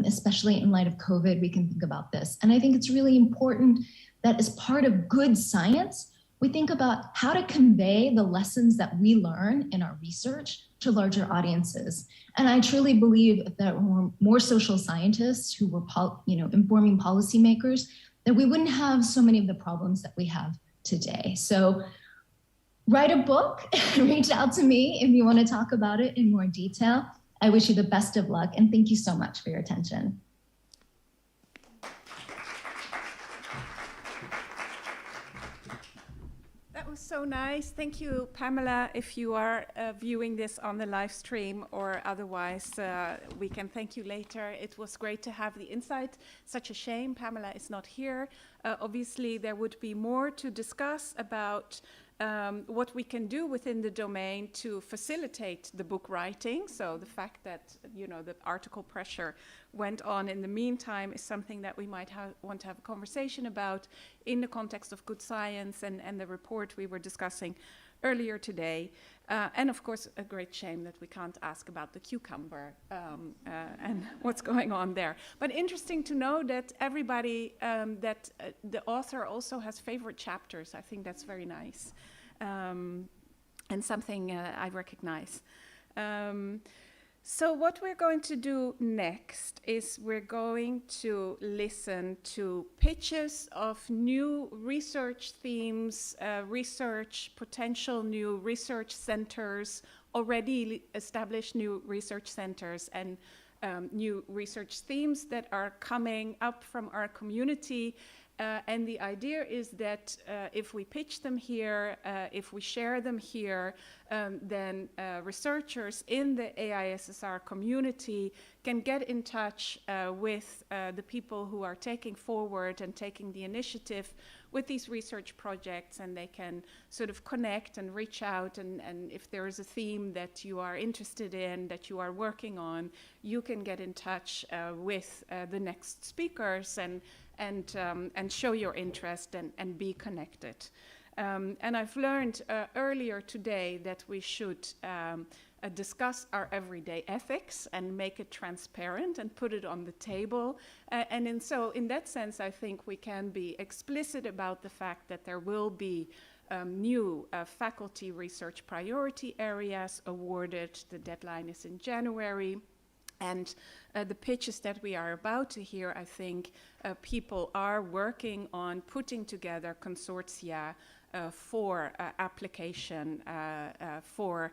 especially in light of COVID, we can think about this. And I think it's really important that as part of good science, we think about how to convey the lessons that we learn in our research to larger audiences. And I truly believe that there were more social scientists who were informing policymakers, that we wouldn't have so many of the problems that we have today. So write a book, reach out to me if you want to talk about it in more detail. I wish you the best of luck and thank you so much for your attention. That was so nice. Thank you, Pamela. If you are viewing this on the live stream or otherwise, we can thank you later. It was great to have the insight. Such a shame Pamela is not here. Obviously, there would be more to discuss about what we can do within the domain to facilitate the book writing. So the fact that, you know, the article pressure went on in the meantime is something that we might want to have a conversation about in the context of good science and the report we were discussing earlier today. And of course, a great shame that we can't ask about the cucumber and what's going on there. But interesting to know that everybody, that the author also has favorite chapters. I think that's very nice. And something I recognize. So what we're going to do next is we're going to listen to pitches of new research themes, potential new research centers, already established new research centers, and new research themes that are coming up from our community. And the idea is that if we pitch them here, if we share them here, then researchers in the AISSR community can get in touch with the people who are taking forward and taking the initiative with these research projects, and they can sort of connect and reach out, and if there is a theme that you are interested in, that you are working on, you can get in touch with the next speakers and show your interest and be connected. And I've learned earlier today that we should discuss our everyday ethics and make it transparent and put it on the table. And in that sense, I think we can be explicit about the fact that there will be new faculty research priority areas awarded. The deadline is in January. And the pitches that we are about to hear, I think people are working on putting together consortia for application for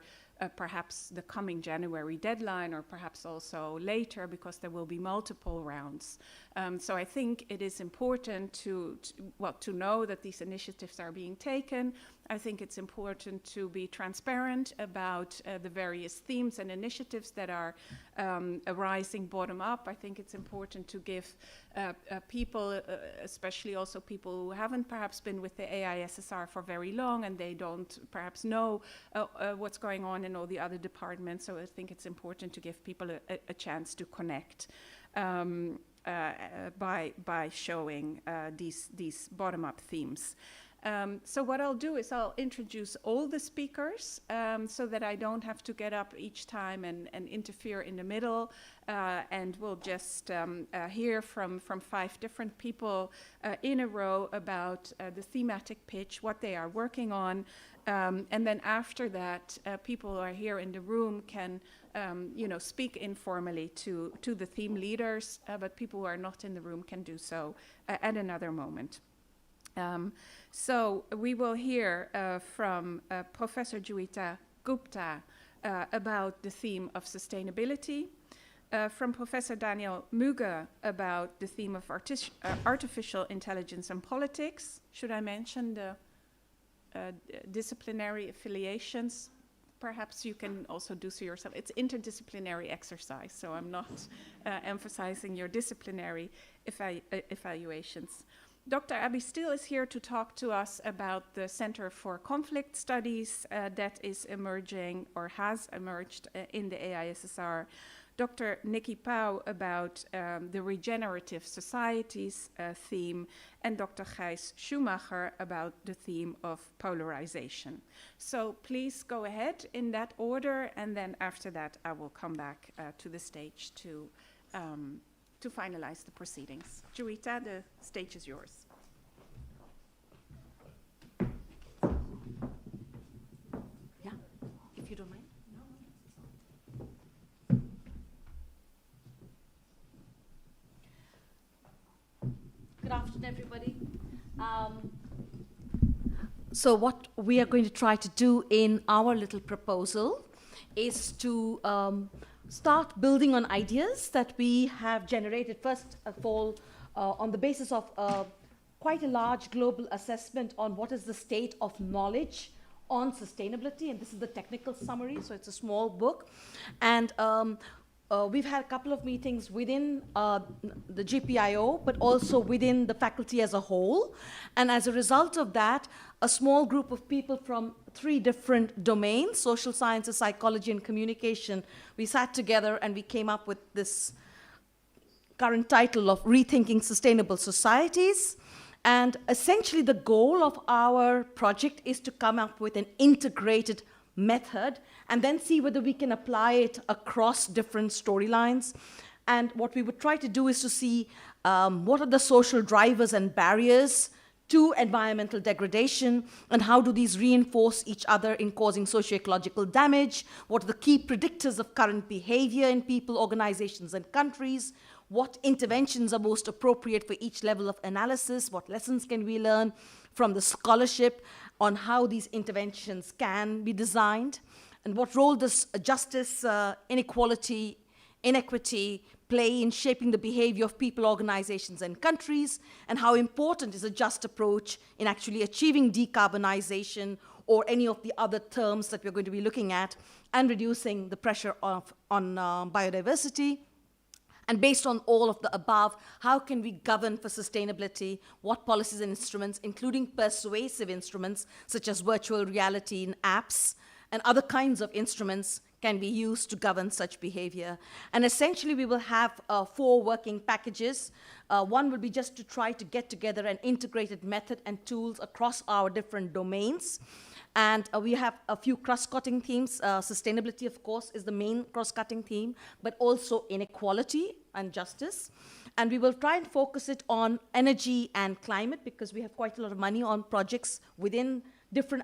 perhaps the coming January deadline, or perhaps also later, because there will be multiple rounds. So I think it is important to know that these initiatives are being taken. I think it's important to be transparent about the various themes and initiatives that are arising bottom up. I think it's important to give people, especially also people who haven't perhaps been with the AISSR for very long and they don't perhaps know what's going on in all the other departments. So I think it's important to give people a chance to connect by showing these bottom-up themes. So what I'll do is I'll introduce all the speakers so that I don't have to get up each time and interfere in the middle, and we'll just hear from 5 different people in a row about the thematic pitch, what they are working on, and then after that, people who are here in the room can speak informally to the theme leaders, but people who are not in the room can do so at another moment. So we will hear from Professor Jeanette Gupta about the theme of sustainability, from Professor Daniel Muge about the theme of artificial intelligence and politics. Should I mention the disciplinary affiliations? Perhaps you can also do so yourself. It's interdisciplinary exercise, so I'm not emphasizing your disciplinary evaluations. Dr. Abby Steele is here to talk to us about the Center for Conflict Studies that is emerging or has emerged in the AISSR. Dr. Nikki Pauw about the regenerative societies theme, and Dr. Gijs Schumacher about the theme of polarization. So please go ahead in that order, and then after that I will come back to the stage to finalize the proceedings. Jeanette, the stage is yours. Yeah, if you don't mind. Good afternoon, everybody. So what we are going to try to do in our little proposal is to start building on ideas that we have generated, first of all, on the basis of quite a large global assessment on what is the state of knowledge on sustainability, and this is the technical summary, so it's a small book. And we've had a couple of meetings within the GPIO, but also within the faculty as a whole. And as a result of that, a small group of people from 3 different domains, social sciences, psychology, and communication, we sat together and we came up with this current title of Rethinking Sustainable Societies. And essentially the goal of our project is to come up with an integrated method and then see whether we can apply it across different storylines. And what we would try to do is to see what are the social drivers and barriers to environmental degradation, and how do these reinforce each other in causing socio-ecological damage? What are the key predictors of current behavior in people, organizations, and countries? What interventions are most appropriate for each level of analysis? What lessons can we learn from the scholarship on how these interventions can be designed? And what role does justice, inequality, inequity play in shaping the behavior of people, organizations, and countries? And how important is a just approach in actually achieving decarbonization or any of the other terms that we're going to be looking at, and reducing the pressure on biodiversity? And based on all of the above, how can we govern for sustainability? What policies and instruments, including persuasive instruments such as virtual reality and apps and other kinds of instruments, can be used to govern such behavior? And essentially we will have 4 working packages. One will be just to try to get together an integrated method and tools across our different domains. And we have a few cross-cutting themes. Sustainability, of course, is the main cross-cutting theme, but also inequality and justice. And we will try and focus it on energy and climate, because we have quite a lot of money on projects within different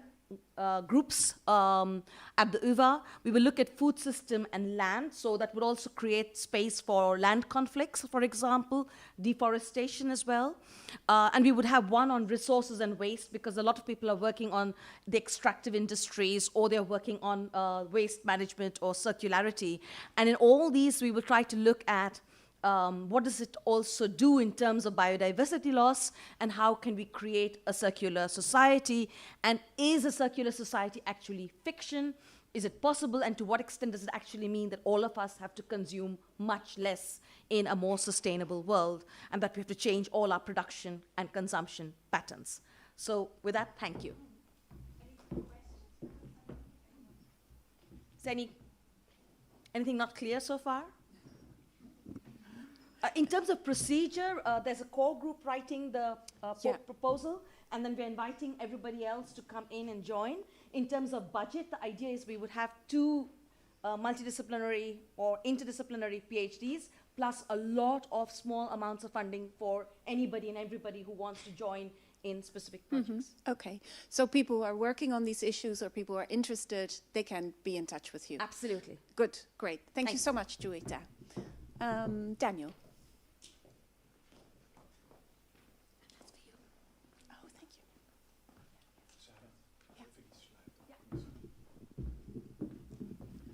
groups at the UvA. We will look at food system and land, so that would also create space for land conflicts, for example, deforestation as well. And we would have one on resources and waste, because a lot of people are working on the extractive industries, or they're working on waste management or circularity. And in all these, we will try to look at what does it also do in terms of biodiversity loss, and how can we create a circular society, and is a circular society actually fiction? Is it possible, and to what extent does it actually mean that all of us have to consume much less in a more sustainable world, and that we have to change all our production and consumption patterns? So with that, thank you. Is anything not clear so far? In terms of procedure, there's a core group writing the proposal, and then we're inviting everybody else to come in and join. In terms of budget, the idea is we would have 2 multidisciplinary or interdisciplinary PhDs, plus a lot of small amounts of funding for anybody and everybody who wants to join in specific projects. Okay, so people who are working on these issues or people who are interested, they can be in touch with you. Absolutely. Good, great. Thank you so much, Juita. Daniel.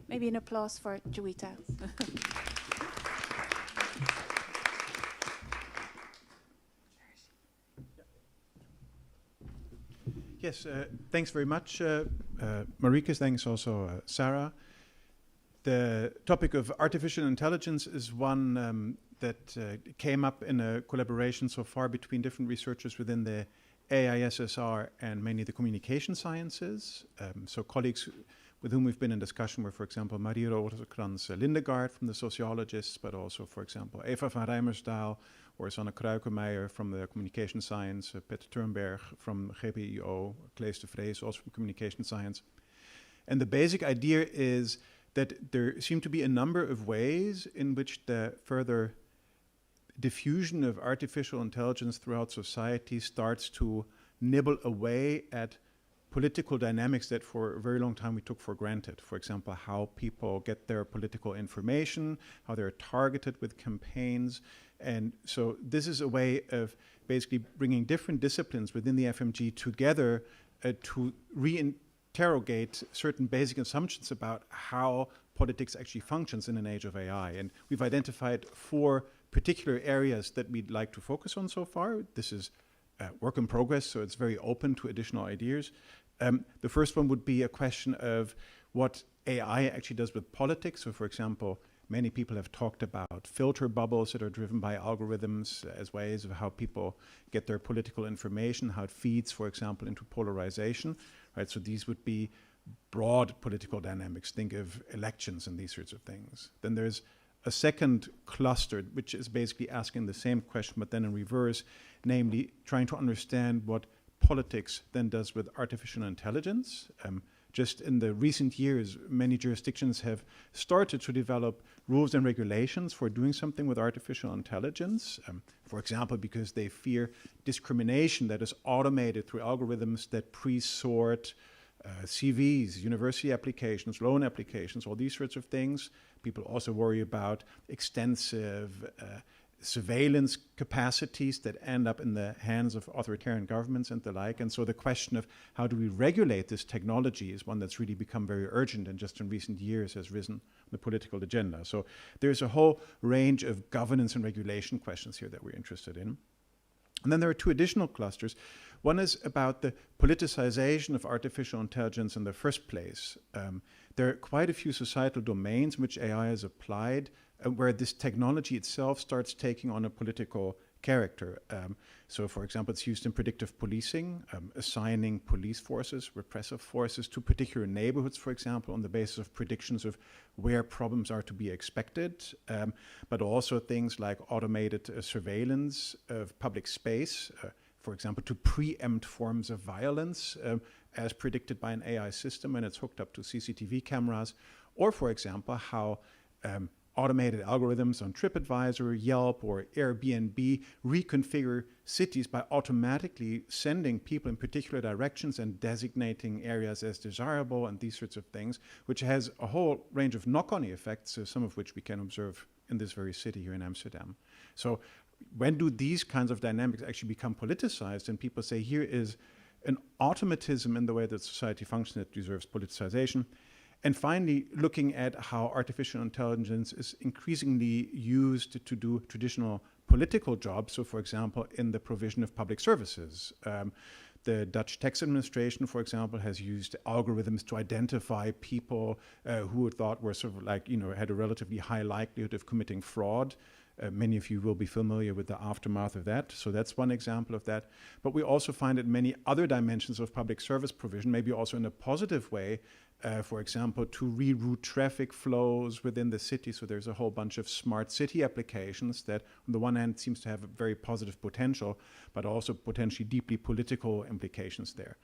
Maybe an applause for Juita. Yes, thanks very much, Marieke. Thanks also, Sarah. The topic of artificial intelligence is one that came up in a collaboration so far between different researchers within the AISSR and mainly the communication sciences. So colleagues with whom we've been in discussion were, for example, Marie Rosekrans-Lindegaard from the sociologists, but also, for example, Eva van Rijmersdaal or Sanne Kruikenmeijer from the communication science, Peter Turnberg from GPIO, Claes de Vrees also from communication science. And the basic idea is that there seem to be a number of ways in which the further diffusion of artificial intelligence throughout society starts to nibble away at political dynamics that for a very long time we took for granted. For example, how people get their political information, how they're targeted with campaigns. And so this is a way of basically bringing different disciplines within the FMG together to reinterrogate certain basic assumptions about how politics actually functions in an age of AI. And we've identified 4 particular areas that we'd like to focus on so far. This is work in progress, so it's very open to additional ideas. The first one would be a question of what AI actually does with politics. So, for example, many people have talked about filter bubbles that are driven by algorithms as ways of how people get their political information, how it feeds, for example, into polarization. Right? So these would be broad political dynamics. Think of elections and these sorts of things. Then there's a second cluster, which is basically asking the same question, but then in reverse, namely trying to understand what politics then does with artificial intelligence. Just in the recent years, many jurisdictions have started to develop rules and regulations for doing something with artificial intelligence. For example, because they fear discrimination that is automated through algorithms that pre-sort CVs, university applications, loan applications, all these sorts of things. People also worry about extensive surveillance capacities that end up in the hands of authoritarian governments and the like. And so the question of how do we regulate this technology is one that's really become very urgent and just in recent years has risen on the political agenda. So there's a whole range of governance and regulation questions here that we're interested in. And then there are 2 additional clusters. One is about the politicization of artificial intelligence in the first place. There are quite a few societal domains in which AI is applied where this technology itself starts taking on a political character. So, for example, it's used in predictive policing, assigning police forces, repressive forces to particular neighborhoods, for example, on the basis of predictions of where problems are to be expected, but also things like automated surveillance of public space, for example, to preempt forms of violence as predicted by an AI system when it's hooked up to CCTV cameras, or, for example, how automated algorithms on TripAdvisor, Yelp, or Airbnb reconfigure cities by automatically sending people in particular directions and designating areas as desirable and these sorts of things, which has a whole range of knock-on effects, some of which we can observe in this very city here in Amsterdam. So when do these kinds of dynamics actually become politicized and people say here is an automatism in the way that society functions that deserves politicization? And finally, looking at how artificial intelligence is increasingly used to do traditional political jobs. So, for example, in the provision of public services. The Dutch tax administration, for example, has used algorithms to identify people who it thought were sort of like, had a relatively high likelihood of committing fraud. Many of you will be familiar with the aftermath of that. So that's one example of that. But we also find it many other dimensions of public service provision, maybe also in a positive way, for example, to reroute traffic flows within the city. So there's a whole bunch of smart city applications that on the one hand seems to have a very positive potential, but also potentially deeply political implications there.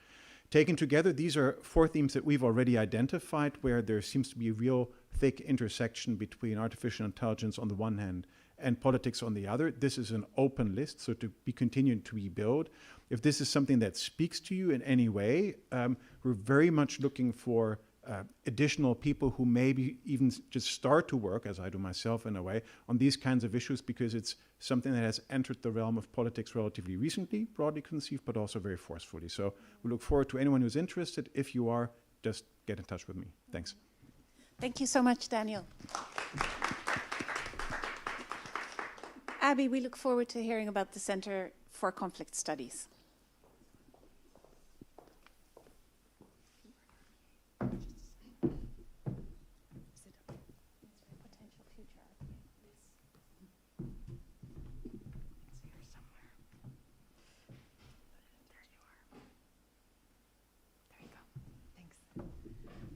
Taken together, these are 4 themes that we've already identified where there seems to be a real thick intersection between artificial intelligence on the one hand and politics on the other. This is an open list, so to be continued to be built. If this is something that speaks to you in any way, we're very much looking for additional people who maybe even just start to work, as I do myself in a way, on these kinds of issues, because it's something that has entered the realm of politics relatively recently, broadly conceived, but also very forcefully. So we look forward to anyone who's interested. If you are, just get in touch with me. Thanks. Thank you so much, Daniel. Abby, we look forward to hearing about the Center for Conflict Studies.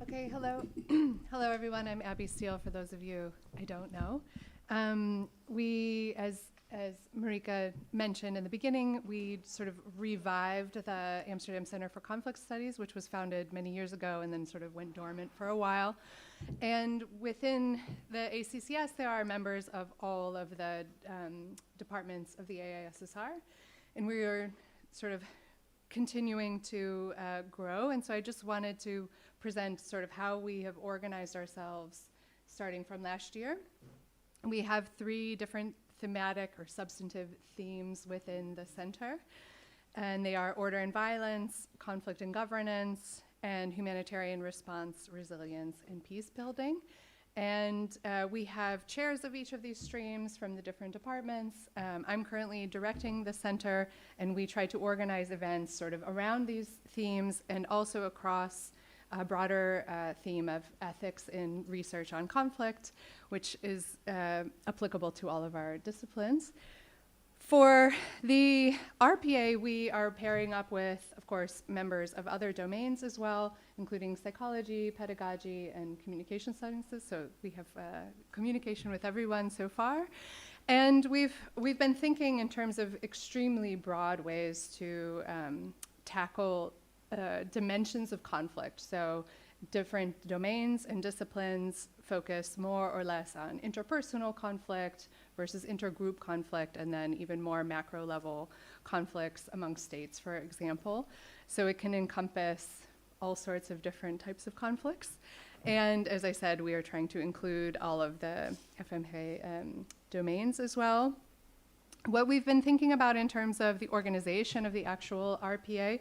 Okay, hello. Hello, everyone. I'm Abby Steele, for those of you I don't know. We, as Marieke mentioned in the beginning, we sort of revived the Amsterdam Center for Conflict Studies, which was founded many years ago and then sort of went dormant for a while. And within the ACCS, there are members of all of the departments of the AISSR. And we are sort of continuing to grow. And so I just wanted to present sort of how we have organized ourselves starting from last year. We have 3 different thematic or substantive themes within the center, and they are order and violence, conflict and governance, and humanitarian response, resilience, and peace building. And we have chairs of each of these streams from the different departments. I'm currently directing the center, and we try to organize events sort of around these themes and also across a broader theme of ethics in research on conflict, which is applicable to all of our disciplines. For the RPA, we are pairing up with, of course, members of other domains as well, including psychology, pedagogy, and communication sciences. So we have communication with everyone so far. And we've been thinking in terms of extremely broad ways to tackle dimensions of conflict. So different domains and disciplines focus more or less on interpersonal conflict versus intergroup conflict, and then even more macro level conflicts among states, for example. So it can encompass all sorts of different types of conflicts. And as I said, we are trying to include all of the FMG domains as well. What we've been thinking about in terms of the organization of the actual RPA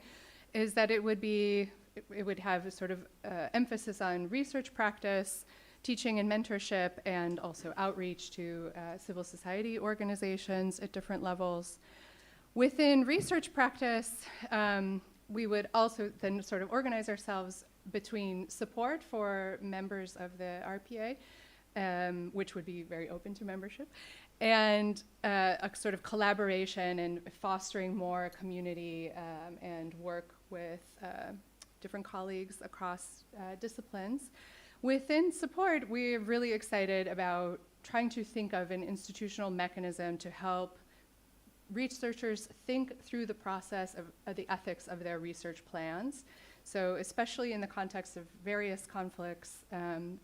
is that it would have a sort of emphasis on research practice, teaching and mentorship, and also outreach to civil society organizations at different levels. Within research practice, we would also then sort of organize ourselves between support for members of the RPA, which would be very open to membership, and a sort of collaboration and fostering more community and work with different colleagues across disciplines. Within support, we're really excited about trying to think of an institutional mechanism to help researchers think through the process of the ethics of their research plans. So especially in the context of various conflicts,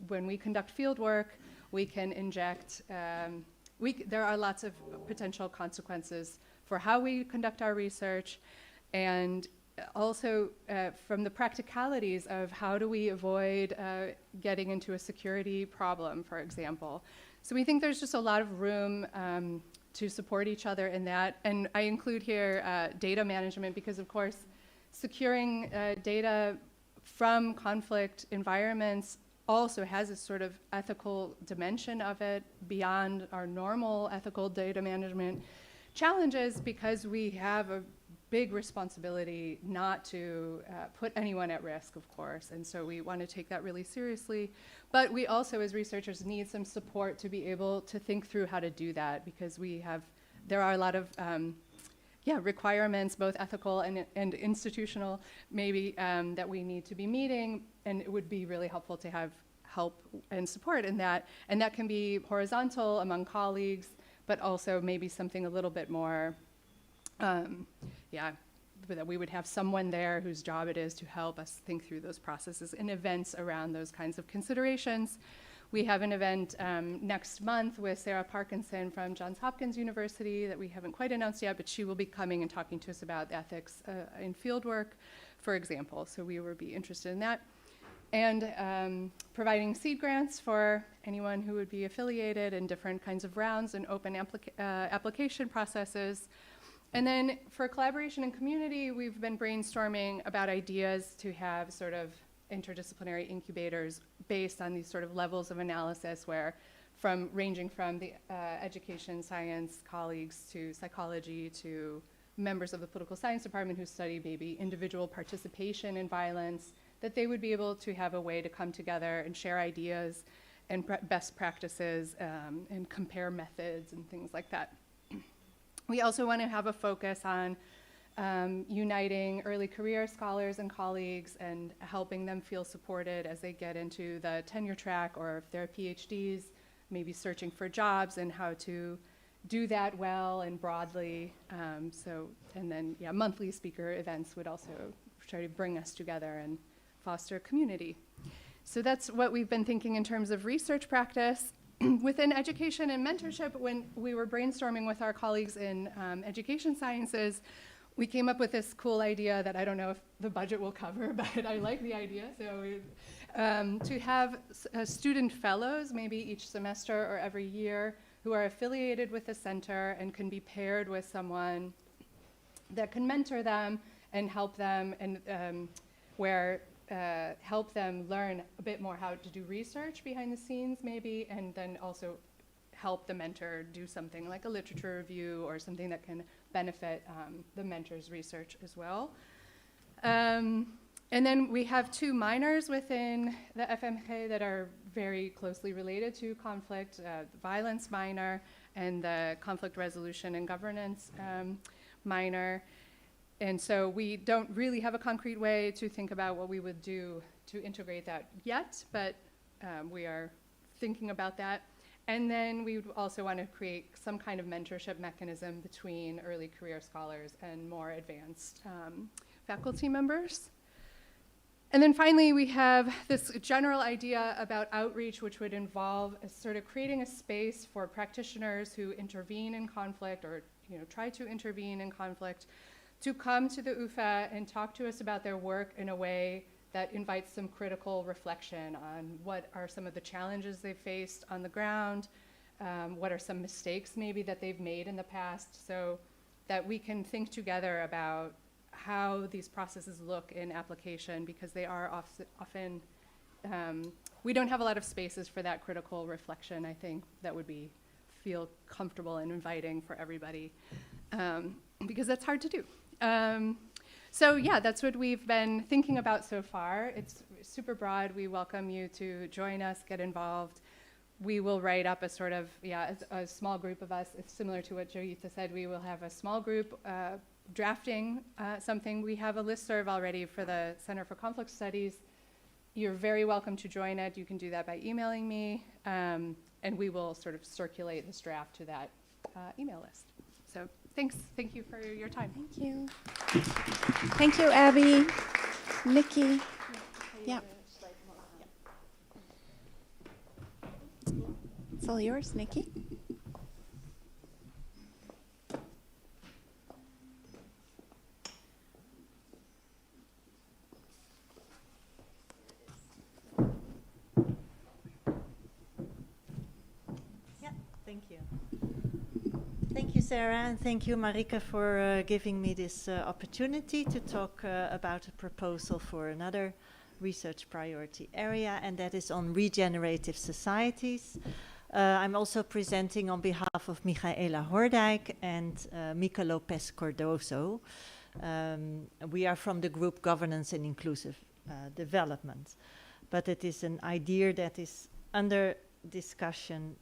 when we conduct field work, we can inject there are lots of potential consequences for how we conduct our research, and also from the practicalities of how do we avoid getting into a security problem, for example. So we think there's just a lot of room to support each other in that. And I include here data management because, of course, securing data from conflict environments also has a sort of ethical dimension of it beyond our normal ethical data management challenges, because we have a big responsibility not to put anyone at risk, of course, and so we want to take that really seriously. But we also, as researchers, need some support to be able to think through how to do that, because there are a lot of requirements, both ethical and institutional, maybe, that we need to be meeting, and it would be really helpful to have help and support in that. And that can be horizontal among colleagues, but also maybe something a little bit more, that we would have someone there whose job it is to help us think through those processes and events around those kinds of considerations. We have an event next month with Sarah Parkinson from Johns Hopkins University that we haven't quite announced yet, but she will be coming and talking to us about ethics in fieldwork, for example. So we would be interested in that. And providing seed grants for anyone who would be affiliated in different kinds of rounds and open application processes. And then for collaboration and community, we've been brainstorming about ideas to have sort of interdisciplinary incubators based on these sort of levels of analysis, where ranging from the education science colleagues to psychology to members of the political science department who study maybe individual participation in violence, that they would be able to have a way to come together and share ideas and best practices and compare methods and things like that. We also want to have a focus on uniting early career scholars and colleagues and helping them feel supported as they get into the tenure track, or if they're PhDs, maybe searching for jobs and how to do that well and broadly. And then monthly speaker events would also try to bring us together and foster community. So that's what we've been thinking in terms of research practice. Within education and mentorship, when we were brainstorming with our colleagues in education sciences, we came up with this cool idea that I don't know if the budget will cover, but I like the idea. So to have student fellows, maybe each semester or every year, who are affiliated with the center and can be paired with someone that can mentor them and help them, and help them learn a bit more how to do research behind the scenes maybe, and then also help the mentor do something like a literature review or something that can benefit the mentor's research as well. And then we have 2 minors within the FMG that are very closely related to conflict, the violence minor and the conflict resolution and governance minor. And so we don't really have a concrete way to think about what we would do to integrate that yet, but we are thinking about that. And then we would also want to create some kind of mentorship mechanism between early career scholars and more advanced faculty members. And then finally, we have this general idea about outreach, which would involve sort of creating a space for practitioners who intervene in conflict, or try to intervene in conflict, to come to the UFA and talk to us about their work in a way that invites some critical reflection on what are some of the challenges they've faced on the ground, what are some mistakes maybe that they've made in the past, so that we can think together about how these processes look in application, because they are often, we don't have a lot of spaces for that critical reflection. I think that would feel comfortable and inviting for everybody, because that's hard to do. So yeah, that's what we've been thinking about so far. It's super broad. We welcome you to join us, get involved. We will write up a sort of, a small group of us. It's similar to what Joyita said. We will have a small group drafting something. We have a listserv already for the Center for Conflict Studies. You're very welcome to join it. You can do that by emailing me, and we will sort of circulate this draft to that email list. So thanks. Thank you for your time. Thank you. Thank you, Abby. Nikki. Yeah. It's all yours, Nikki. Thank you. Thank you, Sarah, and thank you, Marieke, for giving me this opportunity to talk about a proposal for another research priority area, and that is on regenerative societies. I'm also presenting on behalf of Michaela Hordijk and Mica Lopez Cardoso. We are from the group Governance and Inclusive Development, but it is an idea that is under discussion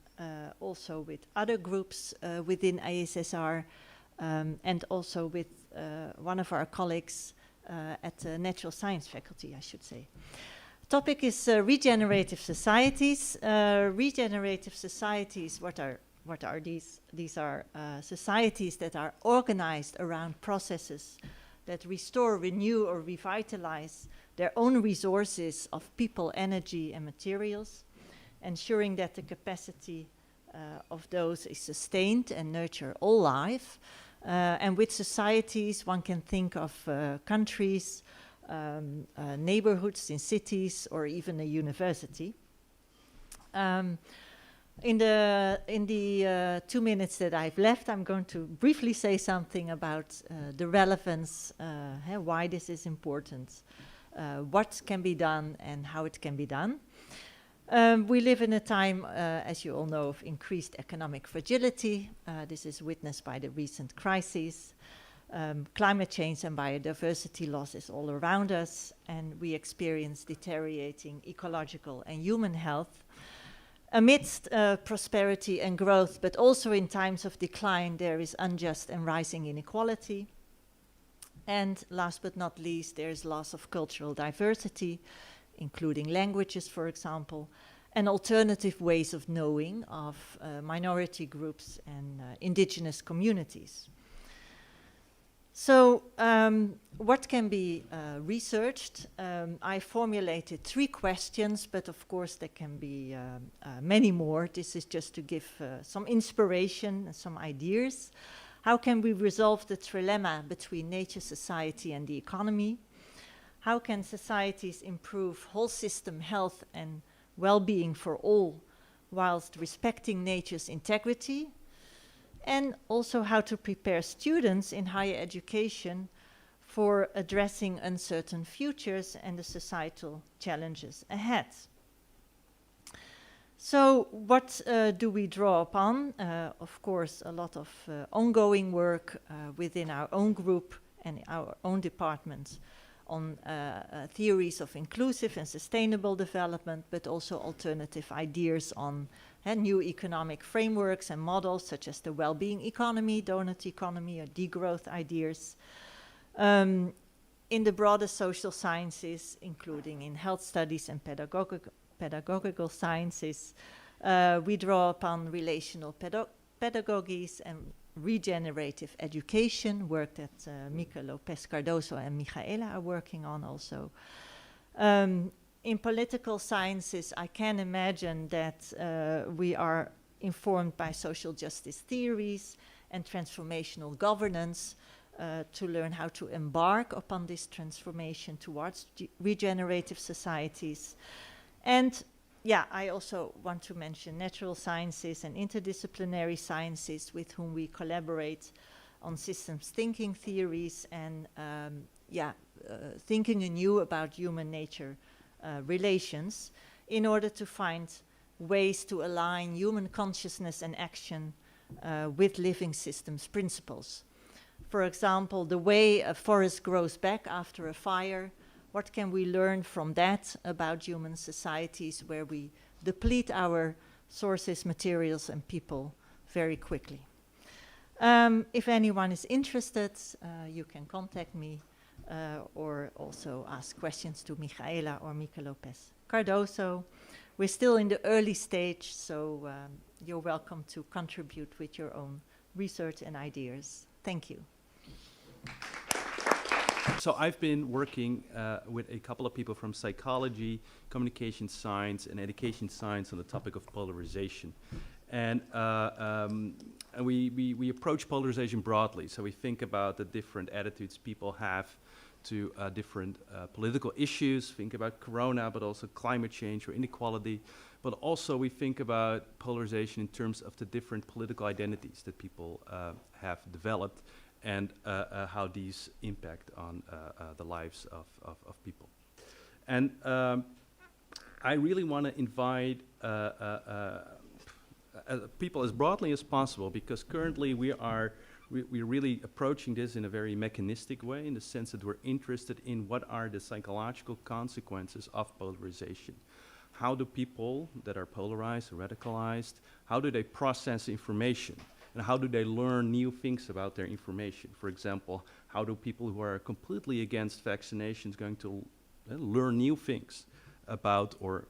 also with other groups within AISSR, and also with one of our colleagues at the Natural Science faculty, I should say. Topic is regenerative societies. Regenerative societies, what are these? These are societies that are organized around processes that restore, renew, or revitalize their own resources of people, energy, and materials, ensuring that the capacity of those is sustained and nurture all life. And with societies, one can think of countries, neighborhoods in cities, or even a university. In the 2 minutes that I've left, I'm going to briefly say something about the relevance, why this is important, what can be done, and how it can be done. We live in a time, as you all know, of increased economic fragility. This is witnessed by the recent crises. Climate change and biodiversity loss is all around us, and we experience deteriorating ecological and human health. Amidst prosperity and growth, but also in times of decline, there is unjust and rising inequality. And last but not least, there is loss of cultural diversity, including languages, for example, and alternative ways of knowing of minority groups and indigenous communities. So what can be researched? I formulated 3 questions, but of course there can be many more. This is just to give some inspiration and some ideas. How can we resolve the trilemma between nature, society, and the economy? How can societies improve whole system health and well-being for all, whilst respecting nature's integrity? And also how to prepare students in higher education for addressing uncertain futures and the societal challenges ahead. So what do we draw upon? Of course, a lot of ongoing work within our own group and our own departments on theories of inclusive and sustainable development, but also alternative ideas on new economic frameworks and models such as the well-being economy, donut economy, or degrowth ideas. In the broader social sciences, including in health studies and pedagogical sciences, we draw upon relational pedagogies and regenerative education, work that Mica Lopez Cardoso and Michaela are working on also. In political sciences, I can imagine that we are informed by social justice theories and transformational governance to learn how to embark upon this transformation towards regenerative societies. And yeah, I also want to mention natural sciences and interdisciplinary sciences with whom we collaborate on systems thinking theories and thinking anew about human nature relations in order to find ways to align human consciousness and action with living systems principles. For example, the way a forest grows back after a fire, what can we learn from that about human societies where we deplete our sources, materials, and people very quickly? If anyone is interested, you can contact me or also ask questions to Michaela or Mica Lopez Cardoso. We're still in the early stage, so you're welcome to contribute with your own research and ideas. Thank you. So I've been working with a couple of people from psychology, communication science, and education science on the topic of polarization. And we approach polarization broadly. So we think about the different attitudes people have to different political issues, think about corona, but also climate change or inequality. But also we think about polarization in terms of the different political identities that people have developed and how these impact on the lives of people. And I really want to invite people as broadly as possible, because currently we're really approaching this in a very mechanistic way, in the sense that we're interested in what are the psychological consequences of polarization. How do people that are polarized, radicalized, how do they process information? And how do they learn new things about their information? For example, how do people who are completely against vaccinations going to learn new things about, or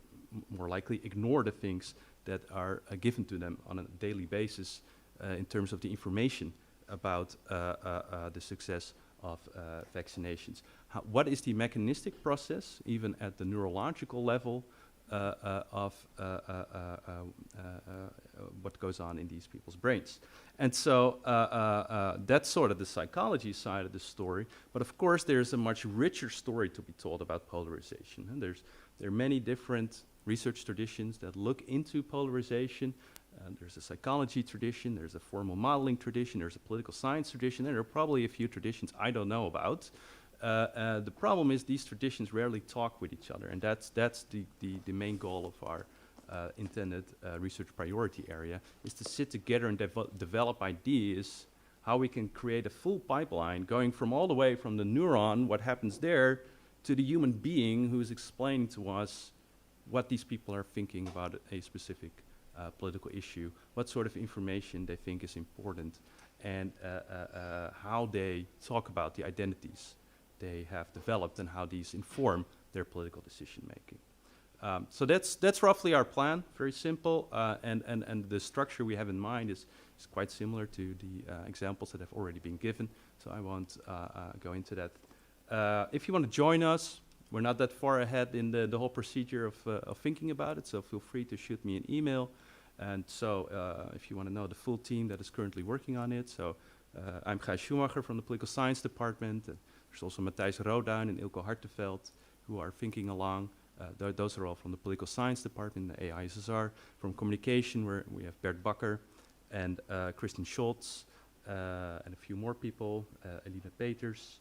more likely ignore the things that are given to them on a daily basis in terms of the information about the success of vaccinations? What is the mechanistic process, even at the neurological level, of what goes on in these people's brains? And so that's sort of the psychology side of the story. But of course, there's a much richer story to be told about polarization. And there are many different research traditions that look into polarization. There's a psychology tradition, there's a formal modeling tradition, there's a political science tradition, and there are probably a few traditions I don't know about. The problem is these traditions rarely talk with each other, and that's the main goal of our intended research priority area, is to sit together and develop ideas how we can create a full pipeline going from all the way from the neuron, what happens there, to the human being who is explaining to us what these people are thinking about a specific political issue, what sort of information they think is important, and how they talk about the identities they have developed and how these inform their political decision making. So that's roughly our plan, very simple, and the structure we have in mind is quite similar to the examples that have already been given, so I won't go into that. If you want to join us, we're not that far ahead in the whole procedure of thinking about it, so feel free to shoot me an email. And so if you want to know the full team that is currently working on it, so I'm Gijs Schumacher from the Political Science Department. There's also Matthijs Roduin and Ilko Harteveld who are thinking along. Those are all from the Political Science Department, the AISSR. From Communication, where we have Bert Bakker and Kristen Scholz, and a few more people, Elina Peters.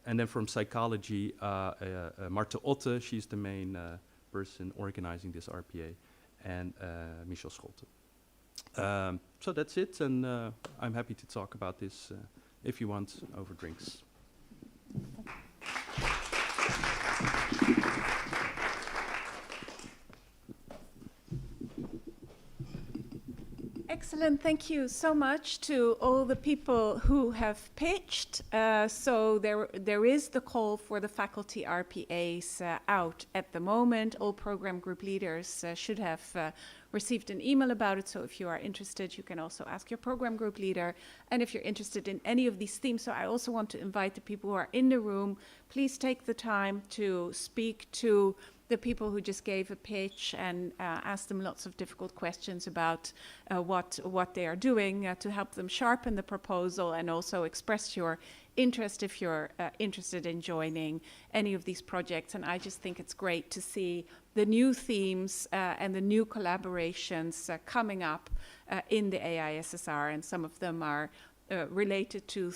And then from Psychology, Marta Otte, she's the main person organizing this RPA, and Michel Scholte. So that's it, and I'm happy to talk about this if you want over drinks. Excellent. Thank you so much to all the people who have pitched. So there is the call for the faculty RPAs out at the moment. All program group leaders should have received an email about it. So if you are interested, you can also ask your program group leader. And if you're interested in any of these themes, so I also want to invite the people who are in the room, please take the time to speak to the people who just gave a pitch and ask them lots of difficult questions about what they are doing to help them sharpen the proposal, and also express your interest if you're interested in joining any of these projects. And I just think it's great to see the new themes and the new collaborations coming up in the AISSR, and some of them are related to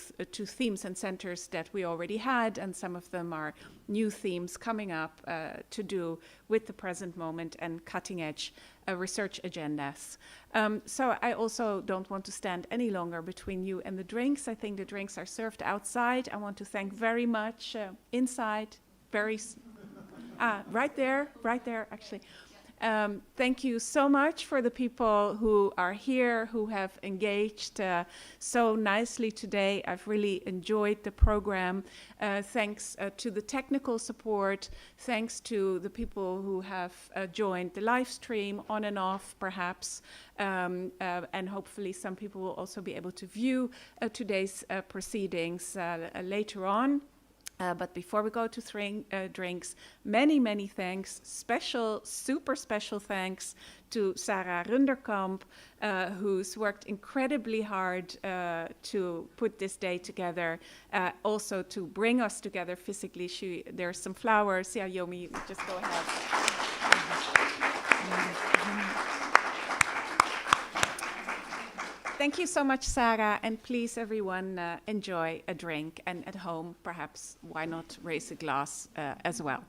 themes and centers that we already had, and some of them are new themes coming up to do with the present moment and cutting-edge research agendas. So I also don't want to stand any longer between you and the drinks. I think the drinks are served outside. I want to thank very much inside, right there, actually. Thank you so much for the people who are here, who have engaged so nicely today. I've really enjoyed the program. Thanks to the technical support. Thanks to the people who have joined the live stream on and off, perhaps. And hopefully some people will also be able to view today's proceedings later on. But before we go to drinks, many thanks. Super special thanks to Sarah Runderkamp, who's worked incredibly hard to put this day together, also to bring us together physically. There's some flowers. Yeah, Yomi, just go ahead. Thank you so much, Sarah, and please, everyone, enjoy a drink, and at home, perhaps, why not raise a glass as well.